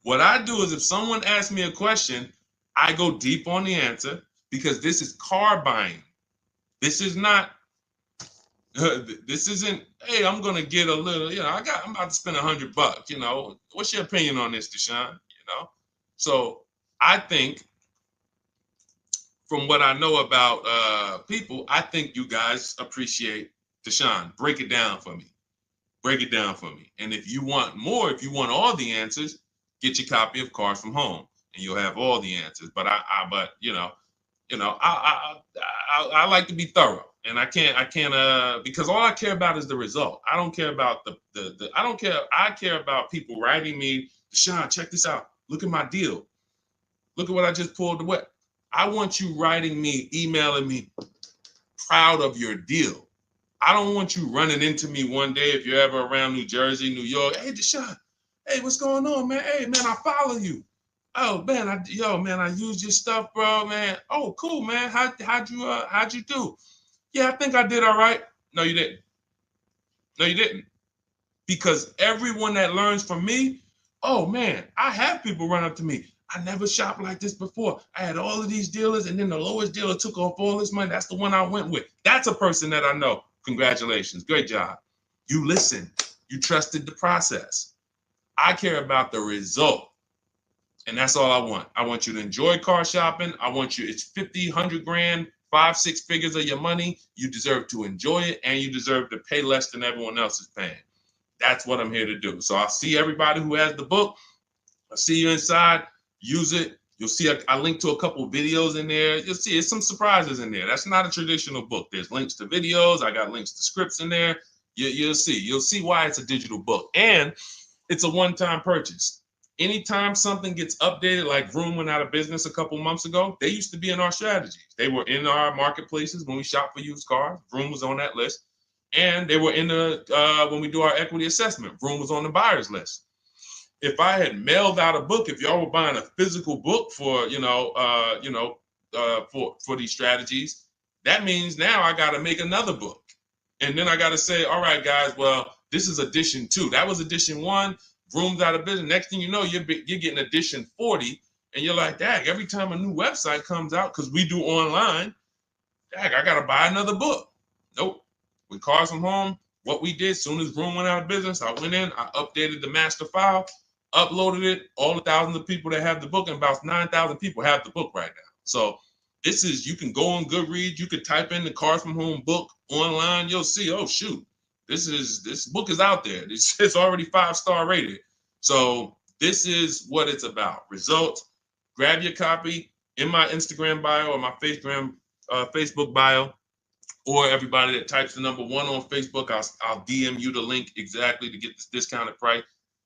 What I do is if someone asks me a question, I go deep on the answer because this is car buying. This is not. This isn't, hey, I'm gonna get a little, you know, I'm about to spend $100, you know. What's your opinion on this, Deshone? You know? So I think from what I know about people, I think you guys appreciate Deshone. Break it down for me. Break it down for me. And if you want more, if you want all the answers, get your copy of Cars from Home and you'll have all the answers. But I like to be thorough. And I can't because all I care about is the result. I don't care about I care about people writing me, Deshone, check this out. Look at my deal. Look at what I just pulled away. I want you writing me, emailing me, proud of your deal. I don't want you running into me one day if you're ever around New Jersey, New York. Hey, Deshone, hey, what's going on, man? Hey, man, I follow you. Oh, man, I used your stuff, bro, man. Oh, cool, man. How'd you do? Yeah, I think I did all right. No, you didn't. No, you didn't. Because everyone that learns from me, oh, man, I have people run up to me. I never shopped like this before. I had all of these dealers, and then the lowest dealer took off all this money. That's the one I went with. That's a person that I know. Congratulations. Great job. You listened. You trusted the process. I care about the result. And that's all I want. I want you to enjoy car shopping. I want you, it's 50, 100 grand, 5, 6 figures of your money. You deserve to enjoy it, and you deserve to pay less than everyone else is paying. That's what I'm here to do. So I'll see everybody who has the book. I'll see you inside. Use it. You'll see I link to a couple videos in there. You'll see it's some surprises in there. That's not a traditional book. There's links to videos. I got links to scripts in there. You'll see. You'll see why it's a digital book. And it's a one-time purchase. Anytime something gets updated, like Vroom went out of business a couple months ago, they used to be in our strategies. They were in our marketplaces when we shop for used cars. Vroom was on that list. And they were in the when we do our equity assessment, Vroom was on the buyers list. If I had mailed out a book, if y'all were buying a physical book for for these strategies, that means now I got to make another book, and then I got to say, all right, guys, well, this is edition 2. That was edition 1. Vroom's out of business. Next thing you know, you're getting edition 40, and you're like, dang, every time a new website comes out, because we do online, dang, I got to buy another book. Nope. With Cars from Home, what we did, soon as Vroom went out of business, I went in, I updated the master file, uploaded it, all the thousands of people that have the book, and about 9,000 people have the book right now. So this is, you can go on Goodreads, you could type in the Cars from Home book online, you'll see, oh shoot, this book is out there. It's already 5-star rated. So this is what it's about. Results. Grab your copy in my Instagram bio or my Facebook bio, or everybody that types the number 1 on Facebook, I'll DM you the link exactly to get this discounted price.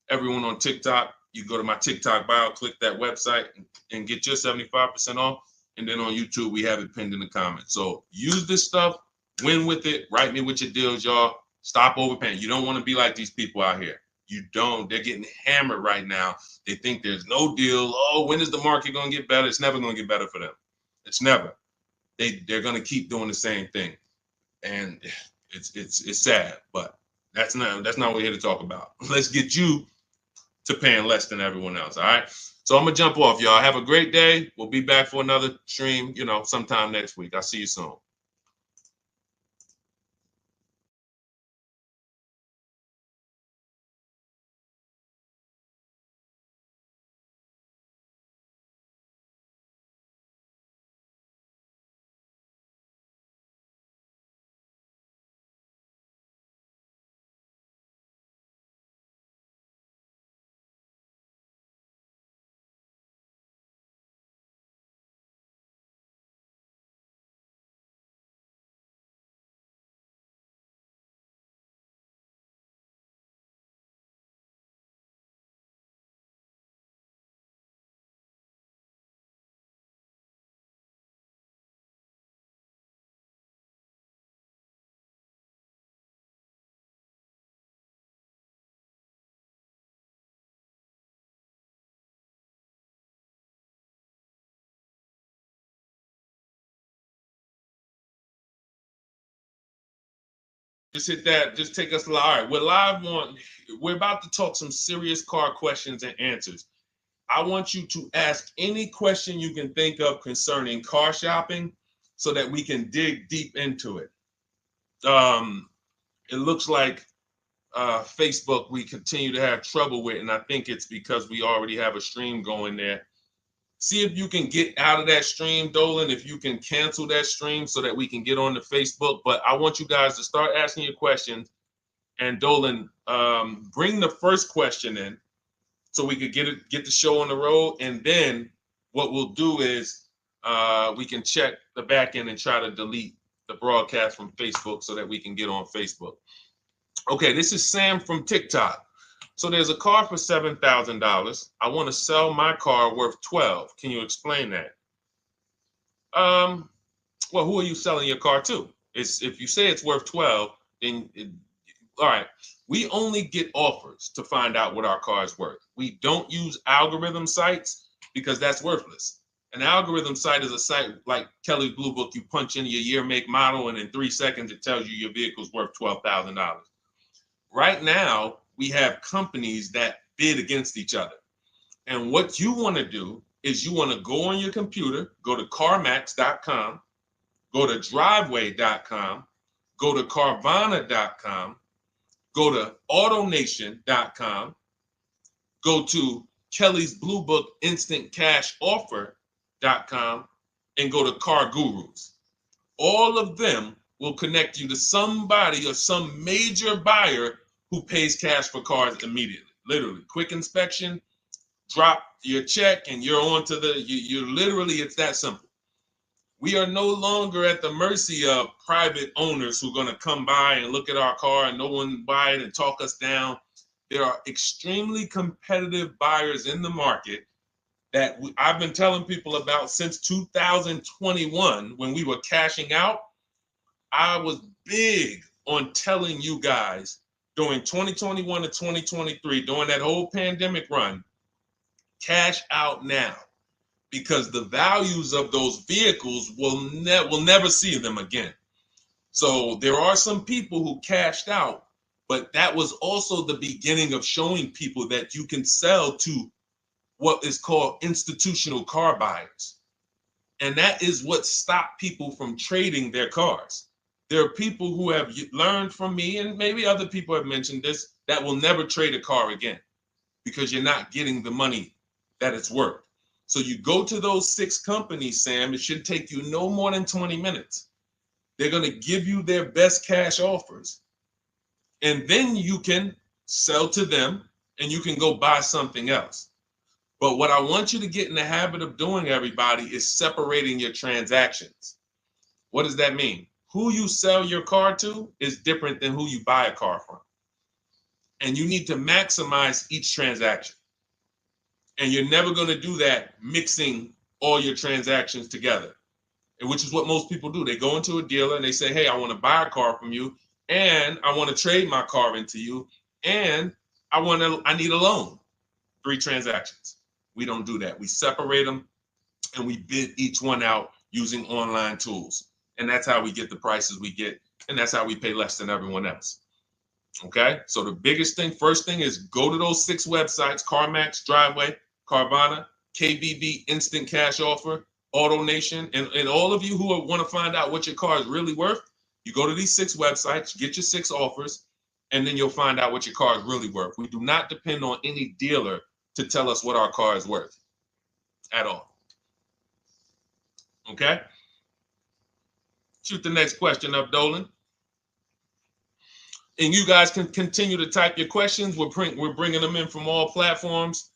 Everyone on TikTok, you go to my TikTok bio, click that website, and get your 75% off. And then on YouTube, we have it pinned in the comments. So use this stuff, win with it, write me with your deals, y'all. Stop overpaying. You don't want to be like these people out here. You don't. They're getting hammered right now. They think there's no deal. Oh, when is the market going to get better? It's never going to get better for them. It's never. They're going to keep doing the same thing. And it's sad, but that's not what we're here to talk about. Let's get you to paying less than everyone else. All right. So I'm gonna jump off, y'all. Have a great day. We'll be back for another stream, sometime next week. I'll see you soon. Just hit that. Just take us live. All right, we're about to talk some serious car questions and answers. I want you to ask any question you can think of concerning car shopping so that we can dig deep into it. It looks like Facebook we continue to have trouble with, and I think it's because we already have a stream going there. See if you can get out of that stream, Dolan, if you can cancel that stream so that we can get on the Facebook. But I want you guys to start asking your questions. And Dolan, bring the first question in so we could get the show on the road. And then what we'll do is we can check the back end and try to delete the broadcast from Facebook so that we can get on Facebook. Okay, this is Sam from TikTok. So there's a car for $7,000. I want to sell my car worth $12,000. Can you explain that? Well, who are you selling your car to? If you say it's worth $12,000, then all right. We only get offers to find out what our car is worth. We don't use algorithm sites because that's worthless. An algorithm site is a site like Kelly's Blue Book. You punch in your year, make, model, and in 3 seconds it tells you your vehicle's worth $12,000. Right now, we have companies that bid against each other. And what you want to do is you want to go on your computer, go to CarMax.com, go to Driveway.com, go to Carvana.com, go to AutoNation.com, go to Kelly's Blue Book Instant Cash Offer.com, and go to Car Gurus. All of them will connect you to somebody or some major buyer who pays cash for cars immediately. Literally, quick inspection, drop your check, and you're on to you're literally, it's that simple. We are no longer at the mercy of private owners who are going to come by and look at our car and no one buy it and talk us down. There are extremely competitive buyers in the market that I've been telling people about since 2021 when we were cashing out. I was big on telling you guys during 2021 to 2023, during that whole pandemic run, cash out now, because the values of those vehicles will never see them again. So there are some people who cashed out, but that was also the beginning of showing people that you can sell to what is called institutional car buyers. And that is what stopped people from trading their cars. There are people who have learned from me, and maybe other people have mentioned this, that will never trade a car again because you're not getting the money that it's worth. So you go to those 6 companies, Sam, it should take you no more than 20 minutes. They're going to give you their best cash offers. And then you can sell to them and you can go buy something else. But what I want you to get in the habit of doing, everybody, is separating your transactions. What does that mean? Who you sell your car to is different than who you buy a car from. And you need to maximize each transaction. And you're never going to do that mixing all your transactions together, which is what most people do. They go into a dealer and they say, hey, I want to buy a car from you, and I want to trade my car into you, and I need a loan. 3 transactions. We don't do that. We separate them and we bid each one out using online tools. And that's how we get the prices we get. And that's how we pay less than everyone else. Okay. So the biggest thing, first thing, is go to those 6 websites: CarMax, Driveway, Carvana, KBB, Instant Cash Offer, AutoNation. And all of you who want to find out what your car is really worth, you go to these 6 websites, get your 6 offers, and then you'll find out what your car is really worth. We do not depend on any dealer to tell us what our car is worth at all. Okay? Shoot the next question up, Dolan. And you guys can continue to type your questions. We're bringing them in from all platforms.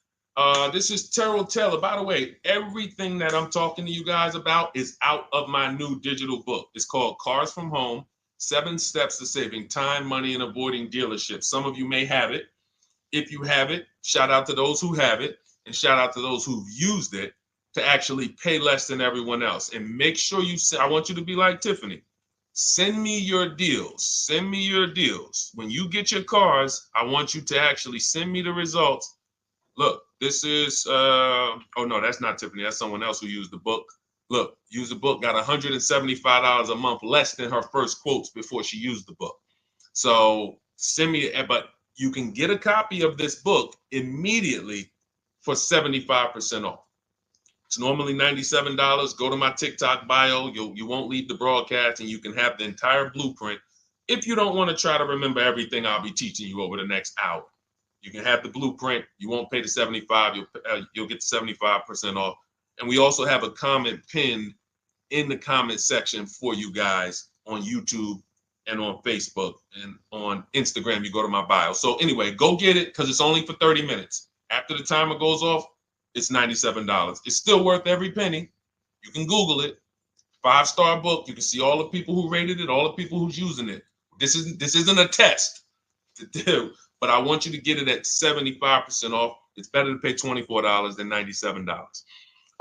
This is Terrell Taylor. By the way, everything that I'm talking to you guys about is out of my new digital book. It's called Cars from Home: 7 Steps to Saving Time, Money, and Avoiding Dealerships. Some of you may have it. If you have it, shout out to those who have it, and shout out to those who've used it to actually pay less than everyone else. And make sure I want you to be like Tiffany. Send me your deals. Send me your deals. When you get your cars, I want you to actually send me the results. Look, this is, oh no, that's not Tiffany. That's someone else who used the book. Look, used the book, got $175 a month less than her first quotes before she used the book. So send me, but you can get a copy of this book immediately for 75% off. It's normally $97. Go to my TikTok bio. You won't leave the broadcast, and you can have the entire blueprint. If you don't want to try to remember everything I'll be teaching you over the next hour, you can have the blueprint. You won't pay the $75. You'll get the 75% off. And we also have a comment pinned in the comment section for you guys on YouTube and on Facebook and on Instagram. You go to my bio. So anyway, go get it, because it's only for 30 minutes. After the timer goes off, it's $97. It's still worth every penny. You can Google it. 5-star book. You can see all the people who rated it, all the people who's using it. This isn't a test to do, but I want you to get it at 75% off. It's better to pay $24 than $97.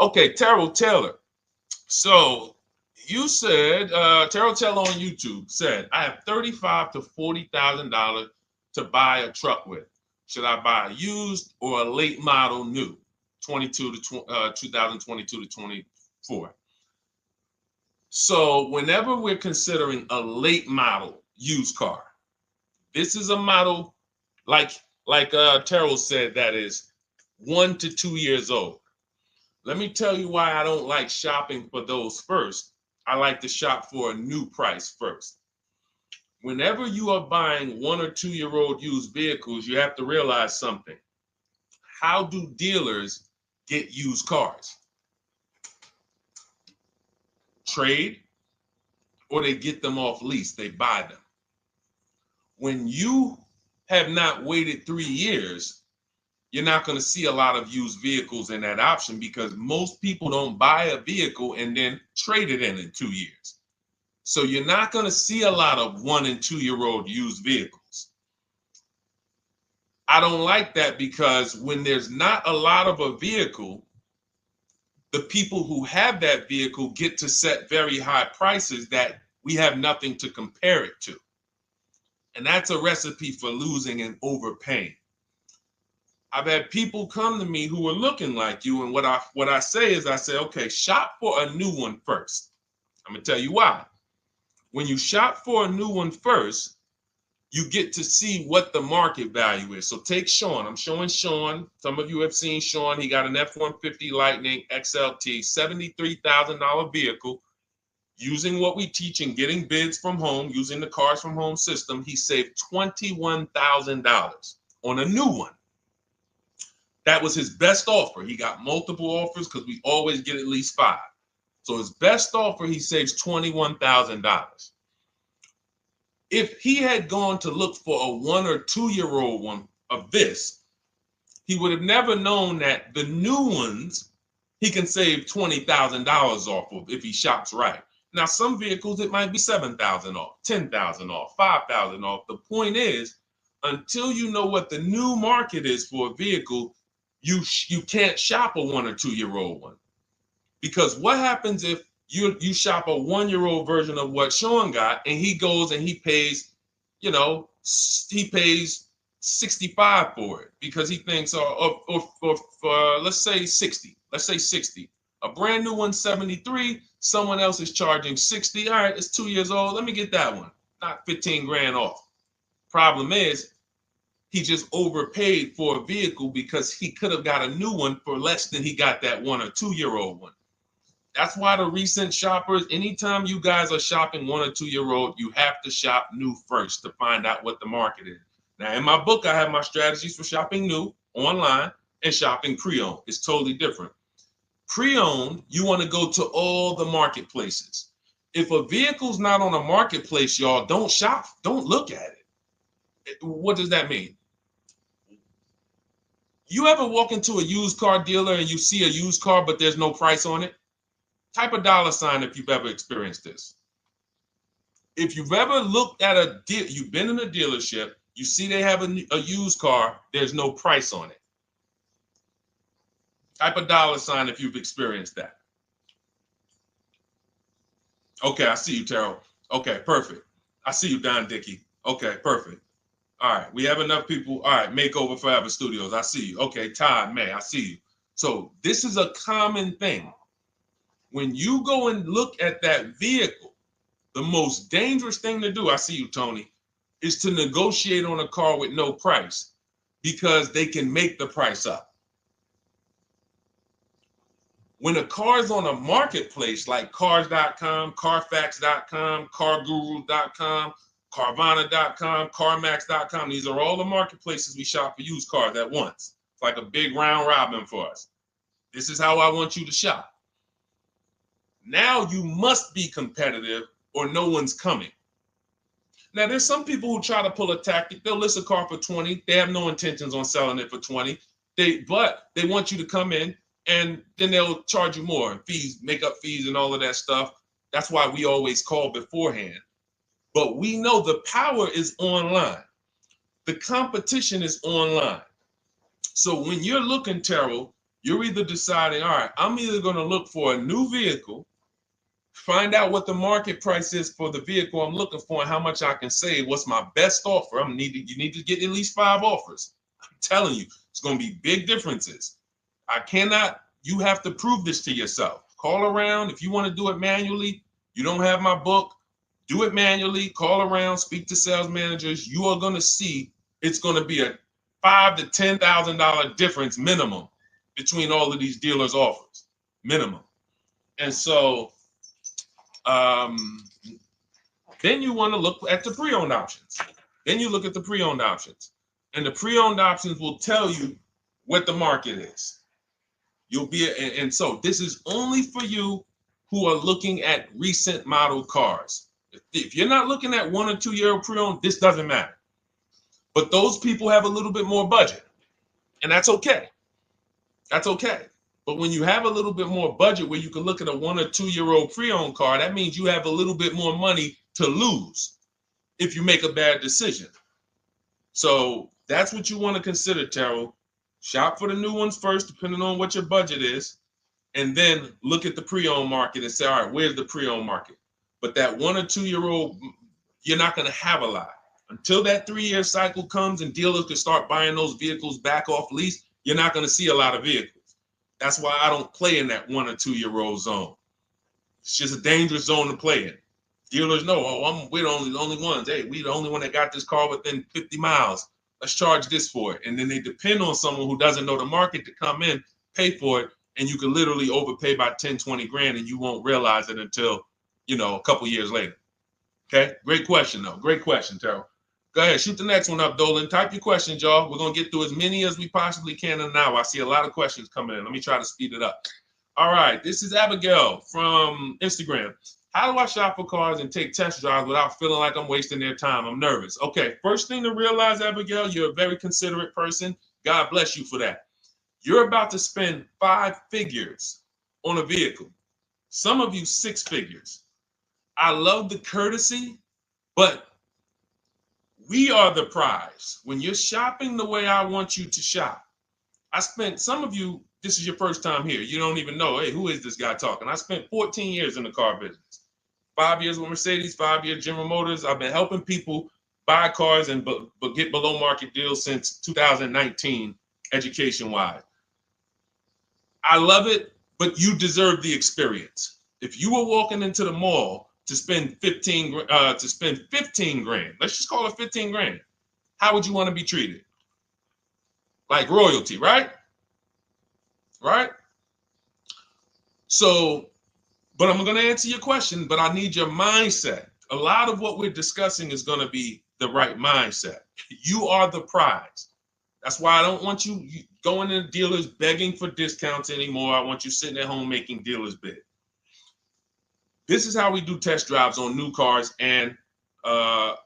Okay, Terrell Taylor. So you said, Terrell Taylor on YouTube said, I have $35,000 to $40,000 to buy a truck with. Should I buy a used or a late model new, 2022 to 24? So whenever we're considering a late model used car, this is a model like Terrell said, that is 1 to 2 years old. Let me tell you why I don't like shopping for those first. I like to shop for a new price first. Whenever you are buying 1 or 2 year old used vehicles, you have to realize something. How do dealers get used cars? Trade, or they get them off lease, they buy them. When you have not waited 3 years, you're not going to see a lot of used vehicles in that option, because most people don't buy a vehicle and then trade it in 2 years. So you're not going to see a lot of 1 and 2 year old used vehicles. I don't like that, because when there's not a lot of a vehicle, the people who have that vehicle get to set very high prices that we have nothing to compare it to. And that's a recipe for losing and overpaying. I've had people come to me who are looking like you, and what I say is, I say, okay, shop for a new one first. I'm gonna tell you why. When you shop for a new one first, you get to see what the market value is. So take Sean. I'm showing Sean. Some of you have seen Sean. He got an F-150 Lightning XLT, $73,000 vehicle. Using what we teach and getting bids from home, using the Cars from Home system, he saved $21,000 on a new one. That was his best offer. He got multiple offers because we always get at least 5. So his best offer, he saves $21,000. If he had gone to look for a 1 or 2 year old one of this, he would have never known that the new ones he can save $20,000 off of if he shops right. Now, some vehicles, it might be $7,000 off, $10,000 off, $5,000 off. The point is, until you know what the new market is for a vehicle, you can't shop a 1 or 2 year old one. Because what happens if you shop a 1 year old version of what Sean got, and he goes and he pays, he pays 65 for it because he thinks, or let's say 60. Let's say 60. A brand new one, 73. Someone else is charging 60. All right, it's 2 years old. Let me get that one. Not 15 grand off. Problem is, he just overpaid for a vehicle because he could have got a new one for less than he got that 1 or 2 year old one. That's why the recent shoppers, anytime you guys are shopping 1 or 2 year old, you have to shop new first to find out what the market is. Now, in my book, I have my strategies for shopping new online and shopping pre-owned. It's totally different. Pre-owned, you want to go to all the marketplaces. If a vehicle's not on a marketplace, y'all, don't shop. Don't look at it. What does that mean? You ever walk into a used car dealer and you see a used car, but there's no price on it? Type a $ if you've ever experienced this. If you've ever looked at a deal, you've been in a dealership, you see they have a used car, there's no price on it. Type a $ if you've experienced that. Okay, I see you, Terrell. Okay, perfect. I see you, Don Dickey. Okay, perfect. All right, we have enough people. All right, Makeover Forever Studios. I see you. Okay, Todd May, I see you. So this is a common thing. When you go and look at that vehicle, the most dangerous thing to do, I see you, Tony, is to negotiate on a car with no price because they can make the price up. When a car is on a marketplace like cars.com, carfax.com, carguru.com, carvana.com, carmax.com, these are all the marketplaces we shop for used cars at once. It's like a big round robin for us. This is how I want you to shop. Now you must be competitive or no one's coming. Now, there's some people who try to pull a tactic. They'll list a car for 20. They have no intentions on selling it for 20. But they want you to come in and then they'll charge you more, fees, makeup fees and all of that stuff. That's why we always call beforehand. But we know the power is online. The competition is online. So when you're looking, Terrell, you're either deciding, all right, I'm either going to look for a new vehicle, find out what the market price is for the vehicle I'm looking for and how much I can save. What's my best offer? You need to get at least 5 offers. I'm telling you, it's going to be big differences. You have to prove this to yourself. Call around. If you want to do it manually, you don't have my book, do it manually, call around, speak to sales managers. You are going to see it's going to be a $5,000 to $10,000 difference minimum between all of these dealers' offers, minimum. And so then you want to look at the pre-owned options. Then you look at the pre-owned options. And the pre-owned options will tell you what the market is. And so this is only for you who are looking at recent model cars. If you're not looking at 1 or 2 year pre-owned, this doesn't matter. But those people have a little bit more budget, and that's okay. That's okay. But when you have a little bit more budget where you can look at a 1 or 2 year old pre-owned car, that means you have a little bit more money to lose if you make a bad decision. So that's what you want to consider, Terrell. Shop for the new ones first, depending on what your budget is, and then look at the pre-owned market and say, all right, where's the pre-owned market? But that 1 or 2 year old, you're not going to have a lot. Until that 3-year cycle comes and dealers can start buying those vehicles back off lease, you're not going to see a lot of vehicles. That's why I don't play in that 1 or 2-year-old zone. It's just a dangerous zone to play in. Dealers know, oh, we're the only ones. Hey, we the only one that got this car within 50 miles. Let's charge this for it. And then they depend on someone who doesn't know the market to come in, pay for it, and you can literally overpay by 10, 20 grand and you won't realize it until, a couple years later. Okay, great question though. Great question, Terrell. Go ahead, shoot the next one up, Dolan. Type your questions, y'all. We're gonna get through as many as we possibly can in an hour. I see a lot of questions coming in. Let me try to speed it up. All right, this is Abigail from Instagram. How do I shop for cars and take test drives without feeling like I'm wasting their time? I'm nervous. Okay, first thing to realize, Abigail, you're a very considerate person. God bless you for that. You're about to spend 5 figures on a vehicle. Some of you 6 figures. I love the courtesy, but we are the prize. When you're shopping the way I want you to shop, some of you, this is your first time here. You don't even know, hey, who is this guy talking? I spent 14 years in the car business. 5 years with Mercedes, 5 years General Motors. I've been helping people buy cars and get below market deals since 2019, education-wise. I love it, but you deserve the experience. If you were walking into the mall to spend 15 grand, let's just call it 15 grand, how would you want to be treated? Like royalty, right? Right? So, but I'm going to answer your question, but I need your mindset. A lot of what we're discussing is going to be the right mindset. You are the prize. That's why I don't want you going to dealers begging for discounts anymore. I want you sitting at home making dealers bid. This is how we do test drives on new cars and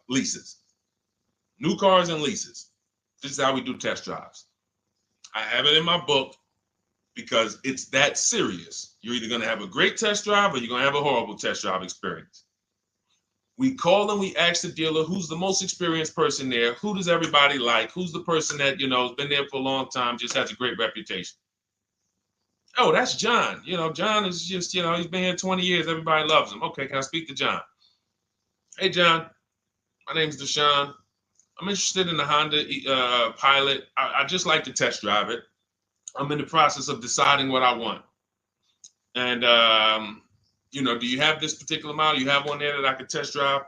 leases. New cars and leases. This is how we do test drives. I have it in my book because it's that serious. You're either going to have a great test drive or you're going to have a horrible test drive experience. We call and we ask the dealer, who's the most experienced person there? Who does everybody like? Who's the person that, has been there for a long time, just has a great reputation? Oh, that's John. John is just, he's been here 20 years. Everybody loves him. Okay, can I speak to John? Hey, John. My name is Deshone. I'm interested in the Honda Pilot. I just like to test drive it. I'm in the process of deciding what I want. And, do you have this particular model? You have one there that I could test drive?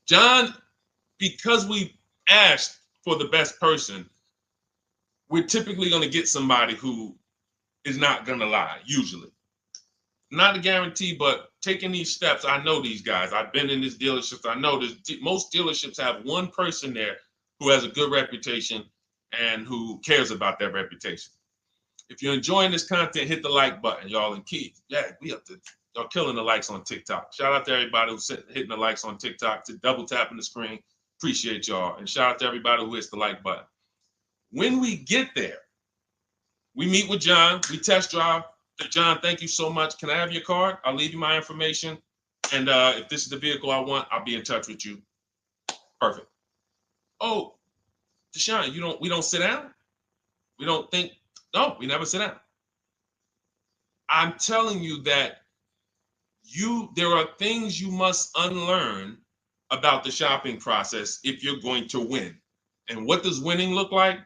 John, because we asked for the best person, we're typically going to get somebody who is not going to lie, usually. Not a guarantee, but taking these steps, I know these guys. I've been in this dealership. I know most dealerships have one person there who has a good reputation and who cares about that reputation. If you're enjoying this content, hit the like button, y'all. And Keith, y'all killing the likes on TikTok. Shout out to everybody who's hitting the likes on TikTok, to double tapping the screen. Appreciate y'all. And shout out to everybody who hits the like button. When we get there, we meet with John, we test drive. John, thank you so much. Can I have your card? I'll leave you my information. And if this is the vehicle I want, I'll be in touch with you. Perfect. Oh, Deshone, we don't sit down? We don't think? No, we never sit down. I'm telling you that there are things you must unlearn about the shopping process if you're going to win. And what does winning look like?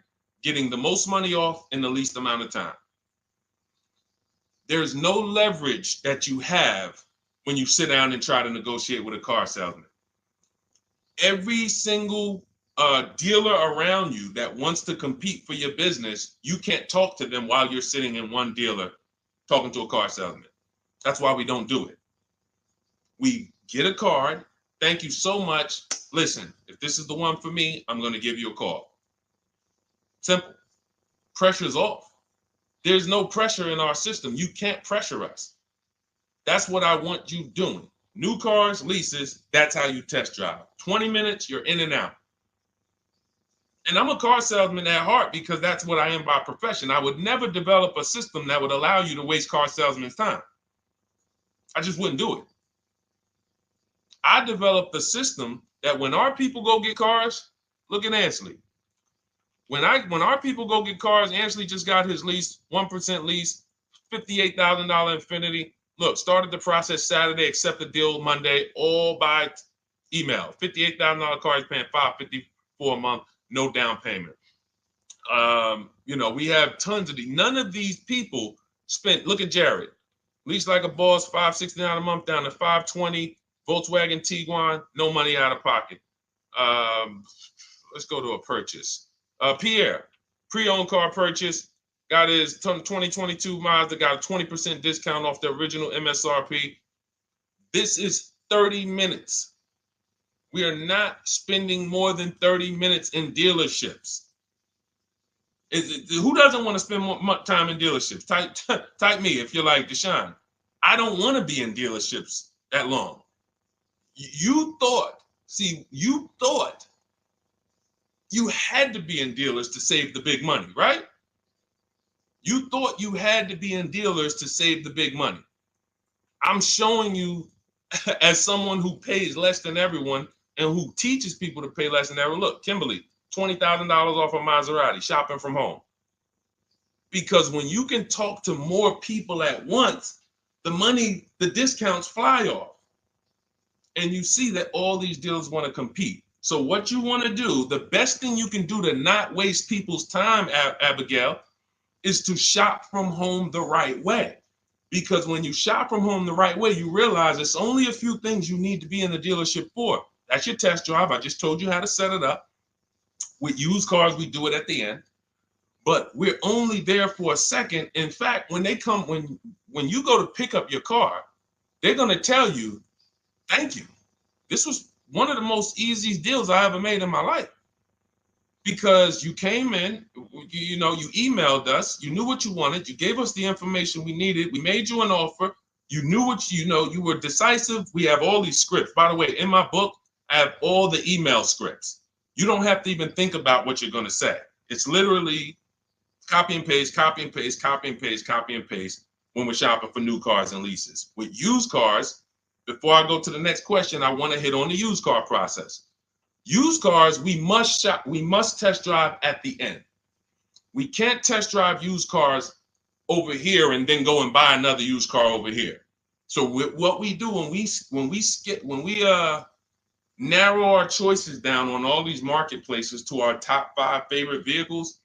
Getting the most money off in the least amount of time. There's no leverage that you have when you sit down and try to negotiate with a car salesman. Every single dealer around you that wants to compete for your business, you can't talk to them while you're sitting in one dealer talking to a car salesman. That's why we don't do it. We get a card. Thank you so much. Listen, if this is the one for me, I'm going to give you a call. Simple. Pressure's off. There's no pressure in our system. You can't pressure us. That's what I want you doing. New cars, leases, that's how you test drive. 20 minutes, you're in and out. And I'm a car salesman at heart because that's what I am by profession. I would never develop a system that would allow you to waste car salesmen's time. I just wouldn't do it. I developed a system that when our people go get cars, look at Ansley. When our people go get cars, Ansley just got his lease, 1% lease, $58,000 Infiniti. Look, started the process Saturday, accept the deal Monday, all by Email. $58,000 car is paying $554 a month, no down payment. You know, we have tons of these. None of these people spent. Look at Jared. Lease like a boss, $569 a month down to $520. Volkswagen Tiguan, no money out of pocket. Let's go to a purchase. Pierre, pre-owned car purchase, got his 2022 Mazda, got a 20% discount off the original MSRP. This is 30 minutes. We are not spending more than 30 minutes in dealerships. Who doesn't want to spend more time in dealerships? Type me if you're like Deshone. I don't want to be in dealerships that long. You thought you had to be in dealers to save the big money, right? You thought you had to be in dealers to save the big money. I'm showing you as someone who pays less than everyone and who teaches people to pay less than everyone. Look, Kimberly, $20,000 off a Maserati, shopping from home. Because when you can talk to more people at once, the discounts fly off. And you see that all these dealers want to compete. So what you want to do, the best thing you can do to not waste people's time, Abigail, is to shop from home the right way. Because when you shop from home the right way, you realize it's only a few things you need to be in the dealership for. That's your test drive. I just told you how to set it up. With used cars, we do it at the end. But we're only there for a second. In fact, when you go to pick up your car, they're going to tell you, thank you. This was one of the most easiest deals I ever made in my life. Because you came in, you emailed us, you knew what you wanted, you gave us the information we needed, we made you an offer, you knew what you were decisive. We have all these scripts. By the way, in my book, I have all the email scripts. You don't have to even think about what you're going to say. It's literally copy and paste, copy and paste, copy and paste, copy and paste when we're shopping for new cars and leases. With used cars, before I go to the next question, I want to hit on the used car process. Used cars, we must test drive at the end. We can't test drive used cars over here and then go and buy another used car over here. So what we do when we narrow our choices down on all these marketplaces to our top 5 favorite vehicles,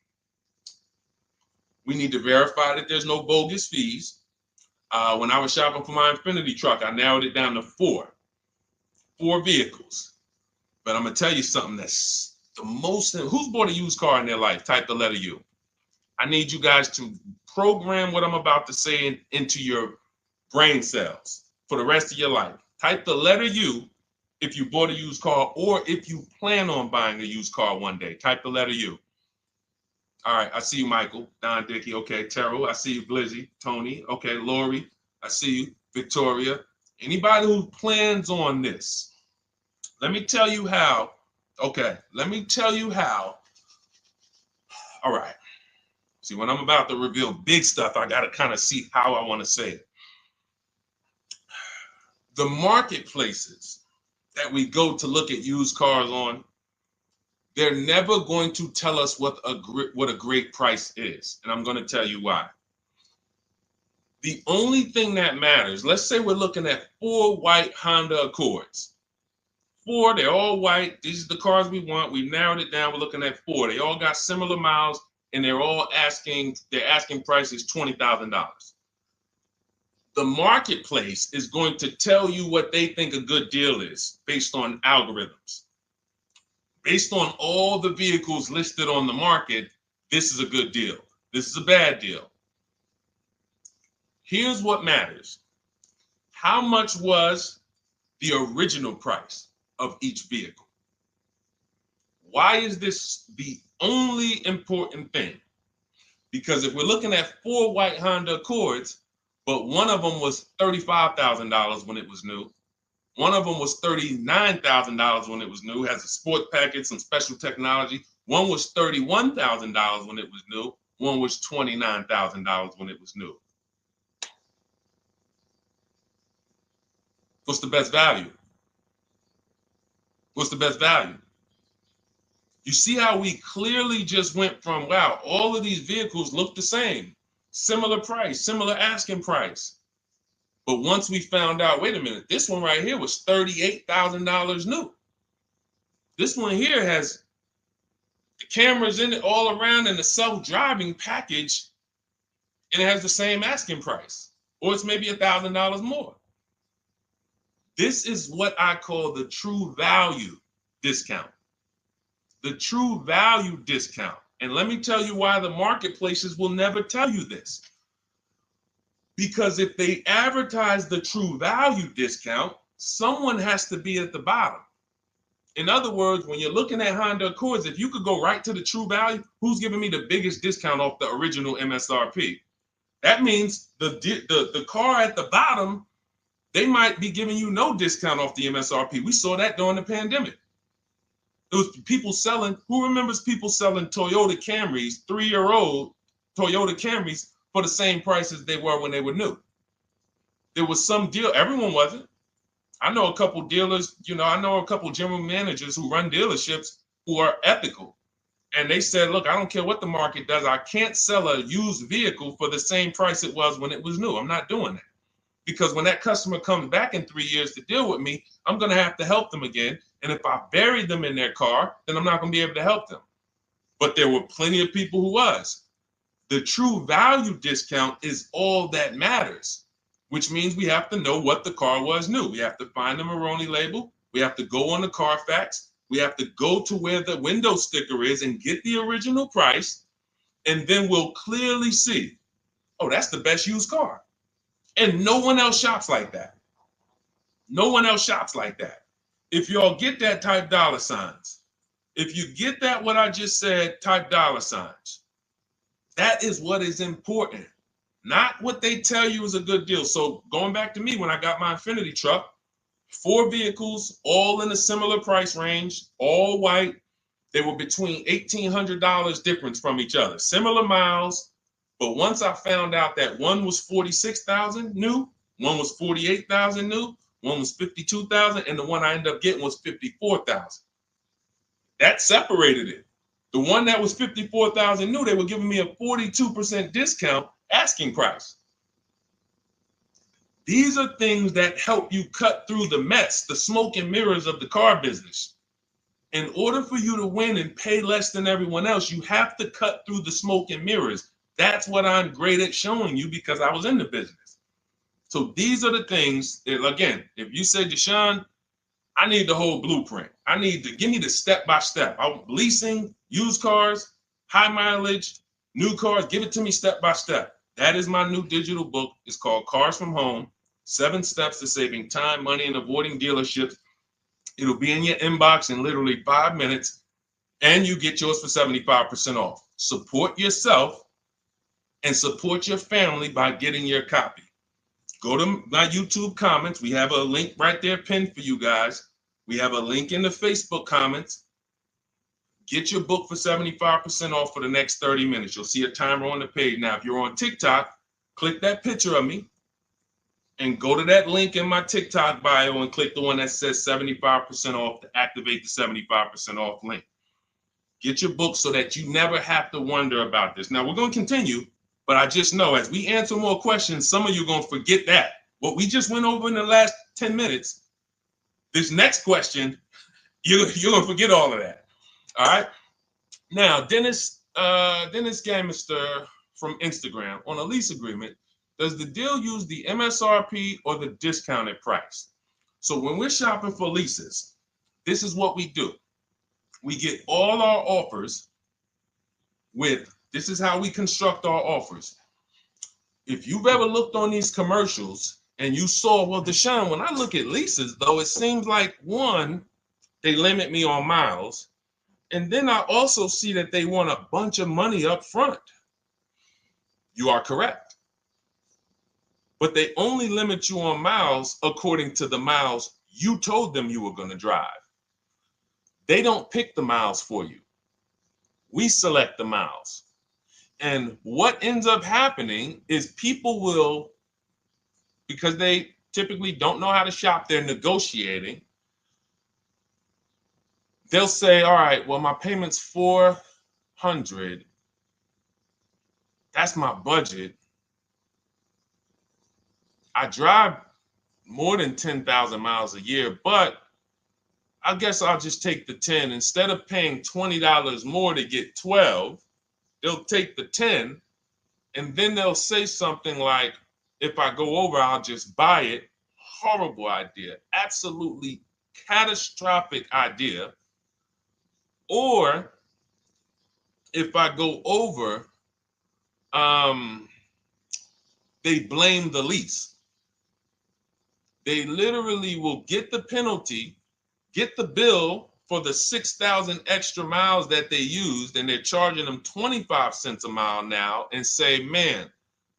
we need to verify that there's no bogus fees. When I was shopping for my Infinity truck, I narrowed it down to 4 vehicles. But I'm going to tell you something that's the most. Who's bought a used car in their life? Type the letter U. I need you guys to program what I'm about to say into your brain cells for the rest of your life. Type the letter U if you bought a used car or if you plan on buying a used car one day. Type the letter U. All right. I see you, Michael. Don Dickey. Okay. Terrell. I see you, Blizzy. Tony. Okay. Lori. I see you. Victoria. Anybody who plans on this. Let me tell you how. Okay, let me tell you how. All right. See, when I'm about to reveal big stuff, I got to kind of see how I want to say it. The marketplaces that we go to look at used cars on, they're never going to tell us what a great price is. And I'm going to tell you why. The only thing that matters, let's say we're looking at 4 white Honda Accords. 4, they're all white. These are the cars we want. We've narrowed it down. We're looking at 4. They all got similar miles, and their asking price is $20,000. The marketplace is going to tell you what they think a good deal is based on algorithms. Based on all the vehicles listed on the market, this is a good deal. This is a bad deal. Here's what matters. How much was the original price of each vehicle? Why is this the only important thing? Because if we're looking at 4 white Honda Accords, but one of them was $35,000 when it was new, one of them was $39,000 when it was new, has a sport package, some special technology. One was $31,000 when it was new, one was $29,000 when it was new. What's the best value? What's the best value? You see how we clearly just went from, wow, all of these vehicles look the same, similar price, similar asking price. But once we found out, wait a minute, this one right here was $38,000 new. This one here has the cameras in it all around and the self-driving package, and it has the same asking price, or it's maybe $1,000 more. This is what I call the true value discount. The true value discount. And let me tell you why the marketplaces will never tell you this. Because if they advertise the true value discount, someone has to be at the bottom. In other words, when you're looking at Honda Accords, if you could go right to the true value, who's giving me the biggest discount off the original MSRP? That means the car at the bottom, they might be giving you no discount off the MSRP. We saw that during the pandemic. It was people selling, who remembers people selling Toyota Camrys, 3-year-old Toyota Camrys, for the same price as they were when they were new? There was some deal, everyone wasn't. I know a couple dealers, I know a couple general managers who run dealerships who are ethical. And they said, look, I don't care what the market does. I can't sell a used vehicle for the same price it was when it was new. I'm not doing that. Because when that customer comes back in 3 years to deal with me, I'm going to have to help them again. And if I buried them in their car, then I'm not going to be able to help them. But there were plenty of people who was. The true value discount is all that matters, which means we have to know what the car was new. We have to find the Maroni label. We have to go on the Carfax. We have to go to where the window sticker is and get the original price. And then we'll clearly see, oh, that's the best used car. And no one else shops like that. No one else shops like that. If y'all get that, type dollar signs. If you get that, what I just said, type dollar signs. That is what is important, not what they tell you is a good deal. So going back to me, when I got my Infiniti truck, 4 vehicles, all in a similar price range, all white. They were between $1,800 difference from each other, similar miles. But once I found out that one was 46,000 new, one was 48,000 new, one was 52,000, and the one I ended up getting was 54,000. That separated it. The one that was 54,000 new, they were giving me a 42% discount asking price. These are things that help you cut through the mess, the smoke and mirrors of the car business. In order for you to win and pay less than everyone else, you have to cut through the smoke and mirrors. That's what I'm great at showing you because I was in the business. So these are the things that, again, if you say, Deshone, I need the whole blueprint. I need to give me the step-by-step. Leasing, used cars, high mileage, new cars, give it to me step-by-step. That is my new digital book. It's called Cars from Home, 7 Steps to Saving Time, Money, and Avoiding Dealerships. It'll be in your inbox in literally 5 minutes, and you get yours for 75% off. Support yourself and support your family by getting your copy. Go to my YouTube comments. We have a link right there pinned for you guys. We have a link in the Facebook comments. Get your book for 75% off for the next 30 minutes. You'll see a timer on the page. Now, if you're on TikTok, click that picture of me and go to that link in my TikTok bio and click the one that says 75% off to activate the 75% off link. Get your book so that you never have to wonder about this. Now, we're going to continue, but I just know as we answer more questions, some of you are going to forget that. What we just went over in the last 10 minutes, this next question, you're going to forget all of that. All right. Now, Dennis Gamister from Instagram, on a lease agreement, does the deal use the MSRP or the discounted price? So when we're shopping for leases, this is what we do. We get all our offers with, this is how we construct our offers. If you've ever looked on these commercials and you saw, well, Deshone, when I look at leases, though, it seems like, one, they limit me on miles. And then I also see that they want a bunch of money up front. You are correct. But they only limit you on miles according to the miles you told them you were going to drive. They don't pick the miles for you. We select the miles. And what ends up happening is people will, because they typically don't know how to shop, they're negotiating. They'll say, all right, well, my payment's $400. That's my budget. I drive more than 10,000 miles a year, but I guess I'll just take the 10. Instead of paying $20 more to get 12, they'll take the 10, and then they'll say something like, if I go over, I'll just buy it. Horrible idea. Absolutely catastrophic idea. Or if I go over, they blame the lease. They literally will get the penalty, get the bill for the 6,000 extra miles that they used, and they're charging them 25 cents a mile now, and say, man,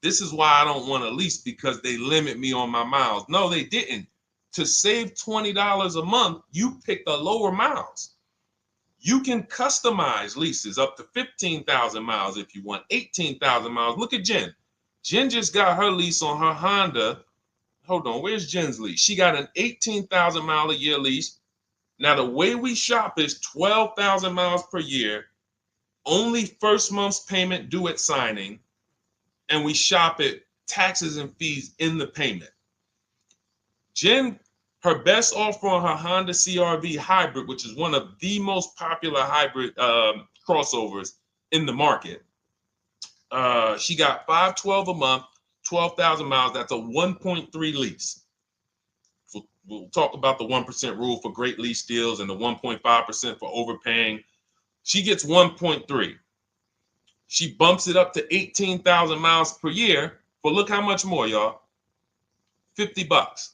this is why I don't want to lease, because they limit me on my miles. No, they didn't. To save $20 a month, you pick the lower miles. You can customize leases up to 15,000 miles if you want, 18,000 miles. Look at Jen. Jen just got her lease on her Honda. Hold on, where's Jen's lease? She got an 18,000 mile a year lease. Now, the way we shop is 12,000 miles per year, only first month's payment due at signing, and we shop it taxes and fees in the payment. Jen, her best offer on her Honda CR-V hybrid, which is one of the most popular hybrid crossovers in the market, she got $512 a month, 12,000 miles. That's a 1.3 lease. We'll talk about the 1% rule for great lease deals and the 1.5% for overpaying. She gets 1.3. She bumps it up to 18,000 miles per year. But look how much more, y'all. $50.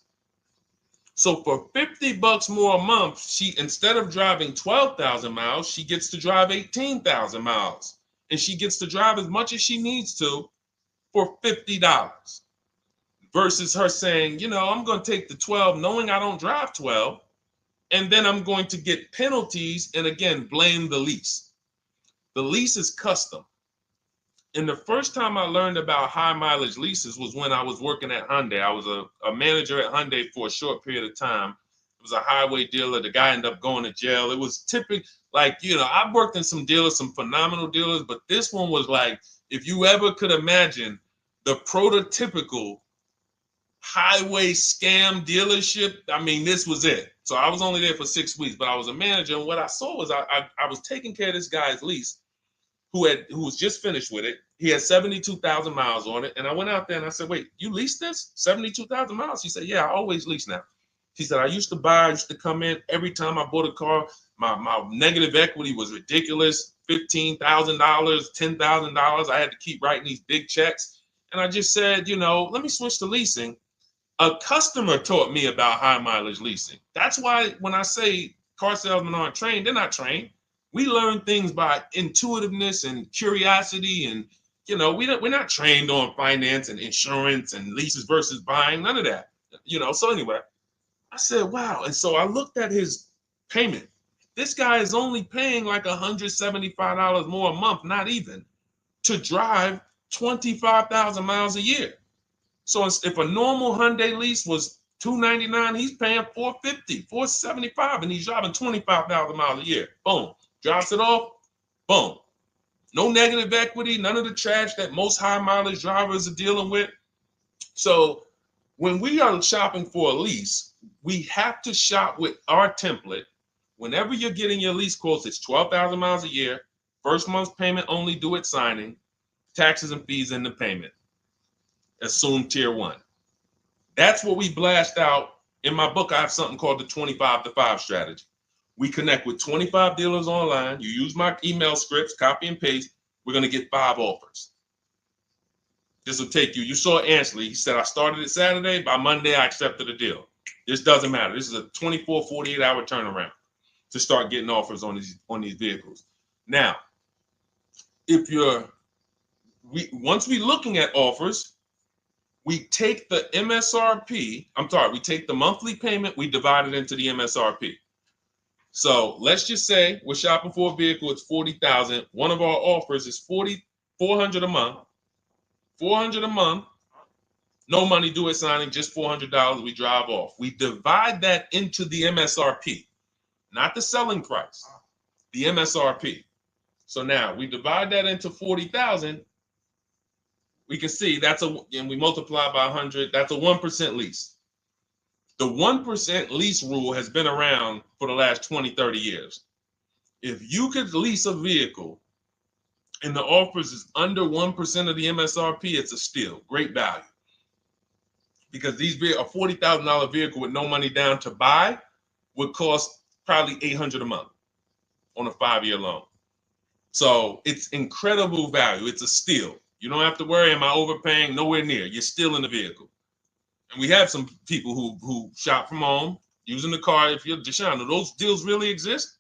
So for $50 more a month, she, instead of driving 12,000 miles, she gets to drive 18,000 miles. And she gets to drive as much as she needs to for $50. Versus her saying, you know, I'm going to take the 12 knowing I don't drive 12, and then I'm going to get penalties and, again, blame the lease. The lease is custom. And the first time I learned about high mileage leases was when I was working at Hyundai. I was a manager at Hyundai for a short period of time. It was a highway dealer. The guy ended up going to jail. It was typical, like, you know, I've worked in some dealers, some phenomenal dealers, but this one was like, if you ever could imagine the prototypical highway scam dealership, I mean, this was it. So I was only there for 6 weeks, but I was a manager, and what I saw was I was taking care of this guy's lease who was just finished with it. He had 72,000 miles on it, and I went out there and I said, wait, you leased this 72,000 miles? He said, yeah, I always lease now. He said, I used to come in every time I bought a car, my negative equity was ridiculous, $15,000, $10,000. I had to keep writing these big checks, and I just said, you know, let me switch to leasing. A customer taught me about high mileage leasing. That's why when I say car salesmen aren't trained, they're not trained. We learn things by intuitiveness and curiosity, and, you know, we're not trained on finance and insurance and leases versus buying, none of that, you know. So anyway, I said, wow. And so I looked at his payment. This guy is only paying like $175 more a month, not even, to drive 25,000 miles a year. So if a normal Hyundai lease was $299, he's paying $450, $475, and he's driving 25,000 miles a year. Boom. Drops it off. Boom. No negative equity, none of the trash that most high mileage drivers are dealing with. So when we are shopping for a lease, we have to shop with our template. Whenever you're getting your lease quotes, it's 12,000 miles a year, first month's payment only due at signing, taxes and fees in the payment. Assume tier 1. That's what we blast out. In my book, I have something called the 25 to 5 strategy. We connect with 25 dealers online. You use my email scripts, copy and paste. We're going to get 5 offers. This will take you. You saw Ansley. He said, I started it Saturday. By Monday, I accepted a deal. This doesn't matter. This is a 24, 48-hour turnaround to start getting offers on these vehicles. Now, once we're looking at offers, we take the MSRP. We take the monthly payment. We divide it into the MSRP. So let's just say we're shopping for a vehicle. It's $40,000. One of our offers is $400 a month. $400 a month. No money due at signing. Just $400. We drive off. We divide that into the MSRP, not the selling price. The MSRP. So now we divide that into $40,000. we can see and we multiply by 100, that's a 1% lease. The 1% lease rule has been around for the last 20, 30 years. If you could lease a vehicle and the offers is under 1% of the MSRP, it's a steal, great value. Because these a $40,000 vehicle with no money down to buy would cost probably $800 a month on a 5-year loan. So it's incredible value. It's a steal. You don't have to worry, am I overpaying? Nowhere near. You're still in the vehicle. And we have some people who shop from home using the car. If you're Deshone, do those deals really exist?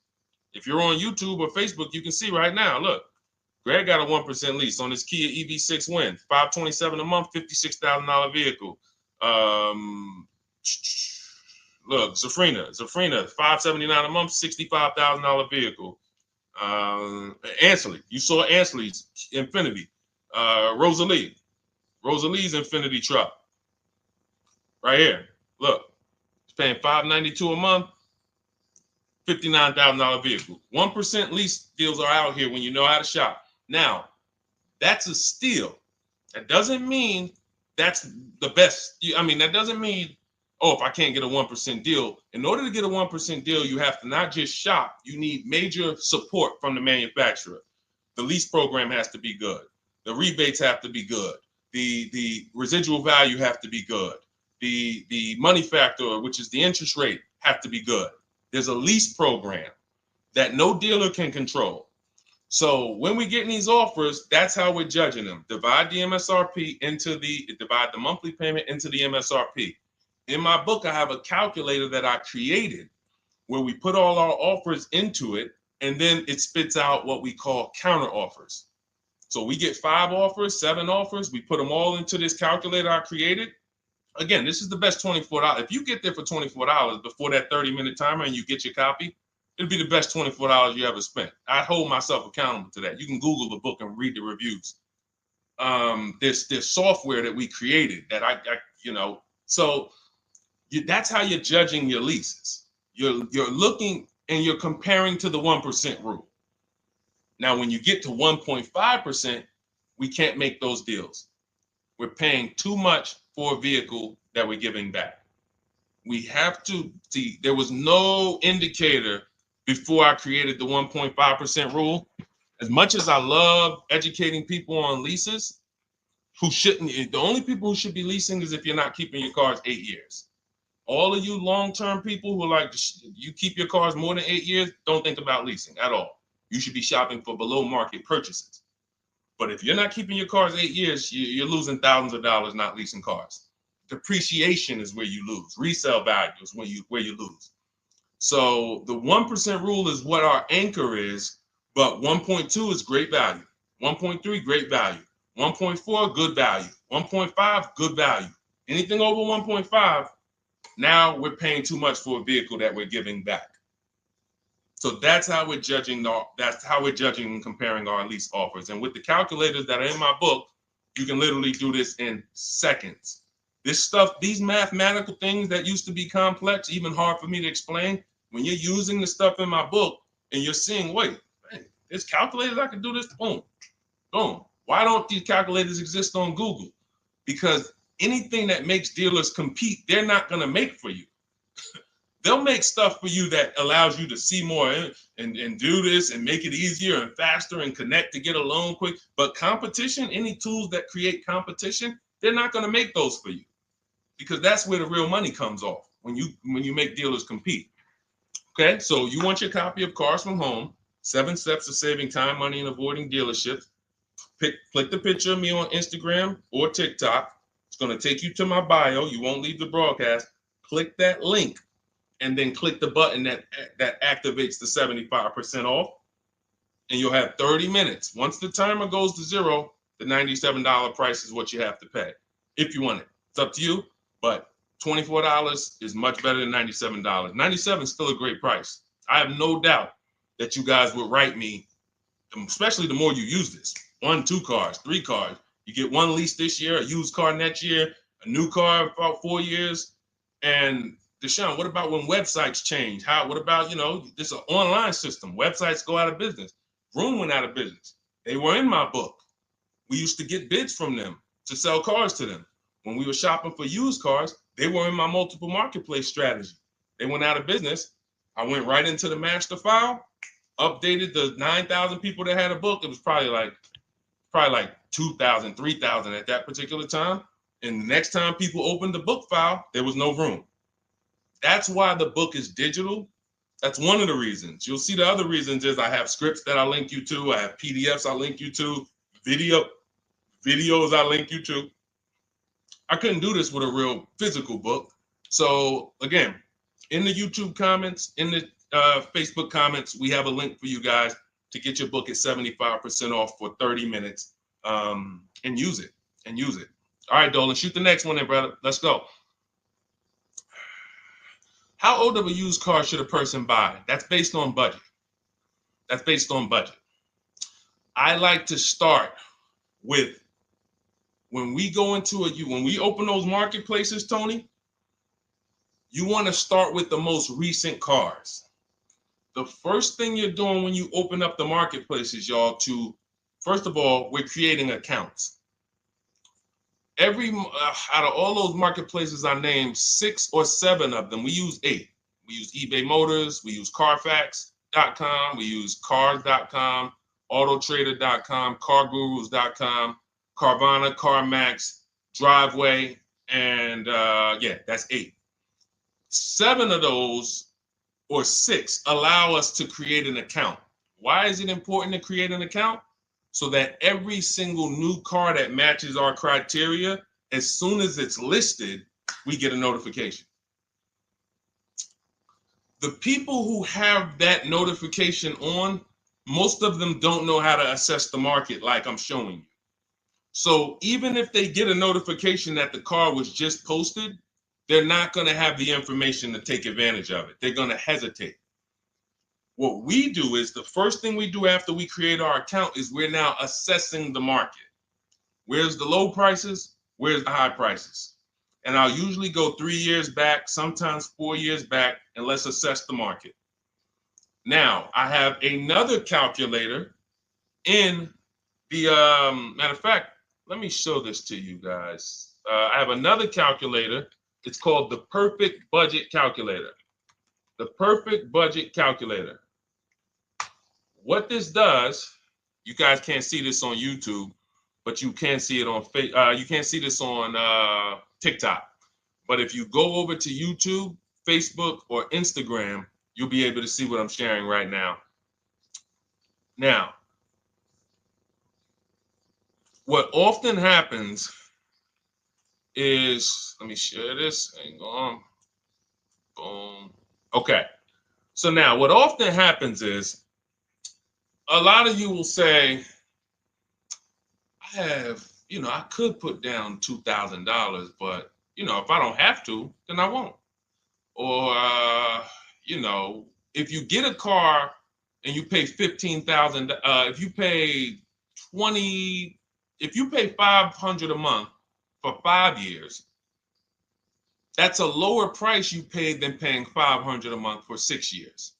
If you're on YouTube or Facebook, you can see right now, look, Greg got a 1% lease on his Kia EV6 Win, $527 a month, $56,000 vehicle. Look, Zafrina, $579 a month, $65,000 vehicle. Ansley, you saw Ansley's Infinity. Rosalie's Infinity truck. Right here. Look, it's paying $592 a month, $59,000 vehicle. 1% lease deals are out here when you know how to shop. Now, that's a steal. That doesn't mean that's the best. I mean, that doesn't mean, oh, if I can't get a 1% deal. In order to get a 1% deal, you have to not just shop. You need major support from the manufacturer. The lease program has to be good. The rebates have to be good. The residual value have to be good. The money factor, which is the interest rate, have to be good. There's a lease program that no dealer can control. So when we get these offers, that's how we're judging them. Divide the monthly payment into the MSRP. In my book, I have a calculator that I created where we put all our offers into it, and then it spits out what we call counter offers. So we get 5 offers, 7 offers, we put them all into this calculator I created. Again, this is the best $24. If you get there for $24 before that 30-minute timer and you get your copy, it'll be the best $24 you ever spent. I hold myself accountable to that. You can Google the book and read the reviews. There's software that we created that that's how you're judging your leases. You're looking and you're comparing to the 1% rule. Now, when you get to 1.5%, we can't make those deals. We're paying too much for a vehicle that we're giving back. We have to see, there was no indicator before I created the 1.5% rule. As much as I love educating people on leases, the only people who should be leasing is if you're not keeping your cars 8 years. All of you long-term people who are like, you keep your cars more than 8 years, don't think about leasing at all. You should be shopping for below market purchases. But if you're not keeping your cars 8 years, you're losing thousands of dollars not leasing cars. Depreciation is where you lose. Resale value is where you lose. So the 1% rule is what our anchor is, but 1.2 is great value. 1.3, great value. 1.4, good value. 1.5, good value. Anything over 1.5, now we're paying too much for a vehicle that we're giving back. So that's how we're judging. That's how we're judging and comparing our lease offers. And with the calculators that are in my book, you can literally do this in seconds. This stuff, these mathematical things that used to be complex, even hard for me to explain, when you're using the stuff in my book and you're seeing, wait, man, there's calculators, I can do this, boom, boom. Why don't these calculators exist on Google? Because anything that makes dealers compete, they're not going to make for you. They'll make stuff for you that allows you to see more and do this and make it easier and faster and connect to get a loan quick. But competition, any tools that create competition, they're not going to make those for you, because that's where the real money comes off, when you make dealers compete. Okay, so you want your copy of Cars from Home, 7 Steps to Saving Time, Money, and Avoiding Dealerships. Click the picture of me on Instagram or TikTok. It's going to take you to my bio. You won't leave the broadcast. Click that link, and then click the button that activates the 75% off, and you'll have 30 minutes. Once the timer goes to 0, the $97 price is what you have to pay if you want it. It's up to you, but $24 is much better than $97. $97 is still a great price. I have no doubt that you guys would write me, especially the more you use this. 1, 2 cars, 3 cars. You get 1 lease this year, a used car next year, a new car about 4 years, and Deshone, what about when websites change? What about, this is an online system. Websites go out of business. Vroom went out of business. They were in my book. We used to get bids from them. to sell cars to them. When we were shopping for used cars, they were in my multiple marketplace strategy. They went out of business. I went right into the master file, updated the 9,000 people that had a book. It was probably like 2,000, 3,000 at that particular time. And the next time people opened the book file, there was no room. That's why the book is digital. That's one of the reasons. You'll see the other reasons is I have scripts that I link you to. I have PDFs I link you to, videos I link you to. I couldn't do this with a real physical book. So again, in the YouTube comments, in the Facebook comments, we have a link for you guys to get your book at 75% off for 30 minutes and use it. All right, Dolan, shoot the next one then, brother. Let's go. How old of a used car should a person buy? That's based on budget. I like to start with when we open those marketplaces, Tony, you want to start with the most recent cars. The first thing you're doing when you open up the marketplaces, y'all, first of all, we're creating accounts. Out of all those marketplaces I named, 6 or 7 of them, we use 8. We use eBay Motors, we use Carfax.com, we use Cars.com, Autotrader.com, CarGurus.com, Carvana, CarMax, Driveway, and that's 8. 7 of those, or 6, allow us to create an account. Why is it important to create an account? So that every single new car that matches our criteria, as soon as it's listed, we get a notification. The people who have that notification on, most of them don't know how to assess the market like I'm showing you. So even if they get a notification that the car was just posted, they're not going to have the information to take advantage of it. They're going to hesitate. What we do is the first thing we do after we create our account is we're now assessing the market. Where's the low prices? Where's the high prices? And I'll usually go 3 years back, sometimes 4 years back, and let's assess the market. Now, I have another calculator in the, matter of fact, let me show this to you guys. I have another calculator. It's called the Perfect Budget Calculator. The Perfect Budget Calculator. What this does, you guys can't see this on YouTube, but you can see it on you can't see this on TikTok. But if you go over to YouTube, Facebook, or Instagram, you'll be able to see what I'm sharing right now. Now, what often happens is, let me share this. Hang on. Boom. Okay. So now what often happens is, a lot of you will say, I could put down $2,000, but, if I don't have to, then I won't. Or, if you get a car and you pay $15,000, if you pay $500 a month for 5 years, that's a lower price you paid than paying $500 a month for 6 years.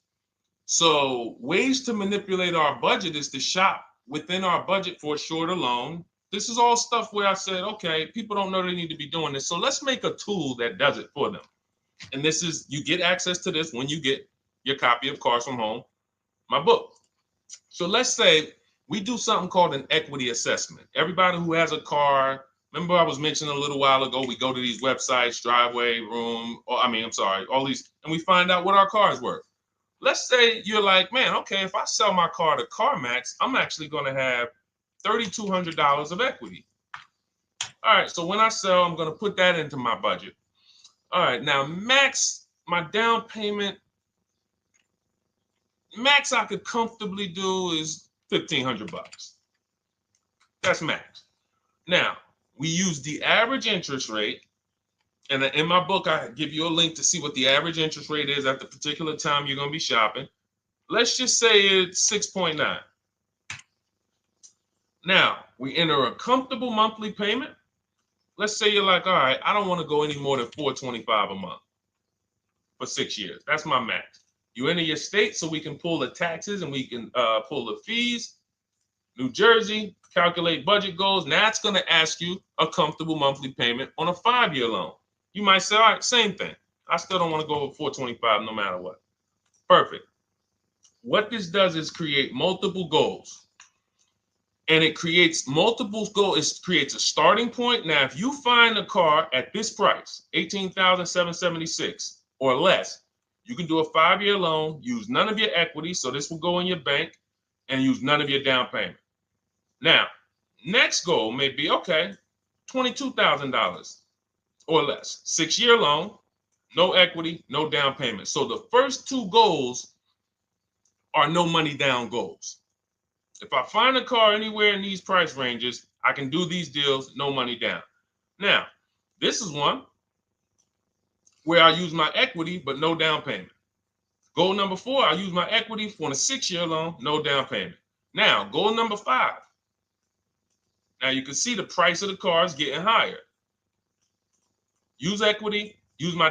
So ways to manipulate our budget is to shop within our budget for a shorter loan. This is all stuff where I said, okay, people don't know they need to be doing this. So let's make a tool that does it for them. And this is, you get access to this when you get your copy of Cars from Home, my book. So let's say we do something called an equity assessment. Everybody who has a car, remember I was mentioning a little while ago, we go to these websites, Driveway, all these, and we find out what our car is worth. Let's say you're like, man, okay, if I sell my car to CarMax, I'm actually going to have $3,200 of equity. All right, so when I sell, I'm going to put that into my budget. All right, now my down payment, max I could comfortably do is $1,500. That's max. Now, we use the average interest rate. And in my book, I give you a link to see what the average interest rate is at the particular time you're going to be shopping. Let's just say it's 6.9. Now, we enter a comfortable monthly payment. Let's say you're like, all right, I don't want to go any more than $425 a month for 6 years. That's my max. You enter your state so we can pull the taxes and we can pull the fees. New Jersey, calculate budget goals. Now it's going to ask you a comfortable monthly payment on a 5-year loan. You might say, all right, same thing. I still don't want to go over 425 no matter what. Perfect. What this does is create multiple goals. And it creates multiple goals. It creates a starting point. Now, if you find a car at this price, $18,776 or less, you can do a 5-year loan, use none of your equity, so this will go in your bank, and use none of your down payment. Now, next goal may be, okay, $22,000 or less. 6-year loan, no equity, no down payment. So the first 2 goals are no money down goals. If I find a car anywhere in these price ranges, I can do these deals, no money down. Now, this is one where I use my equity, but no down payment. Goal number 4, I use my equity for a 6-year loan, no down payment. Now, goal number 5. Now you can see the price of the car is getting higher. Use equity, use my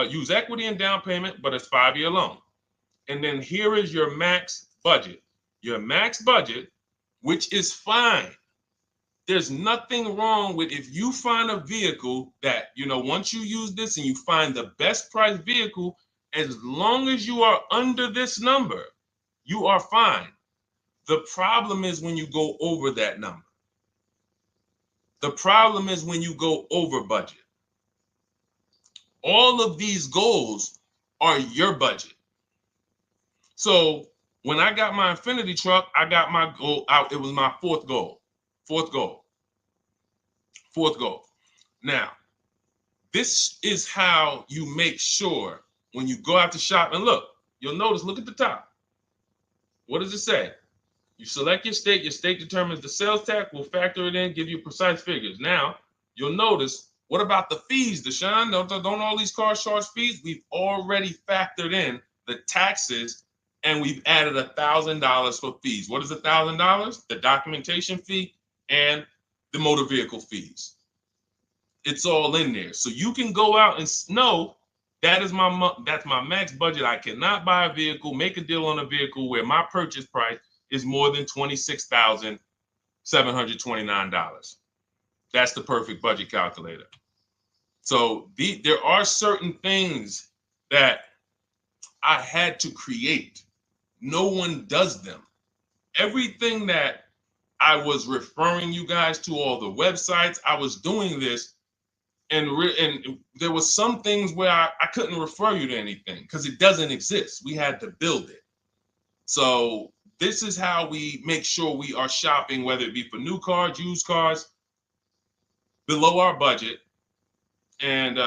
use equity and down payment, but it's 5-year loan. And then here is your max budget. Your max budget, which is fine. There's nothing wrong with if you find a vehicle that, once you use this and you find the best price vehicle, as long as you are under this number, you are fine. The problem is when you go over that number. The problem is when you go over budget. All of these goals are your budget. So when I got my Infinity truck, I got my goal out. It was my 4th goal. 4th goal. 4th goal. Now, this is how you make sure when you go out to shop, and look, you'll notice, look at the top. What does it say? You select your state determines the sales tax, will factor it in, give you precise figures. Now, you'll notice, what about the fees, Deshone? Don't all these cars charge fees? We've already factored in the taxes, and we've added $1,000 for fees. What is $1,000? The documentation fee and the motor vehicle fees. It's all in there. So you can go out and know that's my max budget. I cannot buy a vehicle, make a deal on a vehicle where my purchase price is more than $26,729. That's the perfect budget calculator. So there are certain things that I had to create. No one does them. Everything that I was referring you guys to, all the websites, I was doing this, and there was some things where I couldn't refer you to anything because it doesn't exist. We had to build it. So this is how we make sure we are shopping, whether it be for new cars, used cars, below our budget. And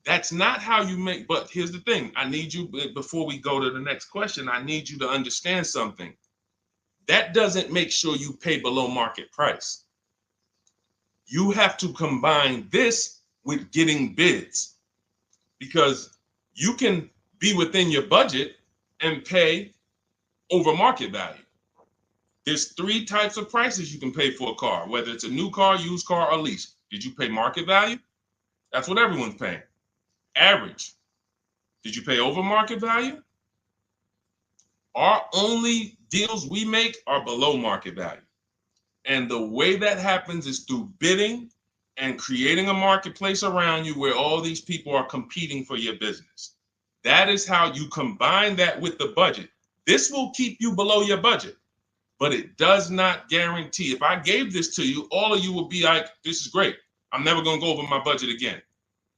that's not how you make, but here's the thing. I need you, before we go to the next question, I need you to understand something. That doesn't make sure you pay below market price. You have to combine this with getting bids, because you can be within your budget and pay over market value. There's 3 types of prices you can pay for a car, whether it's a new car, used car, or lease. Did you pay market value? That's what everyone's paying. Average. Did you pay over market value? Our only deals we make are below market value. And the way that happens is through bidding and creating a marketplace around you where all these people are competing for your business. That is how you combine that with the budget. This will keep you below your budget, but it does not guarantee. If I gave this to you, all of you would be like, this is great. I'm never going to go over my budget again.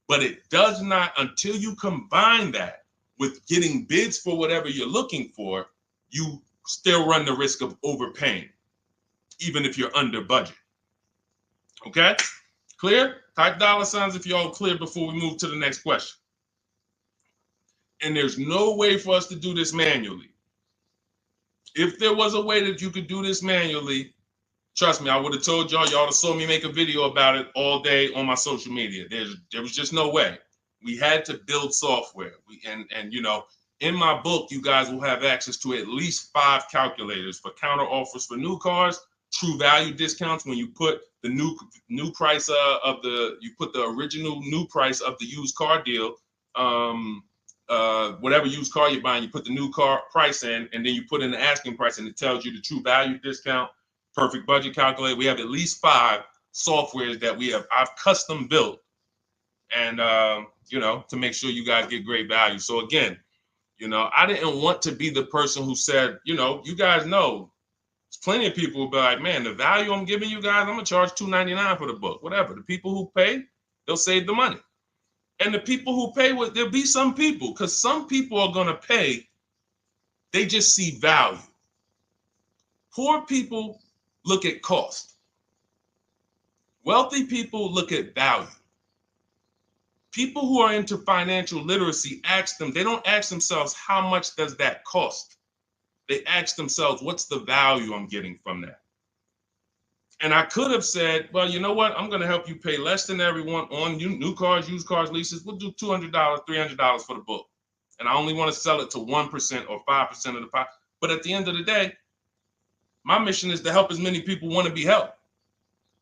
But it does not, until you combine that with getting bids for whatever you're looking for, you still run the risk of overpaying, even if you're under budget. Okay? Clear? Type $ if you're all clear before we move to the next question. And there's no way for us to do this manually. If there was a way that you could do this manually, trust me, I would have told y'all to saw me make a video about it all day on my social media. There was just no way. We had to build software. And you know, in my book, you guys will have access to at least 5 calculators for counter offers for new cars, true value discounts when you put the new price you put the original new price of the used car deal whatever used car you're buying, you put the new car price in, and then you put in the asking price, and it tells you the true value discount, perfect budget calculator. We have at least 5 softwares that I've custom built, and to make sure you guys get great value. So again, I didn't want to be the person who said, you guys know, there's plenty of people who be like, man, the value I'm giving you guys, I'm gonna charge $2.99 for the book. Whatever. The people who pay, they'll save the money. And the people who pay, there'll be some people, because some people are gonna pay, they just see value. Poor people look at cost. Wealthy people look at value. People who are into financial literacy they don't ask themselves, how much does that cost? They ask themselves, what's the value I'm getting from that? And I could have said, well, you know what? I'm going to help you pay less than everyone on new cars, used cars, leases. We'll do $200, $300 for the book. And I only want to sell it to 1% or 5% of the pie. But at the end of the day, my mission is to help as many people want to be helped.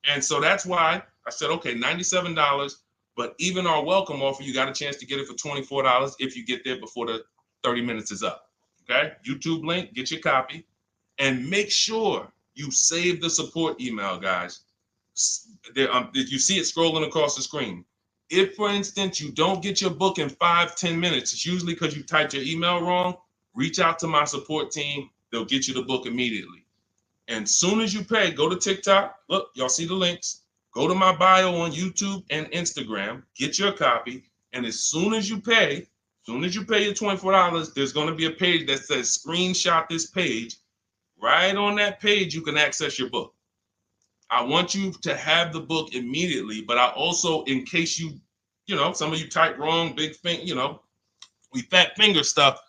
And so that's why I said, okay, $97. But even our welcome offer, you got a chance to get it for $24 if you get there before the 30 minutes is up. Okay? YouTube link, get your copy. And make sure you save the support email, guys. If you see it scrolling across the screen. If, for instance, you don't get your book in 5-10 minutes, it's usually because you typed your email wrong. Reach out to my support team. They'll get you the book immediately. And soon as you pay, go to TikTok. Look, y'all see the links. Go to my bio on YouTube and Instagram. Get your copy. And as soon as you pay your $24, there's going to be a page that says screenshot this page. Right on that page, you can access your book. I want you to have the book immediately, but I also, in case some of you type wrong, big thing, we fat finger stuff.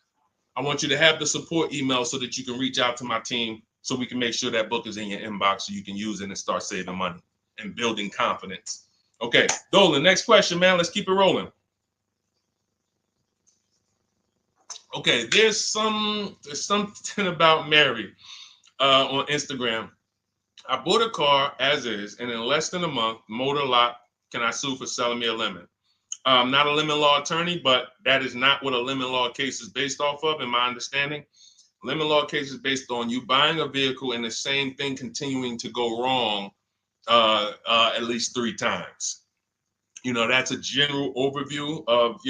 I want you to have the support email so that you can reach out to my team so we can make sure that book is in your inbox so you can use it and start saving money and building confidence. Okay, Dolan, next question, man. Let's keep it rolling. Okay, there's something about Mary on Instagram. I bought a car as is, and in less than a month, motor lock, can I sue for selling me a lemon? I'm not a lemon law attorney, but that is not what a lemon law case is based off of, in my understanding. Lemon law case is based on you buying a vehicle and the same thing continuing to go wrong at least 3 times. That's a general overview of,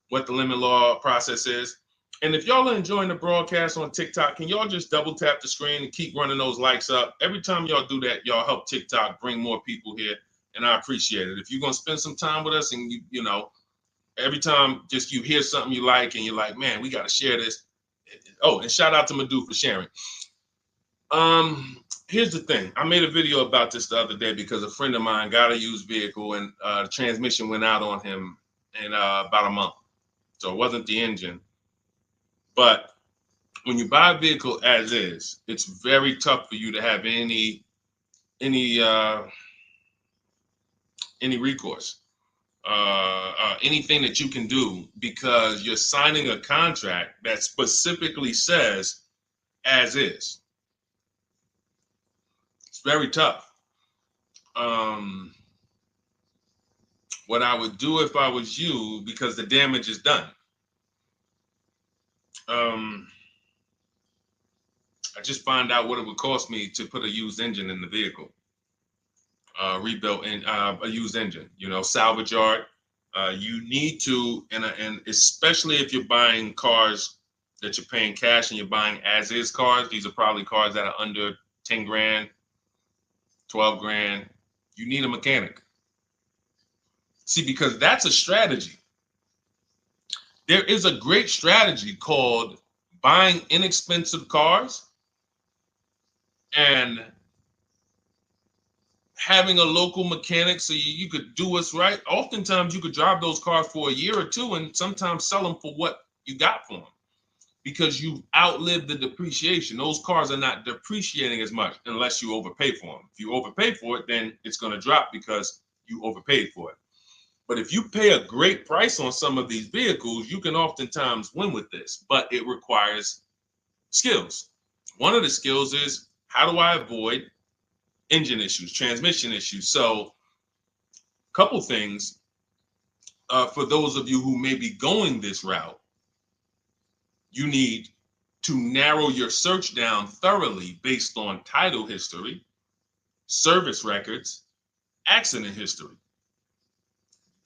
what the lemon law process is. And if y'all are enjoying the broadcast on TikTok, can y'all just double tap the screen and keep running those likes up? Every time y'all do that, y'all help TikTok bring more people here, and I appreciate it. If you're going to spend some time with us and, every time just you hear something you like and you're like, man, we got to share this. Oh, and shout out to Madhu for sharing. Here's the thing. I made a video about this the other day because a friend of mine got a used vehicle and the transmission went out on him in about a month. So it wasn't the engine. But when you buy a vehicle as is, it's very tough for you to have any recourse, anything that you can do, because you're signing a contract that specifically says as is. It's very tough. What I would do if I was you, because the damage is done, I just find out what it would cost me to put a used engine in the vehicle, rebuilt in a used engine, salvage yard. You need to, and especially if you're buying cars that you're paying cash and you're buying as is cars, these are probably cars that are under 10 grand, 12 grand. You need a mechanic. See, because that's a strategy. There is a great strategy called buying inexpensive cars and having a local mechanic so you could do what's right. Oftentimes you could drive those cars for a year or two and sometimes sell them for what you got for them because you've outlived the depreciation. Those cars are not depreciating as much unless you overpay for them. If you overpay for it, then it's going to drop because you overpaid for it. But if you pay a great price on some of these vehicles, you can oftentimes win with this, but it requires skills. One of the skills is, how do I avoid engine issues, transmission issues? So a couple things. for those of you who may be going this route, you need to narrow your search down thoroughly based on title history, service records, accident history.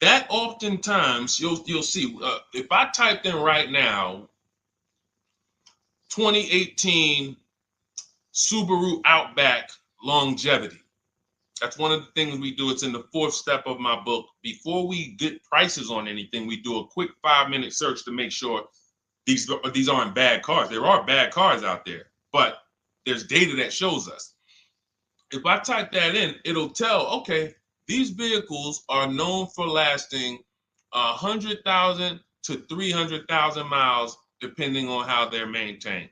That oftentimes you'll see, if I typed in right now 2018 Subaru Outback longevity. That's one of the things we do. It's in the 4th step of my book. Before we get prices on anything, we do a quick 5-minute search to make sure these aren't bad cars. There are bad cars out there, but there's data that shows us. If I type that in, it'll tell, okay, these vehicles are known for lasting 100,000 to 300,000 miles, depending on how they're maintained.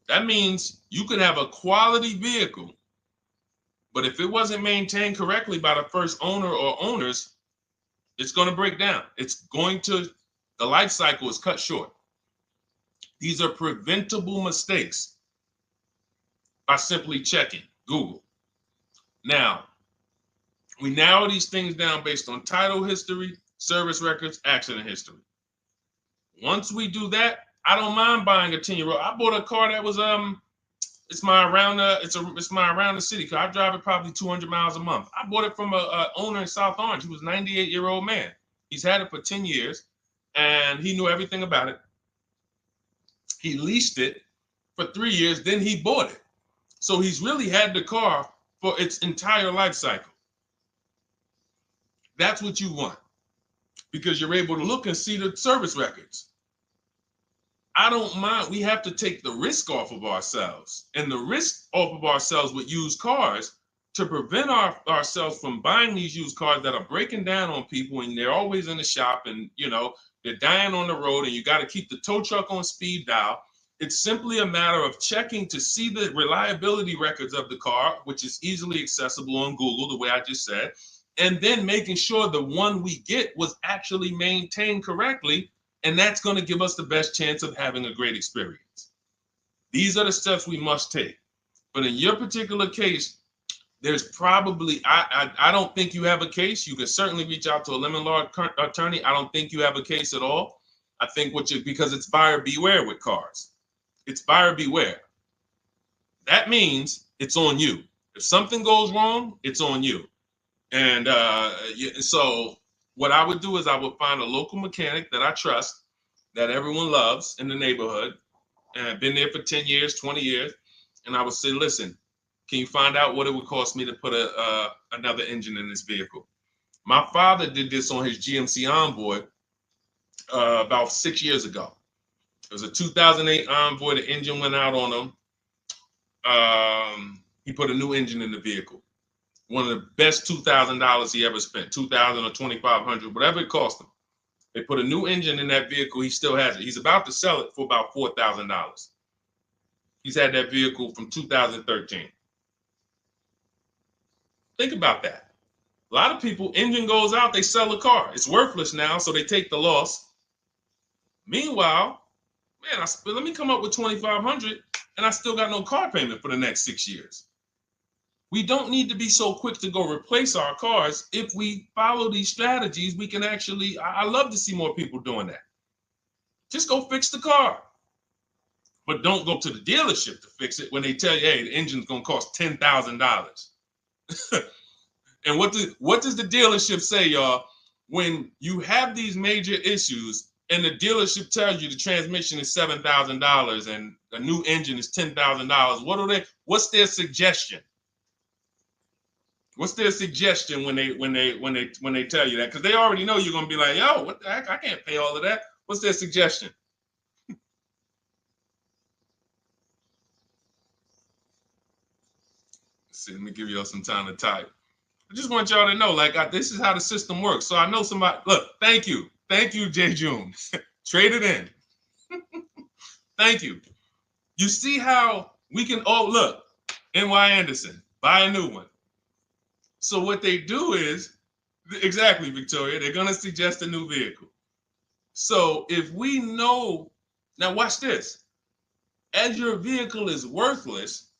That means you could have a quality vehicle, but if it wasn't maintained correctly by the first owner or owners, it's going to break down. The life cycle is cut short. These are preventable mistakes by simply checking Google. Now, we narrow these things down based on title history, service records, accident history. Once we do that, I don't mind buying a 10-year-old. I bought a car that was it's my around the city car. I drive it probably 200 miles a month. I bought it from a owner in South Orange. He was a 98-year-old man. He's had it for 10 years, and he knew everything about it. He leased it for 3 years, then he bought it. So he's really had the car for its entire life cycle. That's what you want, because you're able to look and see the service records. I don't mind. We have to take the risk off of ourselves, and the risk off of ourselves with used cars to prevent ourselves from buying these used cars that are breaking down on people, and they're always in the shop, and they're dying on the road, and you got to keep the tow truck on speed dial. It's simply a matter of checking to see the reliability records of the car, which is easily accessible on Google, the way I just said, and then making sure the one we get was actually maintained correctly. And that's going to give us the best chance of having a great experience. These are the steps we must take. But in your particular case, there's probably, I don't think you have a case. You can certainly reach out to a lemon law attorney. I don't think you have a case at all. I think because it's buyer beware with cars. It's buyer beware. That means it's on you. If something goes wrong, it's on you. And so what I would do is I would find a local mechanic that I trust, that everyone loves in the neighborhood, and I've been there for 10 years, 20 years. And I would say, listen, can you find out what it would cost me to put another engine in this vehicle? My father did this on his GMC Envoy about 6 years ago. It was a 2008 Envoy. The engine went out on him. He put a new engine in the vehicle. One of the best $2,000 he ever spent, $2,000 or $2,500, whatever it cost him. They put a new engine in that vehicle. He still has it. He's about to sell it for about $4,000. He's had that vehicle from 2013. Think about that. A lot of people, engine goes out, they sell the car. It's worthless now, so they take the loss. Meanwhile, man, let me come up with $2,500, and I still got no car payment for the next 6 years. We don't need to be so quick to go replace our cars. If we follow these strategies, we can actually, I love to see more people doing that. Just go fix the car. But don't go to the dealership to fix it when they tell you, hey, the engine's going to cost $10,000. And what does the dealership say, y'all? When you have these major issues and the dealership tells you the transmission is $7,000 and a new engine is $10,000, what's their suggestion? What's their suggestion when they tell you that? Because they already know you're gonna be like, yo, what the heck? I can't pay all of that. What's their suggestion? Let's see, let me give y'all some time to type. I just want y'all to know, this is how the system works. So I know somebody. Look, thank you, J. June. Trade it in. Thank you. You see how we can? Oh, look, N.Y. Anderson, buy a new one. So what they do is, exactly, Victoria, they're going to suggest a new vehicle. So if we know, now watch this, as your vehicle is worthless,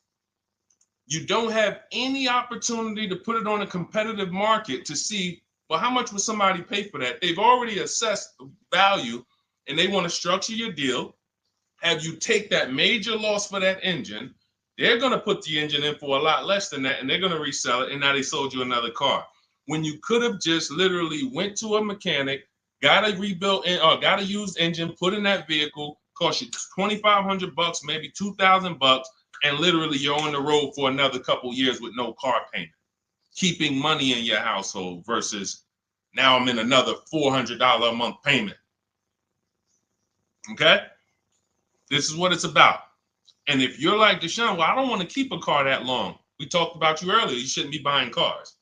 you don't have any opportunity to put it on a competitive market to see Well, how much would somebody pay for that? They've already assessed the value, and they want to structure your deal, have you take that major loss for that engine. They're going to put the engine in for a lot less than that, and they're going to resell it, and now they sold you another car. When you could have just literally went to a mechanic, got a rebuilt or got a used engine, put in that vehicle, cost you $2,500, maybe $2,000, and literally you're on the road for another couple years with no car payment, keeping money in your household versus now I'm in another $400 a month payment. Okay? This is what it's about. And if you're like Deshone, well, I don't want to keep a car that long. We talked about you earlier. You shouldn't be buying cars.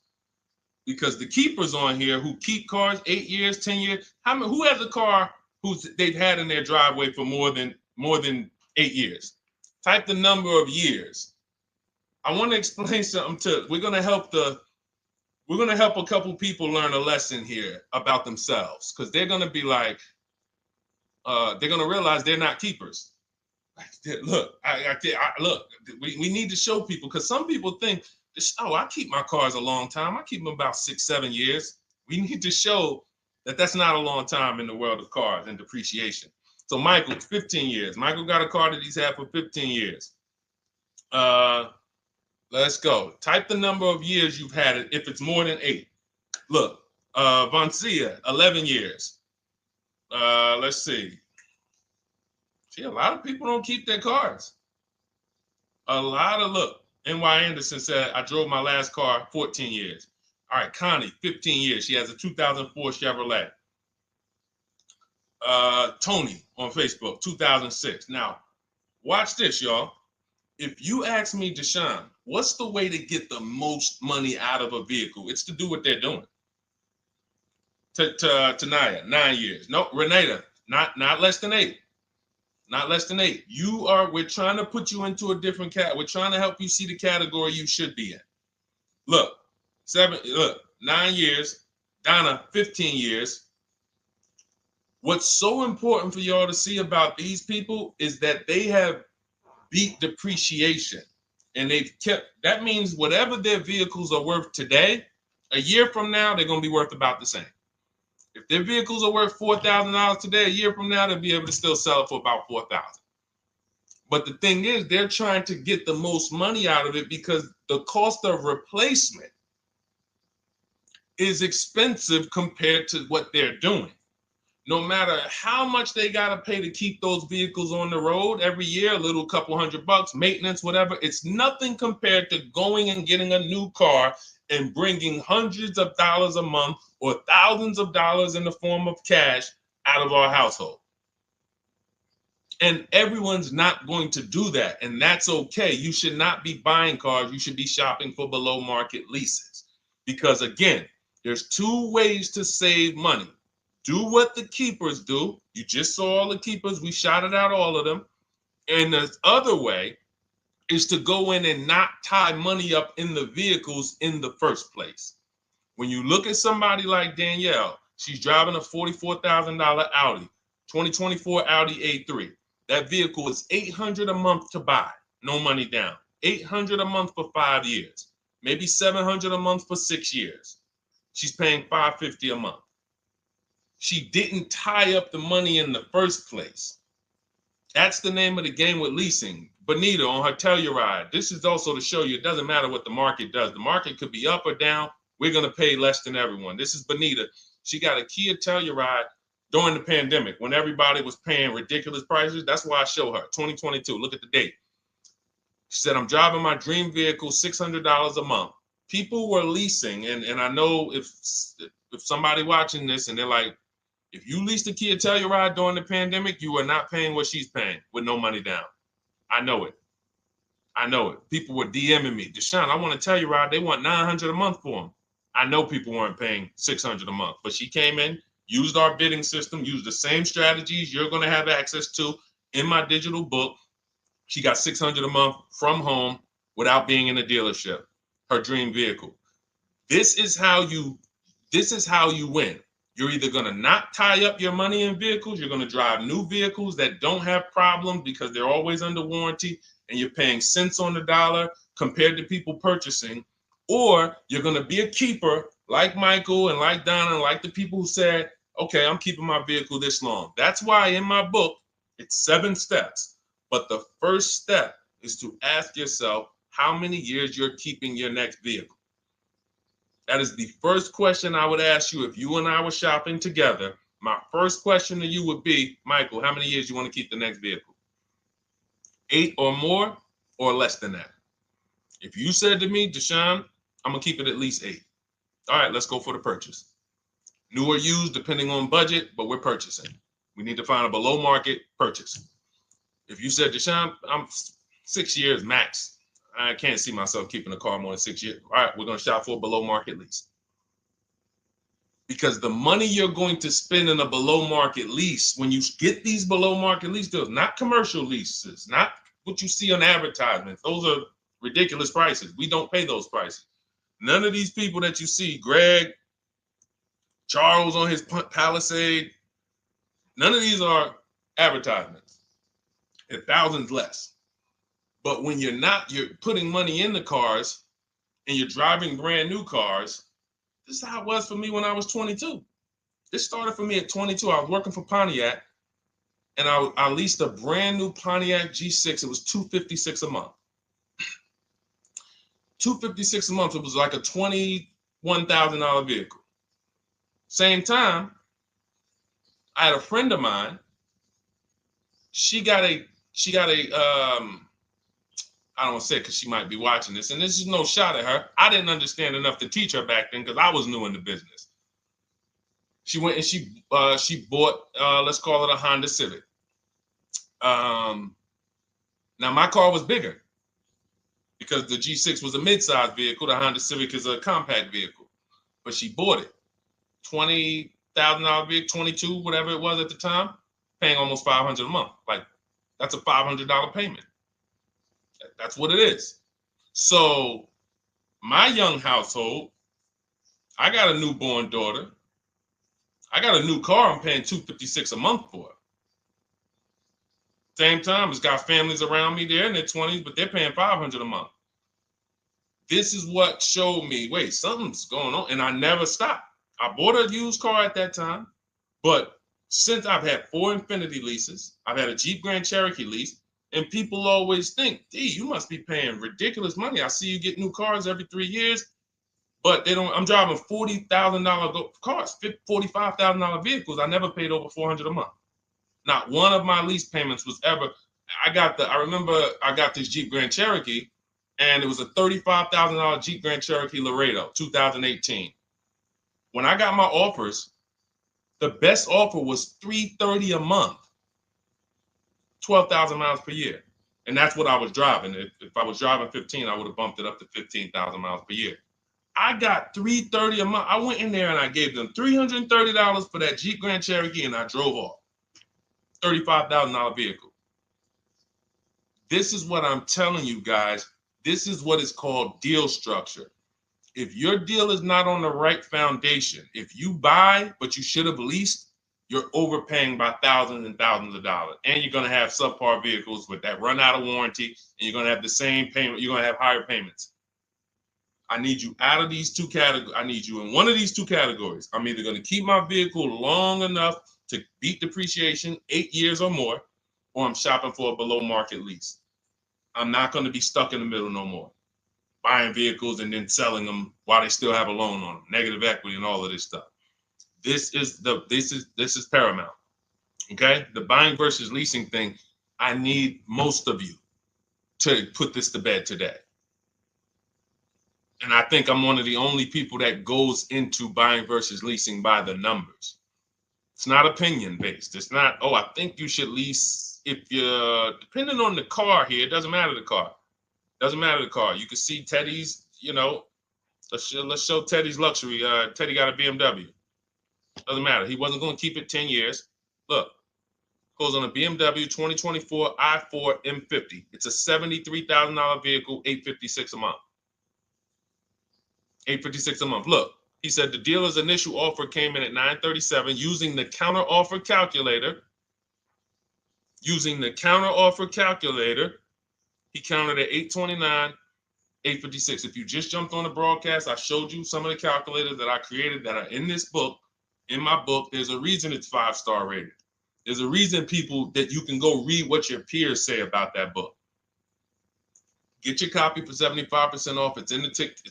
Because the keepers on here who keep cars 8 years, 10 years, who has a car they've had in their driveway for more than 8 years? Type the number of years. I want to explain something we're gonna help a couple people learn a lesson here about themselves, because they're gonna be like, they're gonna realize they're not keepers. Look, look, we need to show people, because some people think, oh, I keep my cars a long time. I keep them about 6-7 years. We need to show that that's not a long time in the world of cars and depreciation. So Michael, 15 years. Michael got a car that he's had for 15 years. Let's go. Type the number of years you've had it if it's more than 8. Look, Vancia, 11 years. Let's see. See, a lot of people don't keep their cars. Look, N.Y. Anderson said, I drove my last car 14 years. All right, Connie, 15 years. She has a 2004 Chevrolet. Tony on Facebook, 2006. Now, watch this, y'all. If you ask me, Deshone, what's the way to get the most money out of a vehicle? It's to do what they're doing. Tanaya, 9 years. No, Renata, not less than 8. Not less than 8. We're trying to put you into a different cat. We're trying to help you see the category you should be in. Look, 9 years. Donna, 15 years. What's so important for y'all to see about these people is that they have beat depreciation. And that means whatever their vehicles are worth today, a year from now, they're going to be worth about the same. If their vehicles are worth $4,000 today, a year from now, they'll be able to still sell it for about $4,000. But the thing is, they're trying to get the most money out of it because the cost of replacement is expensive compared to what they're doing. No matter how much they got to pay to keep those vehicles on the road every year, a little couple $100, maintenance, whatever, it's nothing compared to going and getting a new car and bringing hundreds of dollars a month or thousands of dollars in the form of cash out of our household. And everyone's not going to do that. And that's okay. You should not be buying cars. You should be shopping for below market leases. Because again, there's 2 ways to save money. Do what the keepers do. You just saw all the keepers. We shouted out all of them. And the other way is to go in and not tie money up in the vehicles in the first place. When you look at somebody like Danielle, she's driving a $44,000 Audi, 2024 Audi A3. That vehicle is $800 a month to buy, no money down. $800 a month for 5 years, maybe $700 a month for 6 years. She's paying $550 a month. She didn't tie up the money in the first place. That's the name of the game with leasing. Bonita on her Telluride. This is also to show you it doesn't matter what the market does. The market could be up or down. We're going to pay less than everyone. This is Bonita. She got a Kia Telluride during the pandemic when everybody was paying ridiculous prices. That's why I show her 2022. Look at the date. She said, I'm driving my dream vehicle, $600 a month. People were leasing. And I know if somebody watching this and they're like, if you leased a Kia Telluride during the pandemic, you are not paying what she's paying with no money down. I know it. I know it. People were DMing me, Deshone, I want a Telluride. They want $900 a month for them. I know people weren't paying $600 a month, but she came in, used our bidding system, used the same strategies you're going to have access to in my digital book. She got $600 a month from home without being in a dealership. Her dream vehicle. This is how you win. You're either going to not tie up your money in vehicles. You're going to drive new vehicles that don't have problems because they're always under warranty and you're paying cents on the dollar compared to people purchasing. Or you're going to be a keeper like Michael and like Donna and like the people who said, okay, I'm keeping my vehicle this long. That's why in my book, it's 7 steps. But the first step is to ask yourself how many years you're keeping your next vehicle. That is the first question I would ask you if you and I were shopping together. My first question to you would be, Michael, how many years you want to keep the next vehicle? 8 or more or less than that? If you said to me, Deshone, I'm going to keep it at least 8. All right, let's go for the purchase. New or used, depending on budget, but we're purchasing. We need to find a below market purchase. If you said, Deshone, I'm 6 years max. I can't see myself keeping a car more than 6 years. All right, we're going to shop for a below market lease. Because the money you're going to spend in a below market lease, when you get these below market lease deals, not commercial leases, not what you see on advertisements. Those are ridiculous prices. We don't pay those prices. None of these people that you see, Greg, Charles on his Palisade, none of these are advertisements. They're thousands less. But when you're putting money in the cars and you're driving brand new cars, this is how it was for me when I was 22. This started for me at 22. I was working for Pontiac, and I leased a brand new Pontiac G6. It was $256 a month. $256 a month. It was like a $21,000 vehicle. Same time, I had a friend of mine. She got a I don't want to say it because she might be watching this, and this is no shot at her. I didn't understand enough to teach her back then because I was new in the business. She went and she bought, let's call it a Honda Civic. Now my car was bigger because the G6 was a mid-size vehicle. The Honda Civic is a compact vehicle, but she bought it. $20,000 vehicle, 22, whatever it was at the time, paying almost $500 a month. Like, that's a $500 payment. That's what it is. So my young household, I got a newborn daughter. I got a new car I'm paying $256 a month for. Same time, it's got families around me. They're in their 20s, but they're paying $500 a month. This is what showed me, wait, something's going on. And I never stopped. I bought a used car at that time. But since I've had 4 Infiniti leases, I've had a Jeep Grand Cherokee lease, and people always think, D, you must be paying ridiculous money. I see you get new cars every 3 years, but they don't. I'm driving $40,000 cars, $45,000 vehicles. I never paid over $400 a month. Not one of my lease payments was ever. I remember I got this Jeep Grand Cherokee, and it was a $35,000 Jeep Grand Cherokee Laredo, 2018. When I got my offers, the best offer was $330 a month. 12,000 miles per year. And that's what I was driving. If I was driving 15, I would have bumped it up to 15,000 miles per year. I got $330 a month. I went in there and I gave them $330 for that Jeep Grand Cherokee, and I drove off. $35,000 vehicle. This is what I'm telling you guys. This is what is called deal structure. If your deal is not on the right foundation, if you buy but you should have leased, you're overpaying by thousands and thousands of dollars. And you're going to have subpar vehicles with that run out of warranty, and you're going to have the same payment. You're going to have higher payments. I need you out of these 2 categories. I need you in one of these 2 categories. I'm either going to keep my vehicle long enough to beat depreciation, 8 years or more, or I'm shopping for a below market lease. I'm not going to be stuck in the middle no more, buying vehicles and then selling them while they still have a loan on them, negative equity and all of this stuff. This is paramount. Okay, the buying versus leasing thing. I need most of you to put this to bed today. And I think I'm one of the only people that goes into buying versus leasing by the numbers. It's not opinion based. It's not, oh, I think you should lease if you're, depending on the car here, it doesn't matter the car. Doesn't matter the car. You can see Teddy's, let's show Teddy's luxury. Teddy got a BMW. Doesn't matter. He wasn't going to keep it 10 years. Look, goes on a BMW 2024 i4 M50. It's a $73,000 vehicle, $856 a month. $856 a month. Look, he said the dealer's initial offer came in at $937 using the counter offer calculator. Using the counter offer calculator, he counted at $829. 8:56. If you just jumped on the broadcast, I showed you some of the calculators that I created that are in this book. In my book, there's a reason it's 5-star rated. There's a reason people that you can go read what your peers say about that book. Get your copy for 75% off. It's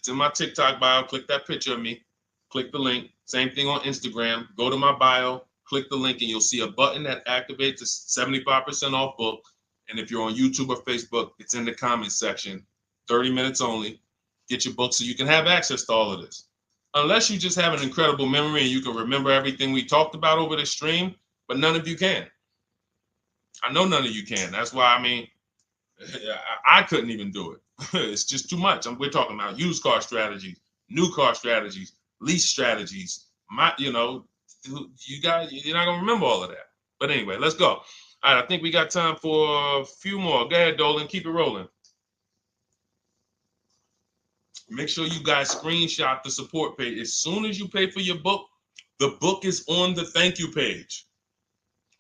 in my TikTok bio. Click that picture of me. Click the link. Same thing on Instagram. Go to my bio, click the link, and you'll see a button that activates the 75% off book. And if you're on YouTube or Facebook, it's in the comments section. 30 minutes only. Get your book so you can have access to all of this. Unless you just have an incredible memory and you can remember everything we talked about over the stream, but none of you can. I know none of you can. That's why, I mean, I couldn't even do it. It's just too much. We're talking about used car strategies, new car strategies, lease strategies. You guys, you're not gonna remember all of that. But anyway, let's go. All right, I think we got time for a few more. Go ahead, Dolan, keep it rolling. Make sure you guys screenshot the support page. As soon as you pay for your book, the book is on the thank you page.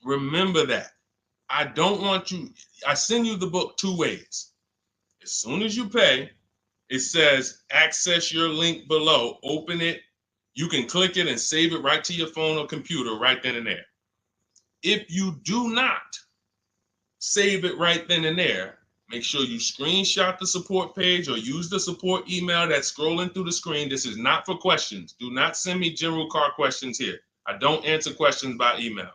Remember that. I don't want you, I send you the book 2 ways. As soon as you pay, it says access your link below. Open it. You can click it and save it right to your phone or computer right then and there. If you do not save it right then and there, make sure you screenshot the support page or use the support email that's scrolling through the screen. This is not for questions. Do not send me general car questions here. I don't answer questions by email.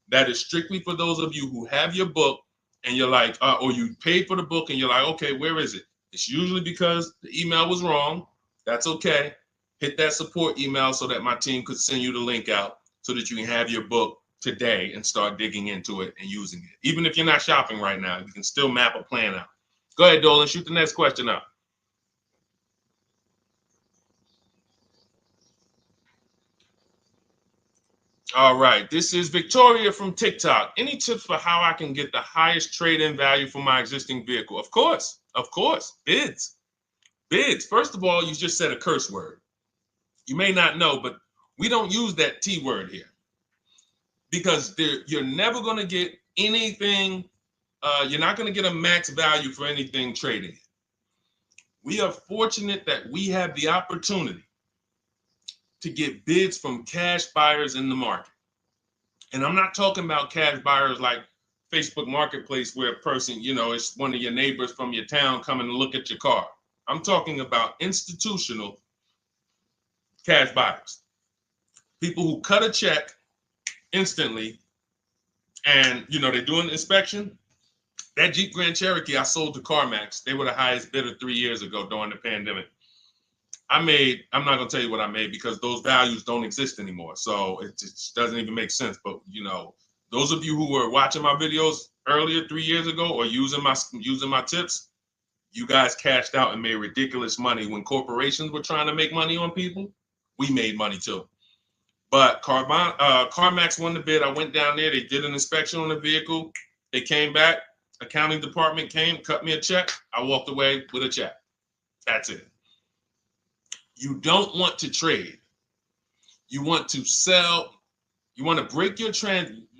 That is strictly for those of you who have your book and you're like, or you paid for the book and you're like, okay, where is it? It's usually because the email was wrong. That's okay. Hit that support email so that my team could send you the link out so that you can have your book today and start digging into it and using it. Even if you're not shopping right now, you can still map a plan out. Go ahead, Dolan, shoot the next question up. All right, this is Victoria from TikTok. Any tips for how I can get the highest trade-in value for my existing vehicle? Of course, bids. Bids. First of all, you just said a curse word. You may not know, but we don't use that T word here because you're never going to get anything. You're not going to get a max value for anything trading. We are fortunate that we have the opportunity to get bids from cash buyers in the market. And I'm not talking about cash buyers like Facebook Marketplace where a person, it's one of your neighbors from your town coming to look at your car. I'm talking about institutional cash buyers. People who cut a check instantly and, they do an inspection. That Jeep Grand Cherokee I sold to CarMax, they were the highest bidder 3 years ago during the pandemic. I'm not going to tell you what I made because those values don't exist anymore. So it just doesn't even make sense. But, those of you who were watching my videos earlier 3 years ago or using my tips, you guys cashed out and made ridiculous money. When corporations were trying to make money on people, we made money too. But CarMax won the bid. I went down there. They did an inspection on the vehicle. They came back. Accounting department came, cut me a check. I walked away with a check. That's it. You don't want to trade. You want to sell. You want to break your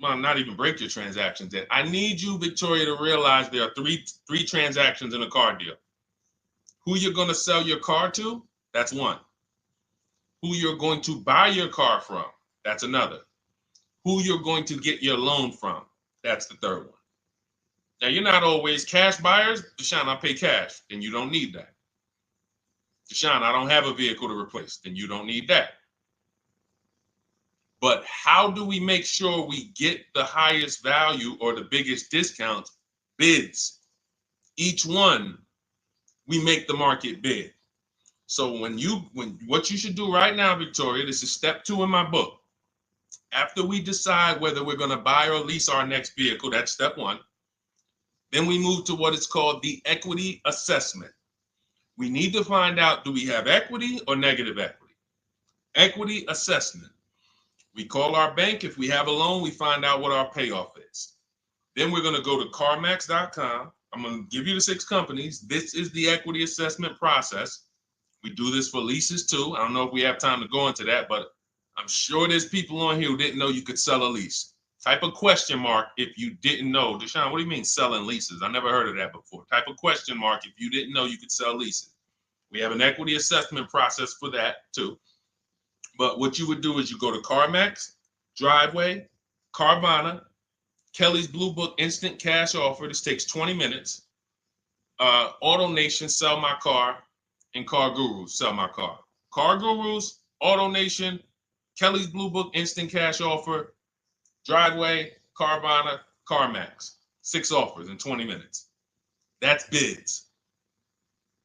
not even break your transactions. I need you, Victoria, to realize there are three transactions in a car deal. Who you're going to sell your car to, that's one. Who you're going to buy your car from, that's another. Who you're going to get your loan from, that's the third one. Now, you're not always cash buyers. Deshone, I pay cash, then you don't need that. Deshone, I don't have a vehicle to replace, then you don't need that. But how do we make sure we get the highest value or the biggest discount? Bids. Each one, we make the market bid. So what you should do right now, Victoria, this is step 2 in my book. After we decide whether we're going to buy or lease our next vehicle, that's step 1. Then we move to what is called the equity assessment. We need to find out, do we have equity or negative equity? Equity assessment. We call our bank. If we have a loan, we find out what our payoff is. Then we're going to go to carmax.com. I'm going to give you the 6 companies. This is the equity assessment process. We do this for leases too. I don't know if we have time to go into that, but I'm sure there's people on here who didn't know you could sell a lease. Type a question mark if you didn't know. Deshone, what do you mean selling leases? I never heard of that before. Type a question mark if you didn't know you could sell leases. We have an equity assessment process for that too. But what you would do is you go to CarMax, Driveway, Carvana, Kelly's Blue Book Instant Cash Offer. This takes 20 minutes. Auto Nation, Sell My Car, and Car Gurus, Sell My Car. Car Gurus, Auto Nation, Kelly's Blue Book Instant Cash Offer, Driveway, Carvana, CarMax. 6 offers in 20 minutes. That's bids.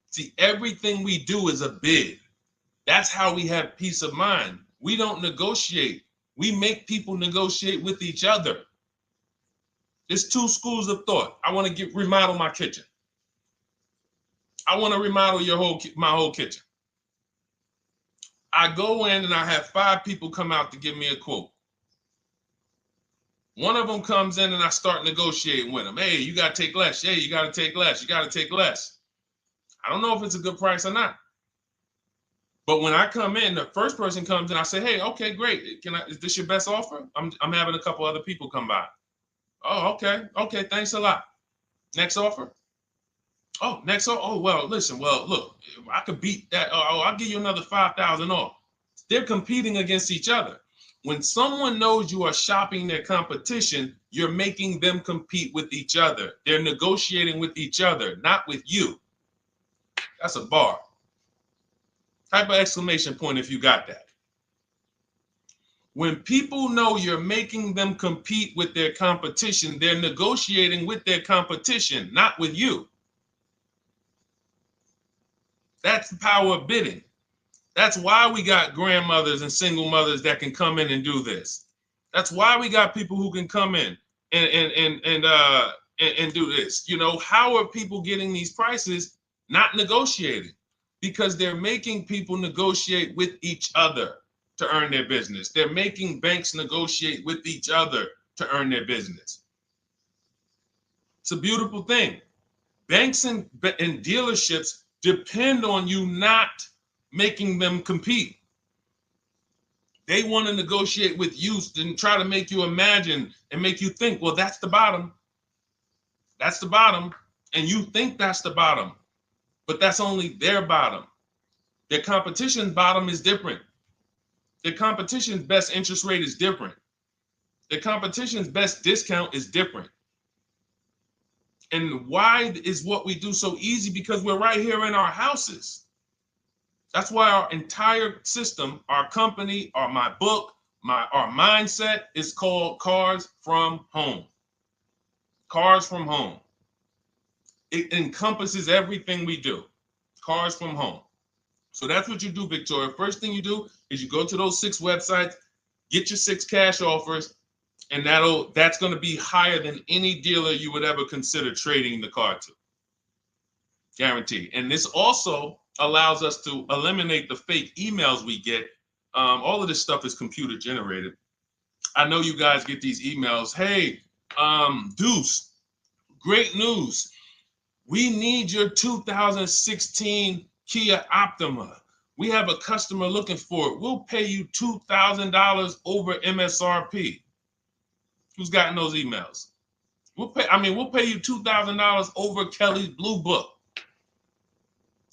See, everything we do is a bid. That's how we have peace of mind. We don't negotiate. We make people negotiate with each other. There's 2 schools of thought. I want to remodel my kitchen. I want to remodel my whole kitchen. I go in and I have 5 people come out to give me a quote. One of them comes in and I start negotiating with them. Hey, you got to take less. Hey, you got to take less. You got to take less. I don't know if it's a good price or not. But when I come in, the first person comes in, I say, hey, okay, great. Is this your best offer? I'm having a couple other people come by. Oh, okay. Okay, thanks a lot. Next offer? Oh, next offer? Oh, well, listen, look, I could beat that. Oh, I'll give you another 5,000 off. They're competing against each other. When someone knows you are shopping their competition, you're making them compete with each other. They're negotiating with each other, not with you. That's a bar. Type of exclamation point if you got that. When people know you're making them compete with their competition, they're negotiating with their competition, not with you. That's the power of bidding. That's why we got grandmothers and single mothers that can come in and do this. That's why we got people who can come in and do this. You know, how are people getting these prices? Not negotiating, because they're making people negotiate with each other to earn their business. They're making banks negotiate with each other to earn their business. It's a beautiful thing. Banks and dealerships depend on you not making them compete. They want to negotiate with you and try to make you imagine and make you think, well, that's the bottom. That's the bottom. And you think that's the bottom, but that's only their bottom. Their competition's bottom is different. Their competition's best interest rate is different. Their competition's best discount is different. And why is what we do so easy? Because we're right here in our houses. That's why our entire system, our company, my book, our mindset is called Cars from Home. Cars from Home. It encompasses everything we do. Cars from Home. So that's what you do, Victoria. First thing you do is you go to those 6 websites, get your 6 cash offers, and that's going to be higher than any dealer you would ever consider trading the car to. Guaranteed. And this also allows us to eliminate the fake emails we get. All of this stuff is computer generated. I know you guys get these emails. Hey, Deuce, great news. We need your 2016 Kia Optima. We have a customer looking for it. We'll pay you $2,000 over MSRP. Who's gotten those emails? We'll pay you $2,000 over Kelly's Blue Book.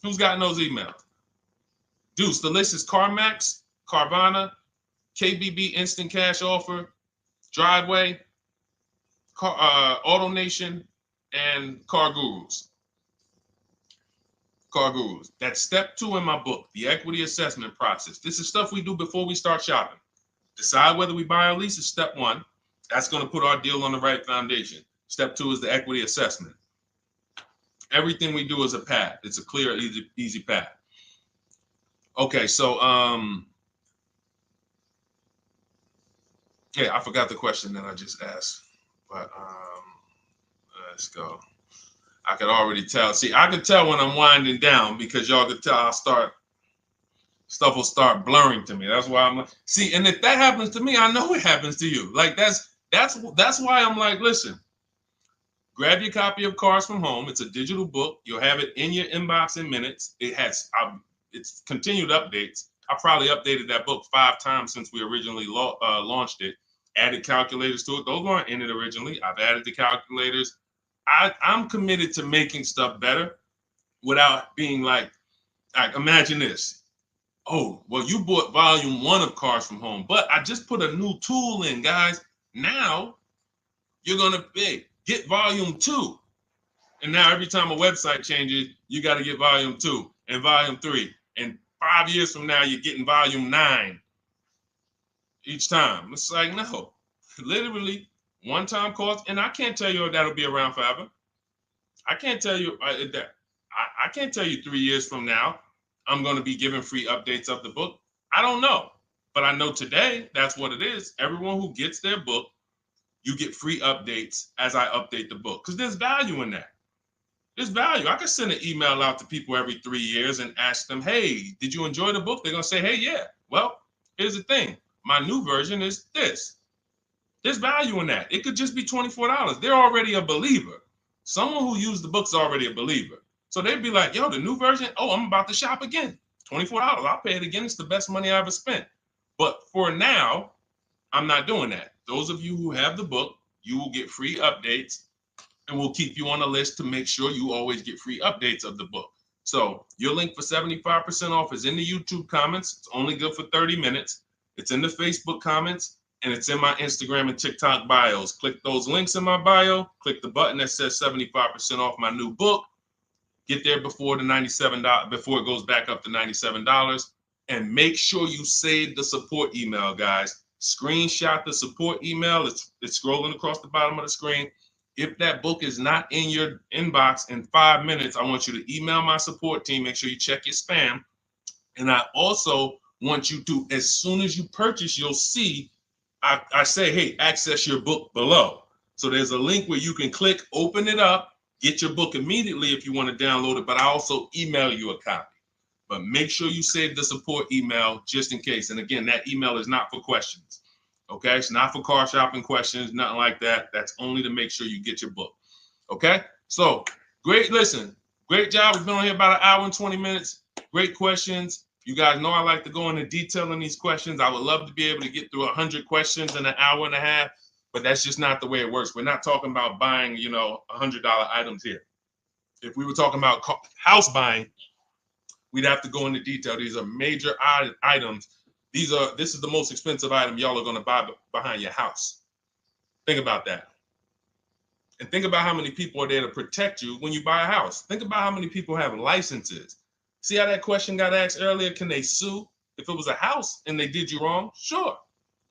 Who's gotten those emails? Deuce, the list is CarMax, Carvana, KBB Instant Cash Offer, Driveway, Auto Nation, and Car Gurus. Car Gurus. That's step 2 in my book, the equity assessment process. This is stuff we do before we start shopping. Decide whether we buy or lease is step 1. That's going to put our deal on the right foundation. Step 2 is the equity assessment. Everything we do is a path. It's a clear, easy path. Okay, so yeah, I forgot the question that I just asked, but let's go. I could already tell. See, I could tell when I'm winding down because y'all could tell stuff will start blurring to me. That's why I'm like, see, and if that happens to me, I know it happens to you. Like that's why I'm like, listen, grab your copy of Cars from Home. It's a digital book. You'll have it in your inbox in minutes. It's continued updates. I probably updated that book 5 times since we originally launched it. Added calculators to it. Those weren't in it originally. I've added the calculators. I'm committed to making stuff better without being like Like, imagine this. Oh, well, you bought volume 1 of Cars from Home, but I just put a new tool in, guys. Now you're going to get volume 2. And now every time a website changes, you got to get volume 2 and volume 3. And 5 years from now, you're getting volume 9 each time. It's like, no, literally one-time cost. And I can't tell you if that'll be around forever. I can't tell you that. I can't tell you 3 years from now I'm going to be giving free updates of the book. I don't know, but I know today that's what it is. Everyone who gets their book, you get free updates as I update the book, because there's value in that. There's value. I can send an email out to people every 3 years and ask them, hey, did you enjoy the book? They're going to say, hey, yeah. Well, here's the thing. My new version is this. There's value in that. It could just be $24. They're already a believer. Someone who used the book's already a believer. So they'd be like, yo, the new version, oh, I'm about to shop again. $24. I'll pay it again. It's the best money I ever spent. But for now, I'm not doing that. Those of you who have the book, you will get free updates, and we'll keep you on the list to make sure you always get free updates of the book. So your link for 75% off is in the YouTube comments. It's only good for 30 minutes. It's in the Facebook comments, and it's in my Instagram and TikTok bios. Click those links in my bio. Click the button that says 75% off my new book. Get there before the $97, before it goes back up to $97. And make sure you save the support email, guys. Screenshot the support email. It's scrolling across the bottom of the screen. If that book is not in your inbox in 5 minutes, I want you to email my support team. Make sure you check your spam. And I also want you to, as soon as you purchase, you'll see, I say, hey, access your book below. So there's a link where you can click, open it up, get your book immediately if you want to download it, but I also email you a copy. But make sure you save the support email just in case. And again, that email is not for questions. Okay, it's not for car shopping questions, nothing like that. That's only to make sure you get your book. Okay, so great. Listen, great job. We've been on here about 1 hour and 20 minutes. Great questions. You guys know I like to go into detail in these questions. I would love to be able to get through 100 questions in 1.5 hours, but that's just not the way it works. We're not talking about buying, $100 items here. If we were talking about house buying, we'd have to go into detail. These are major items. This is the most expensive item y'all are going to buy behind your house. Think about that. And think about how many people are there to protect you when you buy a house. Think about how many people have licenses. See how that question got asked earlier? Can they sue if it was a house and they did you wrong? Sure.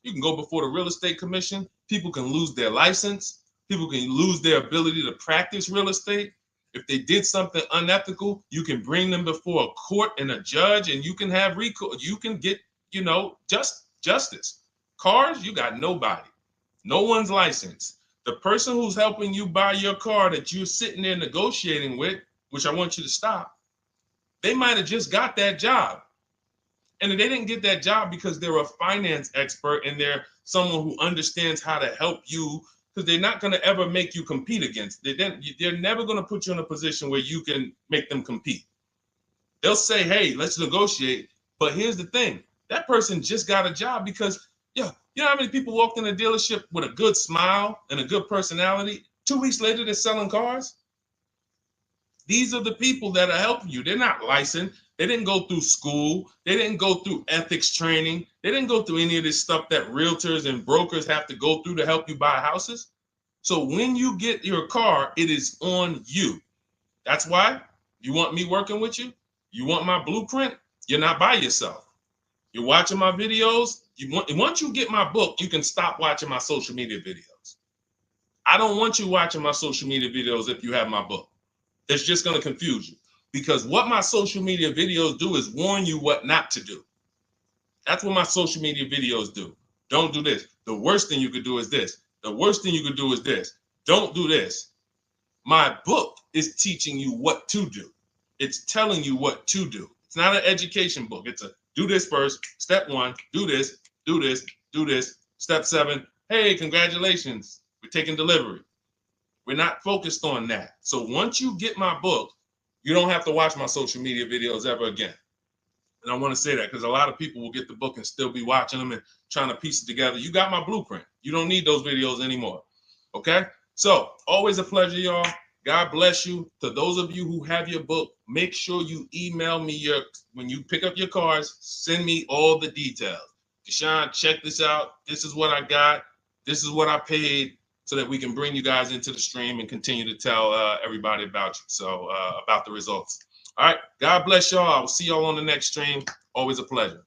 You can go before the real estate commission. People can lose their license. People can lose their ability to practice real estate. If they did something unethical, you can bring them before a court and a judge, and you can have recourse. You can get, justice. Cars, you got nobody. No one's licensed. The person who's helping you buy your car that you're sitting there negotiating with, which I want you to stop, they might have just got that job. And they didn't get that job because they're a finance expert and they're someone who understands how to help you, because they're not going to ever make you compete against. They're never going to put you in a position where you can make them compete. They'll say, hey, let's negotiate. But here's the thing. That person just got a job because, you know how many people walked in a dealership with a good smile and a good personality? 2 weeks later, they're selling cars. These are the people that are helping you. They're not licensed. They didn't go through school. They didn't go through ethics training. They didn't go through any of this stuff that realtors and brokers have to go through to help you buy houses. So when you get your car, it is on you. That's why you want me working with you. You want my blueprint. You're not by yourself. You're watching my videos. Once you get my book, you can stop watching my social media videos. I don't want you watching my social media videos if you have my book. It's just going to confuse you, because what my social media videos do is warn you what not to do. That's what my social media videos do. Don't do this. The worst thing you could do is this. The worst thing you could do is this. Don't do this. My book is teaching you what to do. It's telling you what to do. It's not an education book. It's a do this first. Step 1, do this, do this, do this. Step 7, hey, congratulations, we're taking delivery. We're not focused on that. So once you get my book, you don't have to watch my social media videos ever again. And I want to say that because a lot of people will get the book and still be watching them and trying to piece it together. You got my blueprint. You don't need those videos anymore. Okay? So always a pleasure, y'all. God bless you. To those of you who have your book, make sure you email me when you pick up your cars, send me all the details. Deshone, check this out. This is what I got. This is what I paid, so that we can bring you guys into the stream and continue to tell everybody about you. So about the results. All right. God bless y'all. I will see y'all on the next stream. Always a pleasure.